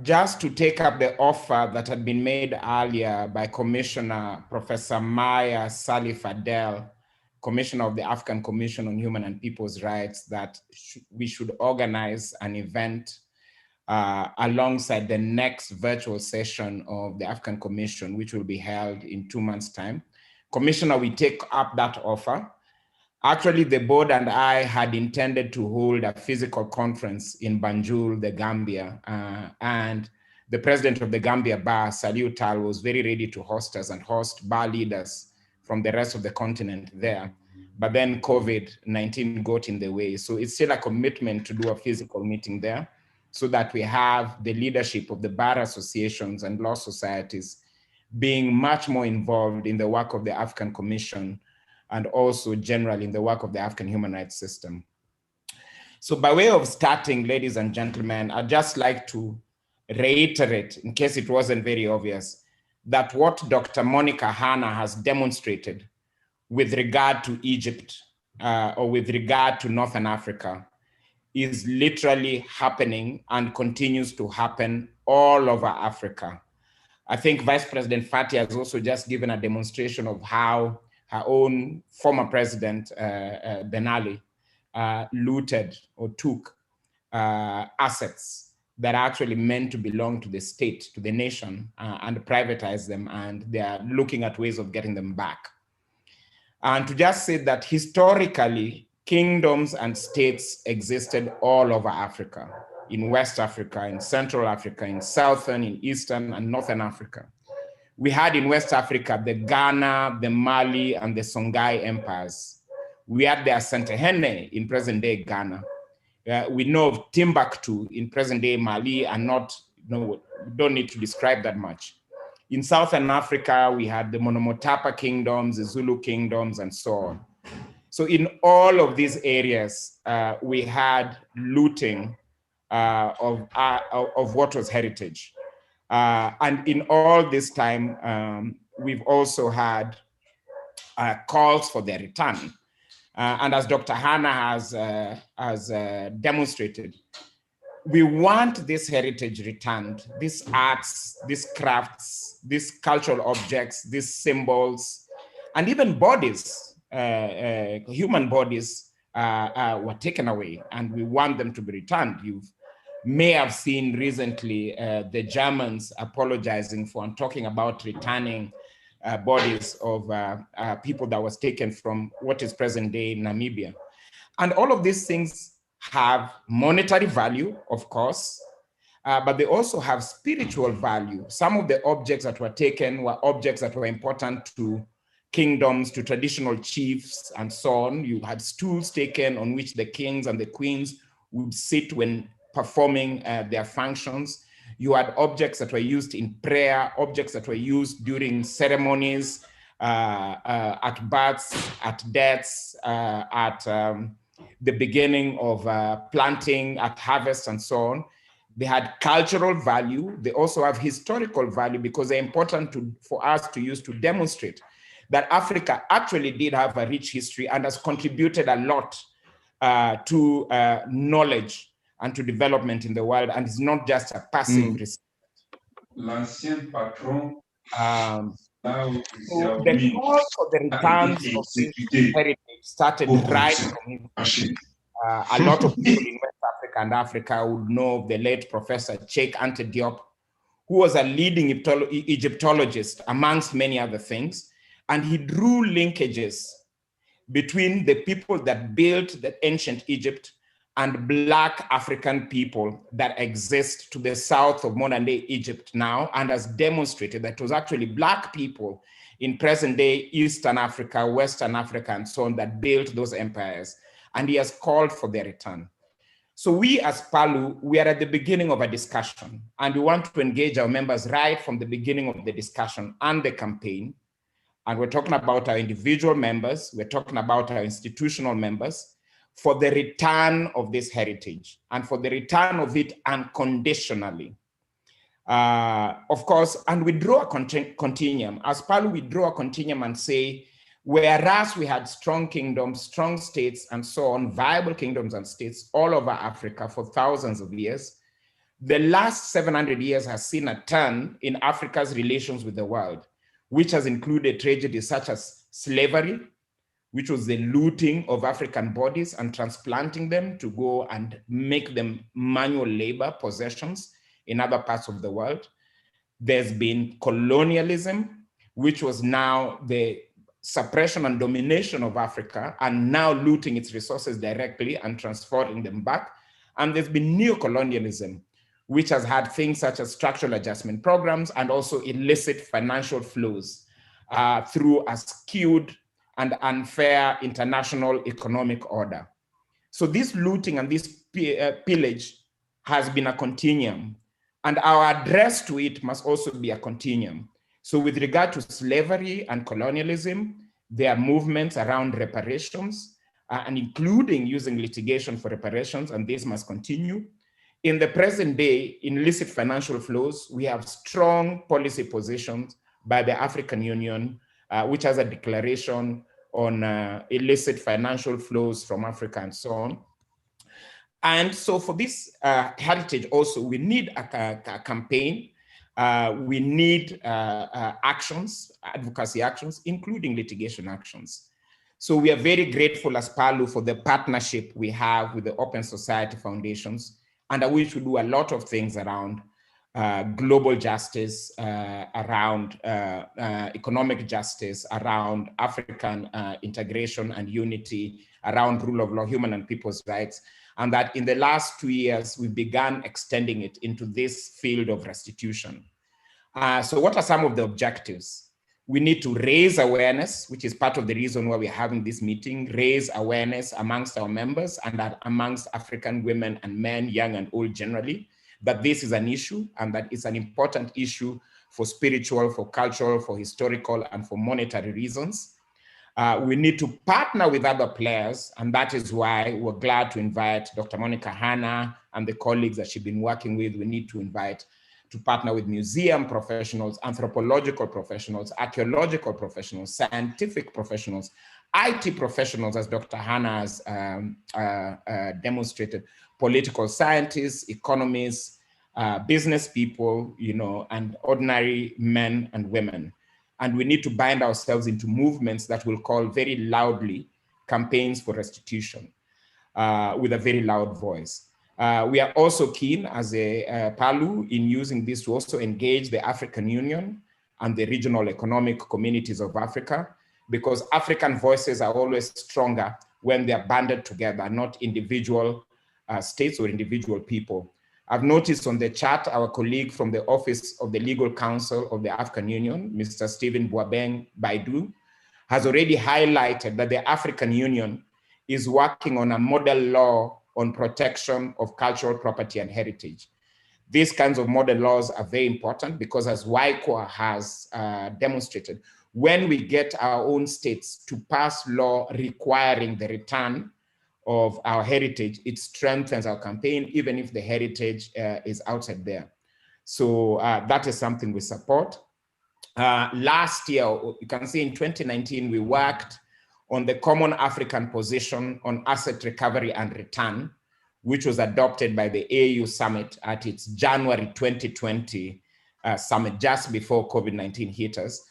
just to take up the offer that had been made earlier by Commissioner Professor Maya Salif Adel, Commissioner of the African Commission on Human and People's Rights, that we should organize an event alongside the next virtual session of the African Commission, which will be held in 2 months' time. Commissioner, we take up that offer. Actually, the board and I had intended to hold a physical conference in Banjul, the Gambia, and the president of the Gambia Bar, Saliu Tal, was very ready to host us and host bar leaders from the rest of the continent there. But then COVID-19 got in the way. So it's still a commitment to do a physical meeting there so that we have the leadership of the bar associations and law societies being much more involved in the work of the African Commission and also generally in the work of the African human rights system. So by way of starting, ladies and gentlemen, I'd just like to reiterate, in case it wasn't very obvious, that what Dr. Monica Hanna has demonstrated with regard to Egypt or with regard to Northern Africa is literally happening and continues to happen all over Africa. I think Vice President Fati has also just given a demonstration of how her own former president, Ben Ali, looted or took assets that are actually meant to belong to the state, to the nation, and privatized them, and they are looking at ways of getting them back. And to just say that historically, kingdoms and states existed all over Africa, in West Africa, in Central Africa, in Southern, in Eastern, and Northern Africa. We had in West Africa the Ghana, the Mali, and the Songhai empires. We had the Asantehene in present-day Ghana. We know of Timbuktu in present-day Mali, and we don't need to describe that much. In Southern Africa, we had the Monomotapa kingdoms, the Zulu kingdoms, and so on. So in all of these areas, we had looting of what was heritage. And in all this time, we've also had calls for their return. And as Dr. Hannah has demonstrated, we want this heritage returned, these arts, these crafts, these cultural objects, these symbols, and even bodies, human bodies were taken away, and we want them to be returned. You may have seen recently the Germans apologizing for and talking about returning bodies of people that was taken from what is present-day Namibia. And all of these things have monetary value, of course, but they also have spiritual value. Some of the objects that were taken were objects that were important to kingdoms, to traditional chiefs, and so on. You had stools taken on which the kings and the queens would sit when performing their functions. You had objects that were used in prayer, objects that were used during ceremonies, at births, at deaths, at the beginning of planting, at harvest, and so on. They had cultural value. They also have historical value because they're important for us to use to demonstrate that Africa actually did have a rich history and has contributed a lot to knowledge and to development in the world, and is not just a passive recipient.
L'ancien patron
so the call for the returns of this heritage started right from history. A lot of people in West Africa and Africa would know of the late Professor Cheikh Anta Diop, who was a leading Egyptologist, amongst many other things, and he drew linkages between the people that built the ancient Egypt and Black African people that exist to the south of modern-day Egypt now, and has demonstrated that it was actually Black people in present-day Eastern Africa, Western Africa, and so on that built those empires, and he has called for their return. So we as PALU, we are at the beginning of a discussion, and we want to engage our members right from the beginning of the discussion and the campaign. And we're talking about our individual members, we're talking about our institutional members, for the return of this heritage and for the return of it unconditionally. Of course, and we draw a continuum. As PALU, we draw a continuum and say, whereas we had strong kingdoms, strong states, and so on, viable kingdoms and states all over Africa for thousands of years, the last 700 years has seen a turn in Africa's relations with the world, which has included tragedies such as slavery, which was the looting of African bodies and transplanting them to go and make them manual labor possessions in other parts of the world. There's been colonialism, which was now the suppression and domination of Africa, and now looting its resources directly and transferring them back. And there's been neocolonialism, which has had things such as structural adjustment programs and also illicit financial flows through a skewed and unfair international economic order. So this looting and this pillage has been a continuum, and our address to it must also be a continuum. So with regard to slavery and colonialism, there are movements around reparations, and including using litigation for reparations, and this must continue. In the present day, in illicit financial flows, we have strong policy positions by the African Union, which has a declaration on illicit financial flows from Africa and so on. And so for this heritage also, we need a campaign. We need actions, advocacy actions, including litigation actions. So we are very grateful as PALU for the partnership we have with the Open Society Foundations, under which we do a lot of things around global justice, around economic justice, around African integration and unity, around rule of law, human and people's rights. And that in the last 2 years, we began extending it into this field of restitution. So what are some of the objectives? We need to raise awareness, which is part of the reason why we're having this meeting, raise awareness amongst our members and amongst African women and men, young and old generally, that this is an issue and that it's an important issue for spiritual, for cultural, for historical, and for monetary reasons. We need to partner with other players, and that is why we're glad to invite Dr. Monica Hanna and the colleagues that she's been working with. We need to invite to partner with museum professionals, anthropological professionals, archaeological professionals, scientific professionals, IT professionals, as Dr. Hanna has demonstrated, political scientists, economists, business people, you know, and ordinary men and women. And we need to bind ourselves into movements that will call very loudly campaigns for restitution with a very loud voice. We are also keen as a PALU in using this to also engage the African Union and the regional economic communities of Africa, because African voices are always stronger when they are banded together, not individual states or individual people. I've noticed on the chat, our colleague from the Office of the Legal Counsel of the African Union, Mr. Stephen Boabeng Baidu, has already highlighted that the African Union is working on a model law on protection of cultural property and heritage. These kinds of model laws are very important because, as WICOA has demonstrated, when we get our own states to pass law requiring the return of our heritage, it strengthens our campaign, even if the heritage is outside there. So that is something we support. Last year, you can see in 2019, we worked on the Common African Position on Asset Recovery and Return, which was adopted by the AU Summit at its January 2020 summit, just before COVID-19 hit us.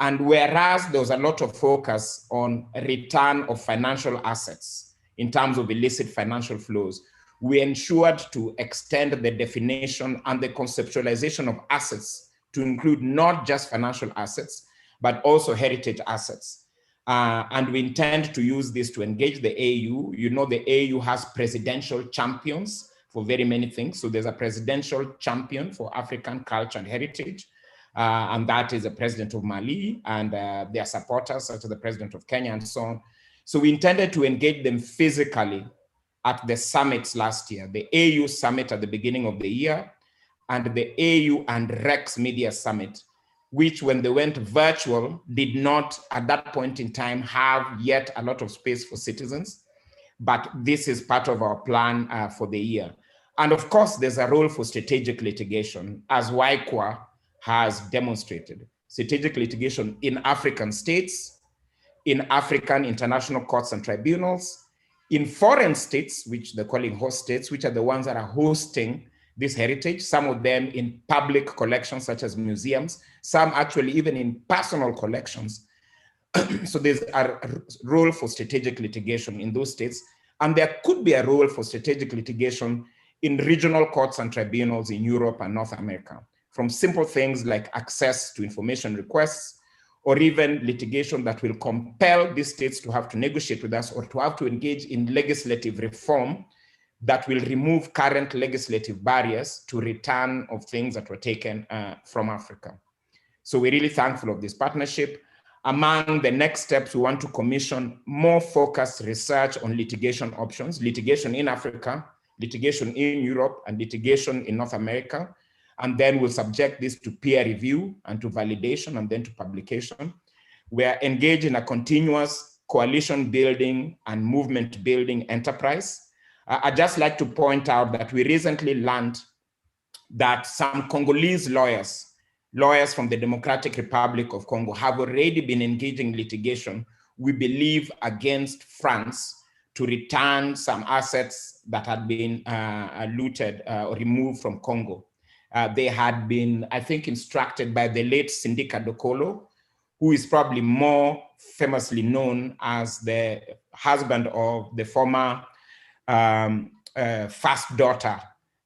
And whereas there was a lot of focus on return of financial assets in terms of illicit financial flows, we ensured to extend the definition and the conceptualization of assets to include not just financial assets, but also heritage assets. And we intend to use this to engage the AU. You know, the AU has presidential champions for very many things. So there's a presidential champion for African culture and heritage, and that is the president of Mali and their supporters, such as the president of Kenya and so on. So we intended to engage them physically at the summits last year, the AU summit at the beginning of the year, and the AU and Rex Media Summit, which when they went virtual, did not at that point in time have yet a lot of space for citizens, but this is part of our plan for the year. And of course, there's a role for strategic litigation, as WICOA has demonstrated. Strategic litigation in African states, in African international courts and tribunals, in foreign states, which they're calling host states, which are the ones that are hosting this heritage, some of them in public collections such as museums, some actually even in personal collections. So there's a role for strategic litigation in those states, and there could be a role for strategic litigation in regional courts and tribunals in Europe and North America, from simple things like access to information requests, or even litigation that will compel these states to have to negotiate with us or to have to engage in legislative reform that will remove current legislative barriers to return of things that were taken from Africa. So we're really thankful of this partnership. Among the next steps, we want to commission more focused research on litigation options, litigation in Africa, litigation in Europe, and litigation in North America. And then we'll subject this to peer review and to validation and then to publication. We are engaged in a continuous coalition building and movement building enterprise. I'd just like to point out that we recently learned that some Congolese lawyers from the Democratic Republic of Congo have already been engaging in litigation, we believe, against France to return some assets that had been looted or removed from Congo. They had been, I think, instructed by the late Sindika Dokolo, who is probably more famously known as the husband of the former first daughter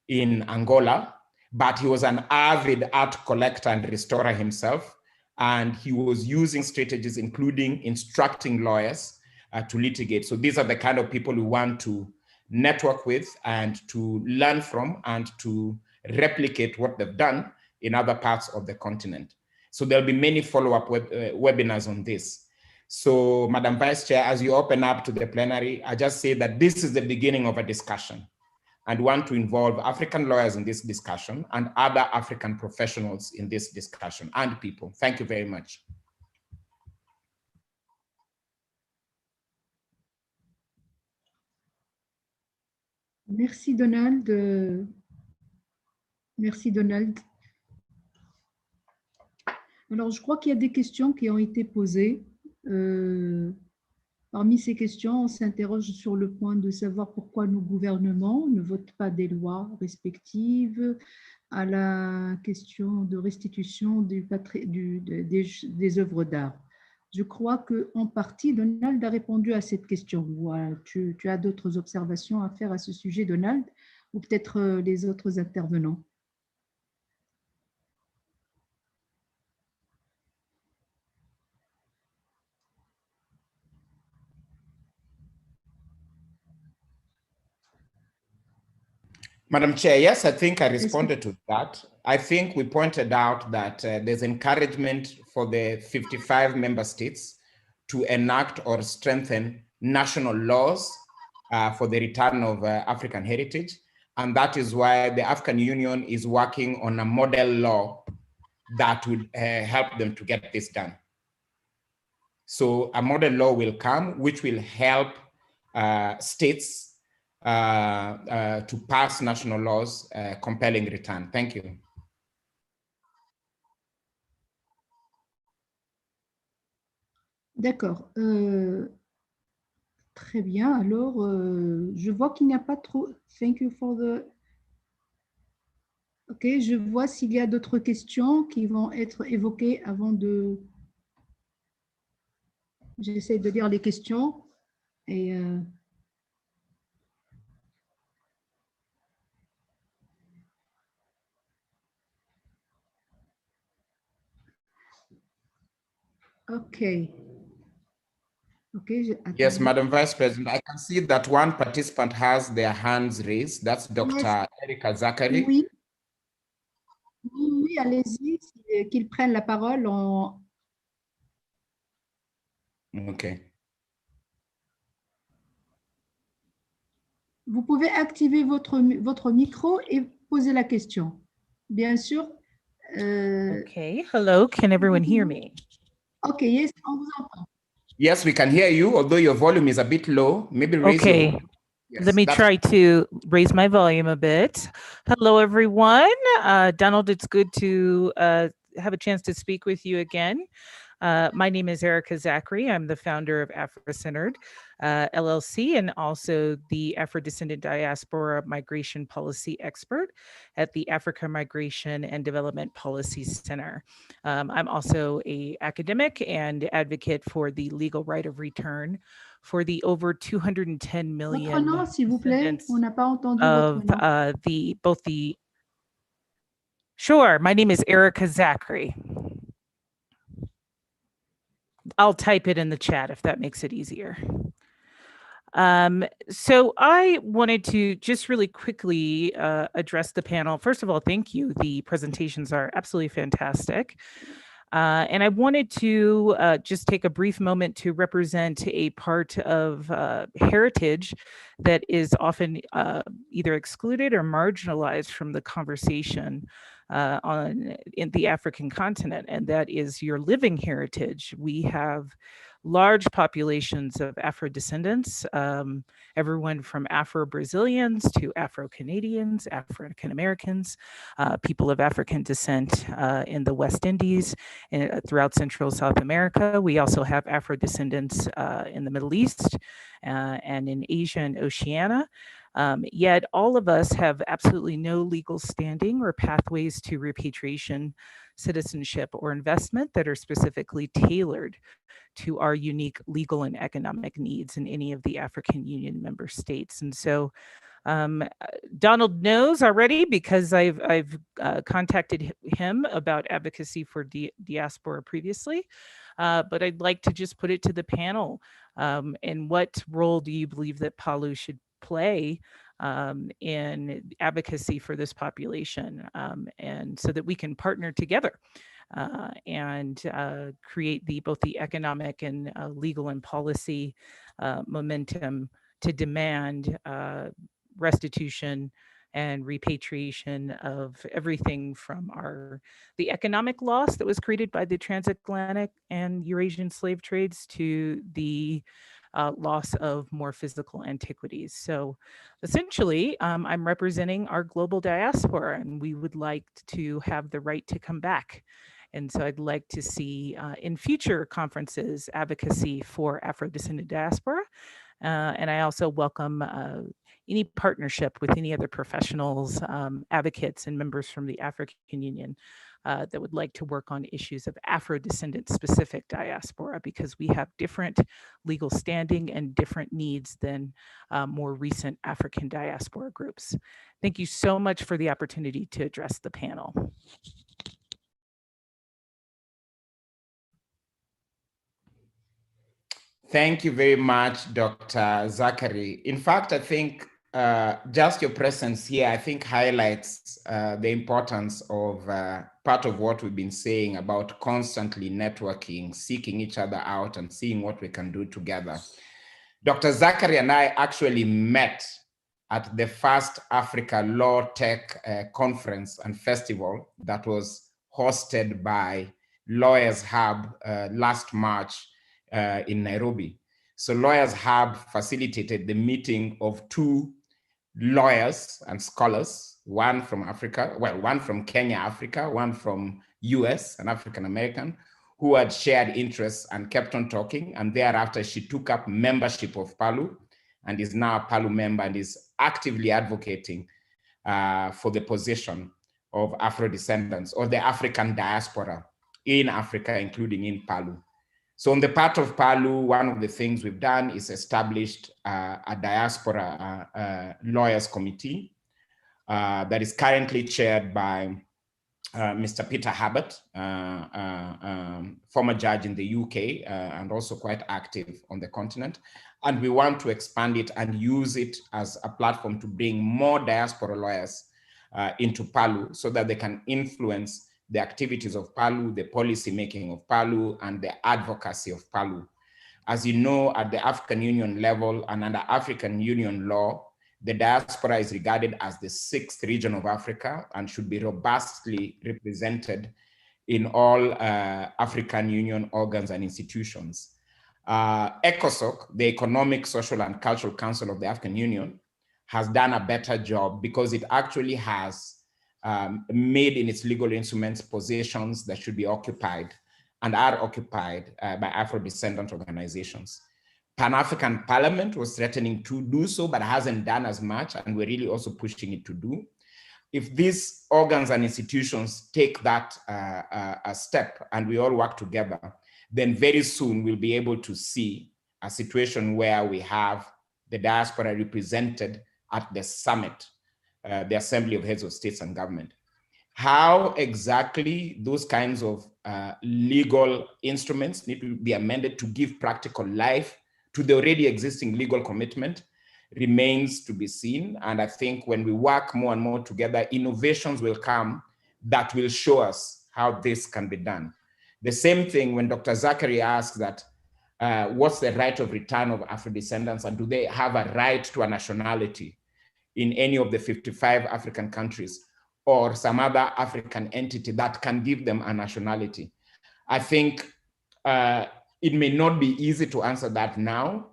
in Angola. but he was an avid art collector and restorer himself. And he was using strategies, including instructing lawyers to litigate. So these are the kind of people we want to network with and to learn from and to replicate what they've done in other parts of the continent. So there'll be many follow-up webinars on this. So Madam Vice Chair, as you open up to the plenary, I just say that this is the beginning of a discussion and want to involve African lawyers in this discussion and other African professionals in this discussion and people. Thank you very much.
Merci Donald. Merci Donald. Alors, je crois qu'il y a des questions qui ont été posées. Parmi ces questions, on s'interroge sur le point de savoir pourquoi nos gouvernements ne votent pas des lois respectives, à la question de restitution des œuvres d'art. Je crois qu'en partie, Donald a répondu à cette question. Voilà, tu as d'autres observations à faire à ce sujet, Donald, ou peut-être les autres intervenants?
Madam Chair, yes, I think I responded to that. I think we pointed out that there's encouragement for the 55 member states to enact or strengthen national laws for the return of African heritage. And that is why the African Union is working on a model law that would help them to get this done. So a model law will come, which will help states to pass national laws compelling return. Thank you.
D'accord. Très bien. Alors, je vois qu'il n'y a pas trop... Thank you for the... OK, je vois s'il y a d'autres questions qui vont être évoquées avant de... J'essaie de lire les questions et... Okay. Okay.
Yes, Madam Vice President, I can see that one participant has their hands raised. That's Dr. Erika Zachary.
Oui, oui, allez-y, qu'ils prennent la parole en...
Okay.
Vous pouvez activer votre micro et poser la question. Bien sûr.
Okay, hello, can everyone hear me?
Okay, yes, on vous entend.
Yes, we can hear you, although your volume is a bit low. Maybe raise your volume. Yes,
let me try to raise my volume a bit. Hello, everyone. Donald, it's good to have a chance to speak with you again. My name is Erika Zachary. I'm the founder of Afro-Centered LLC and also the Afro-Descendant Diaspora Migration Policy Expert at the Africa Migration and Development Policy Center. I'm also an academic and advocate for the legal right of return for the over 210 million
votre nom, s'il vous plaît? On n'a pas entendu
of
votre nom.
Sure, my name is Erika Zachary. I'll type it in the chat if that makes it easier. So I wanted to just really quickly address the panel. First of all, thank you. The presentations are absolutely fantastic. And I wanted to just take a brief moment to represent a part of heritage that is often either excluded or marginalized from the conversation in the African continent, and that is your living heritage. We have large populations of Afro-descendants, everyone from Afro-Brazilians to Afro-Canadians, African-Americans, people of African descent in the West Indies, and throughout Central South America. We also have Afro-descendants in the Middle East and in Asia and Oceania. Yet all of us have absolutely no legal standing or pathways to repatriation, citizenship, or investment that are specifically tailored to our unique legal and economic needs in any of the African Union member states. And so Donald knows already because I've contacted him about advocacy for diaspora previously, but I'd like to just put it to the panel. And what role do you believe that PALU should play in advocacy for this population, and so that we can partner together and create both the economic and legal and policy momentum to demand restitution and repatriation of everything from the economic loss that was created by the transatlantic and Eurasian slave trades to the loss of more physical antiquities. So essentially, I'm representing our global diaspora, and we would like to have the right to come back. And so I'd like to see in future conferences advocacy for Afro-descendant diaspora. And I also welcome any partnership with any other professionals, advocates, and members from the African Union that would like to work on issues of Afro-descendant specific diaspora, because we have different legal standing and different needs than more recent African diaspora groups. Thank you so much for the opportunity to address the panel.
Thank you very much, Dr. Zachary. In fact, I think just your presence here, I think highlights the importance of part of what we've been saying about constantly networking, seeking each other out and seeing what we can do together. Dr. Zachary and I actually met at the first Africa Law Tech conference and festival that was hosted by Lawyers Hub last March in Nairobi. So Lawyers Hub facilitated the meeting of two lawyers and scholars, one from Africa, well, one from Kenya, Africa, one from US, an African American, who had shared interests and kept on talking. And thereafter, she took up membership of PALU and is now a PALU member and is actively advocating for the position of Afro-descendants or the African diaspora in Africa, including in PALU. So on the part of PALU, one of the things we've done is established a diaspora lawyers committee that is currently chaired by Mr. Peter Herbert, former judge in the UK and also quite active on the continent. And we want to expand it and use it as a platform to bring more diaspora lawyers into PALU so that they can influence the activities of PALU, the policy making of PALU, and the advocacy of PALU. As you know, at the African Union level and under African Union law, the diaspora is regarded as the sixth region of Africa and should be robustly represented in all African Union organs and institutions. ECOSOC, the Economic, Social, and Cultural Council of the African Union, has done a better job because it actually has made in its legal instruments positions that should be occupied and are occupied by Afro-descendant organizations. Pan-African Parliament was threatening to do so, but hasn't done as much, and we're really also pushing it to do. If these organs and institutions take that a step and we all work together, then very soon we'll be able to see a situation where we have the diaspora represented at the summit, the Assembly of Heads of States and Government. How exactly those kinds of legal instruments need to be amended to give practical life to the already existing legal commitment remains to be seen. And I think when we work more and more together, innovations will come that will show us how this can be done. The same thing when Dr. Zachary asks that, what's the right of return of Afro-descendants and do they have a right to a nationality in any of the 55 African countries or some other African entity that can give them a nationality? I think it may not be easy to answer that now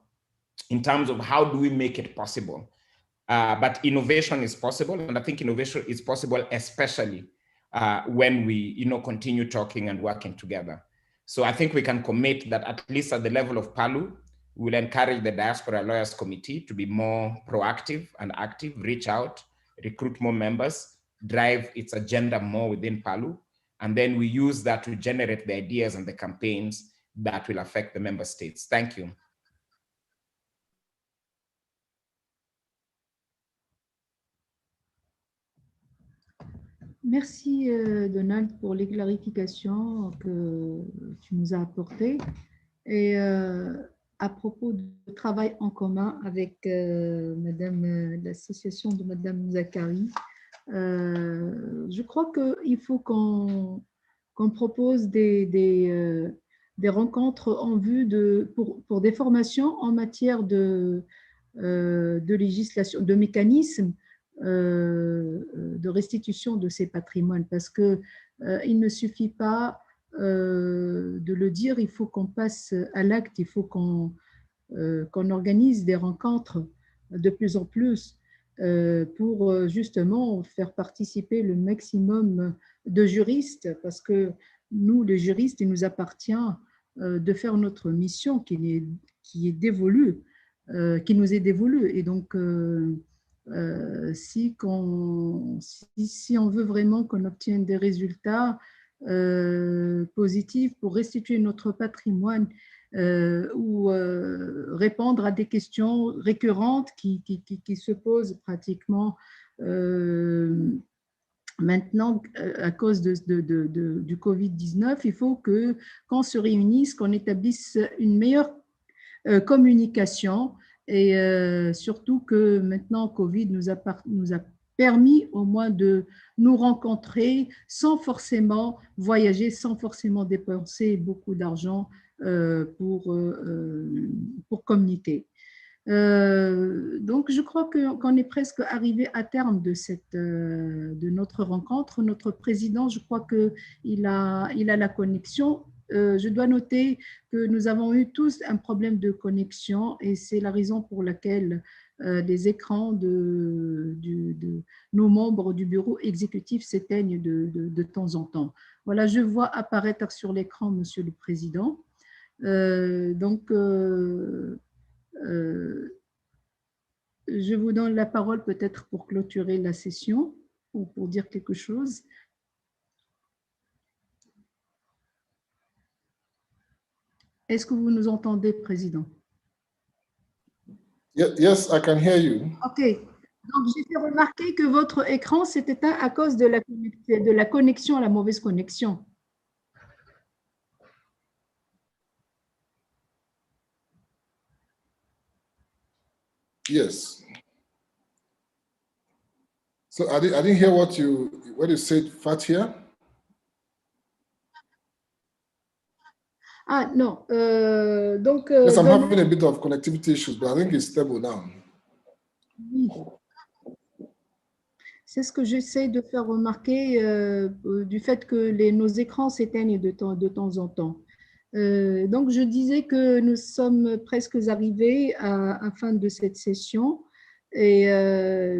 in terms of how do we make it possible. But innovation is possible, and I think innovation is possible especially when we continue talking and working together. So I think we can commit that at least at the level of PALU, we will encourage the Diaspora Lawyers Committee to be more proactive and active, reach out, recruit more members, drive its agenda more within PALU, and then we use that to generate the ideas and the campaigns that will affect the member states. Thank you.
Merci Donald pour les clarifications que tu nous as apportées. Et à propos du travail en commun avec l'association de Madame Zakari, je crois qu'il faut qu'on propose des rencontres en vue pour des formations en matière de législation, de mécanismes de restitution de ces patrimoines, parce que il ne suffit pas de le dire, il faut qu'on passe à l'acte, il faut qu'on organise des rencontres de plus en plus pour justement faire participer le maximum de juristes, parce que nous, les juristes, il nous appartient de faire notre mission qui est dévolue, qui nous est dévolue. Et donc, si on veut vraiment qu'on obtienne des résultats positifs pour restituer notre patrimoine ou répondre à des questions récurrentes qui se posent pratiquement maintenant à cause du Covid-19, il faut qu'on se réunisse, qu'on établisse une meilleure communication. Et surtout que maintenant, Covid nous a permis au moins de nous rencontrer sans forcément voyager, sans forcément dépenser beaucoup d'argent pour communiquer. Donc, je crois qu'on est presque arrivé à terme de notre rencontre. Notre président, je crois qu'il a la connexion. Je dois noter que nous avons eu tous un problème de connexion et c'est la raison pour laquelle les écrans de nos membres du bureau exécutif s'éteignent de temps en temps. Voilà, je vois apparaître sur l'écran Monsieur le Président. Je vous donne la parole peut-être pour clôturer la session ou pour dire quelque chose. Est-ce que vous nous entendez, Président?
Yes, I can hear you.
OK. Donc, j'ai fait remarquer que votre écran s'est éteint à cause de la connexion, la mauvaise connexion.
Yes. So I didn't hear what you said, Fatia.
Ah non, donc...
Yes, I'm having a bit of connectivity issues, but I think it's stable now.
Oui. C'est ce que j'essaie de faire remarquer du fait que nos écrans s'éteignent de temps en temps. Donc, je disais que nous sommes presque arrivés à la fin de cette session. Et je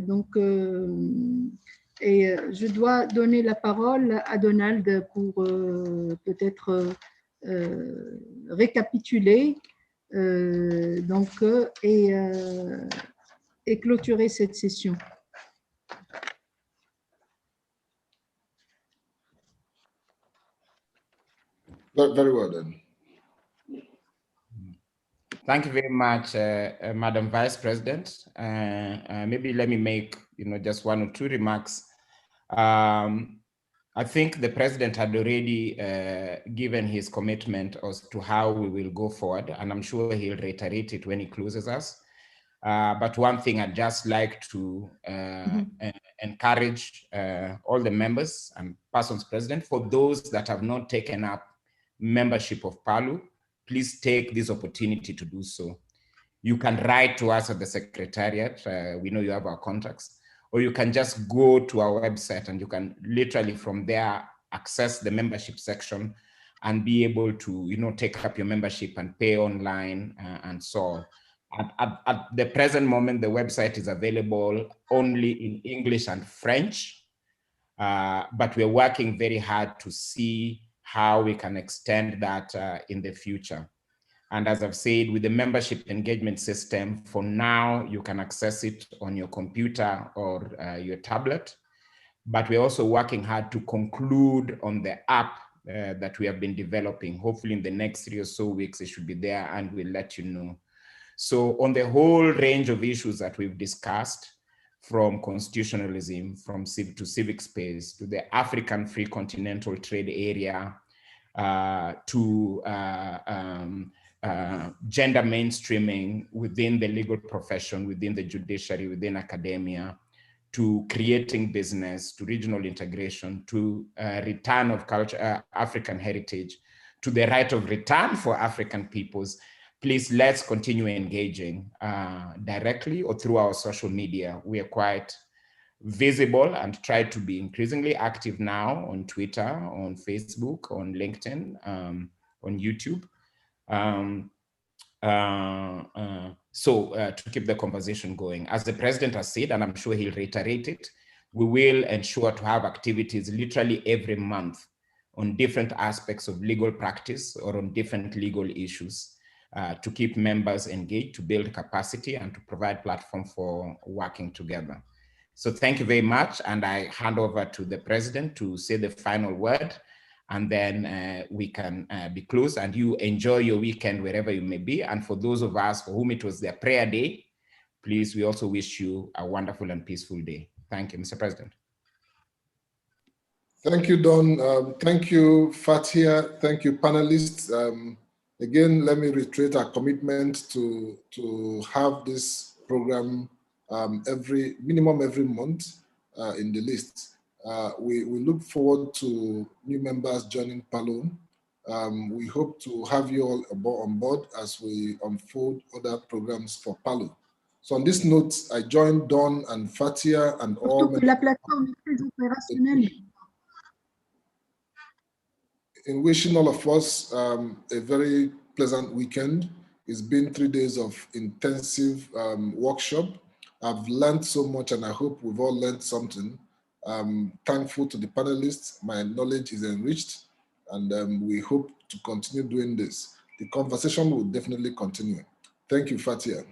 dois donner la parole à Donald pour peut-être récapituler et clôturer cette session.
Very well then.
Thank you very much, Madam Vice President. Maybe let me make just one or two remarks. I think the President had already given his commitment as to how we will go forward, and I'm sure he'll reiterate it when he closes us. But one thing I'd just like to encourage all the members and persons present, for those that have not taken up membership of PALU, please take this opportunity to do so. You can write to us at the Secretariat. We know you have our contacts. Or you can just go to our website and you can literally from there access the membership section and be able to take up your membership and pay online and so on. At the present moment, the website is available only in English and French, but we're working very hard to see how we can extend that in the future. And as I've said, with the membership engagement system, for now, you can access it on your computer or your tablet. But we're also working hard to conclude on the app that we have been developing. Hopefully in the next 3 or so weeks, it should be there and we'll let you know. So on the whole range of issues that we've discussed, from constitutionalism, from to civic space, to the African Free Continental Trade Area, to gender mainstreaming within the legal profession, within the judiciary, within academia, to creating business, to regional integration, to return of culture, African heritage, to the right of return for African peoples. Please, let's continue engaging directly or through our social media. We are quite visible and try to be increasingly active now on Twitter, on Facebook, on LinkedIn, on YouTube. To keep the conversation going, as the president has said, and I'm sure he'll reiterate it, we will ensure to have activities literally every month on different aspects of legal practice or on different legal issues to keep members engaged, to build capacity, and to provide platform for working together. So thank you very much, and I hand over to the president to say the final word, and then we can be closed, and you enjoy your weekend wherever you may be. And for those of us for whom it was their prayer day, please, we also wish you a wonderful and peaceful day. Thank you, Mr. President.
Thank you, Don. Thank you, Fatia. Thank you, panelists. Again, let me reiterate our commitment to have this program minimum every month in the list. We look forward to new members joining PALU. We hope to have you all on board as we unfold other programs for PALU. So on this note, I join Don and Fatia and all in wishing all of us a very pleasant weekend. It's been 3 days of intensive workshop. I've learned so much, and I hope we've all learned something. I'm thankful to the panelists. My knowledge is enriched, and we hope to continue doing this. The conversation will definitely continue. Thank you, Fatia.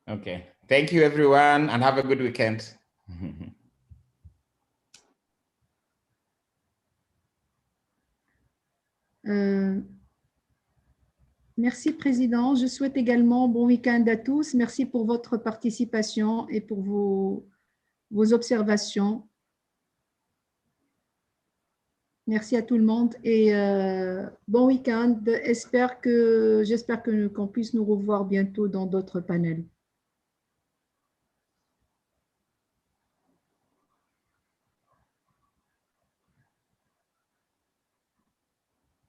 Okay. Thank you, everyone, and have a good weekend.
Merci, Président. Je souhaite également bon week-end à tous. Merci pour votre participation et pour vos observations. Merci à tout le monde et bon week-end. J'espère qu'on puisse nous revoir bientôt dans d'autres panels.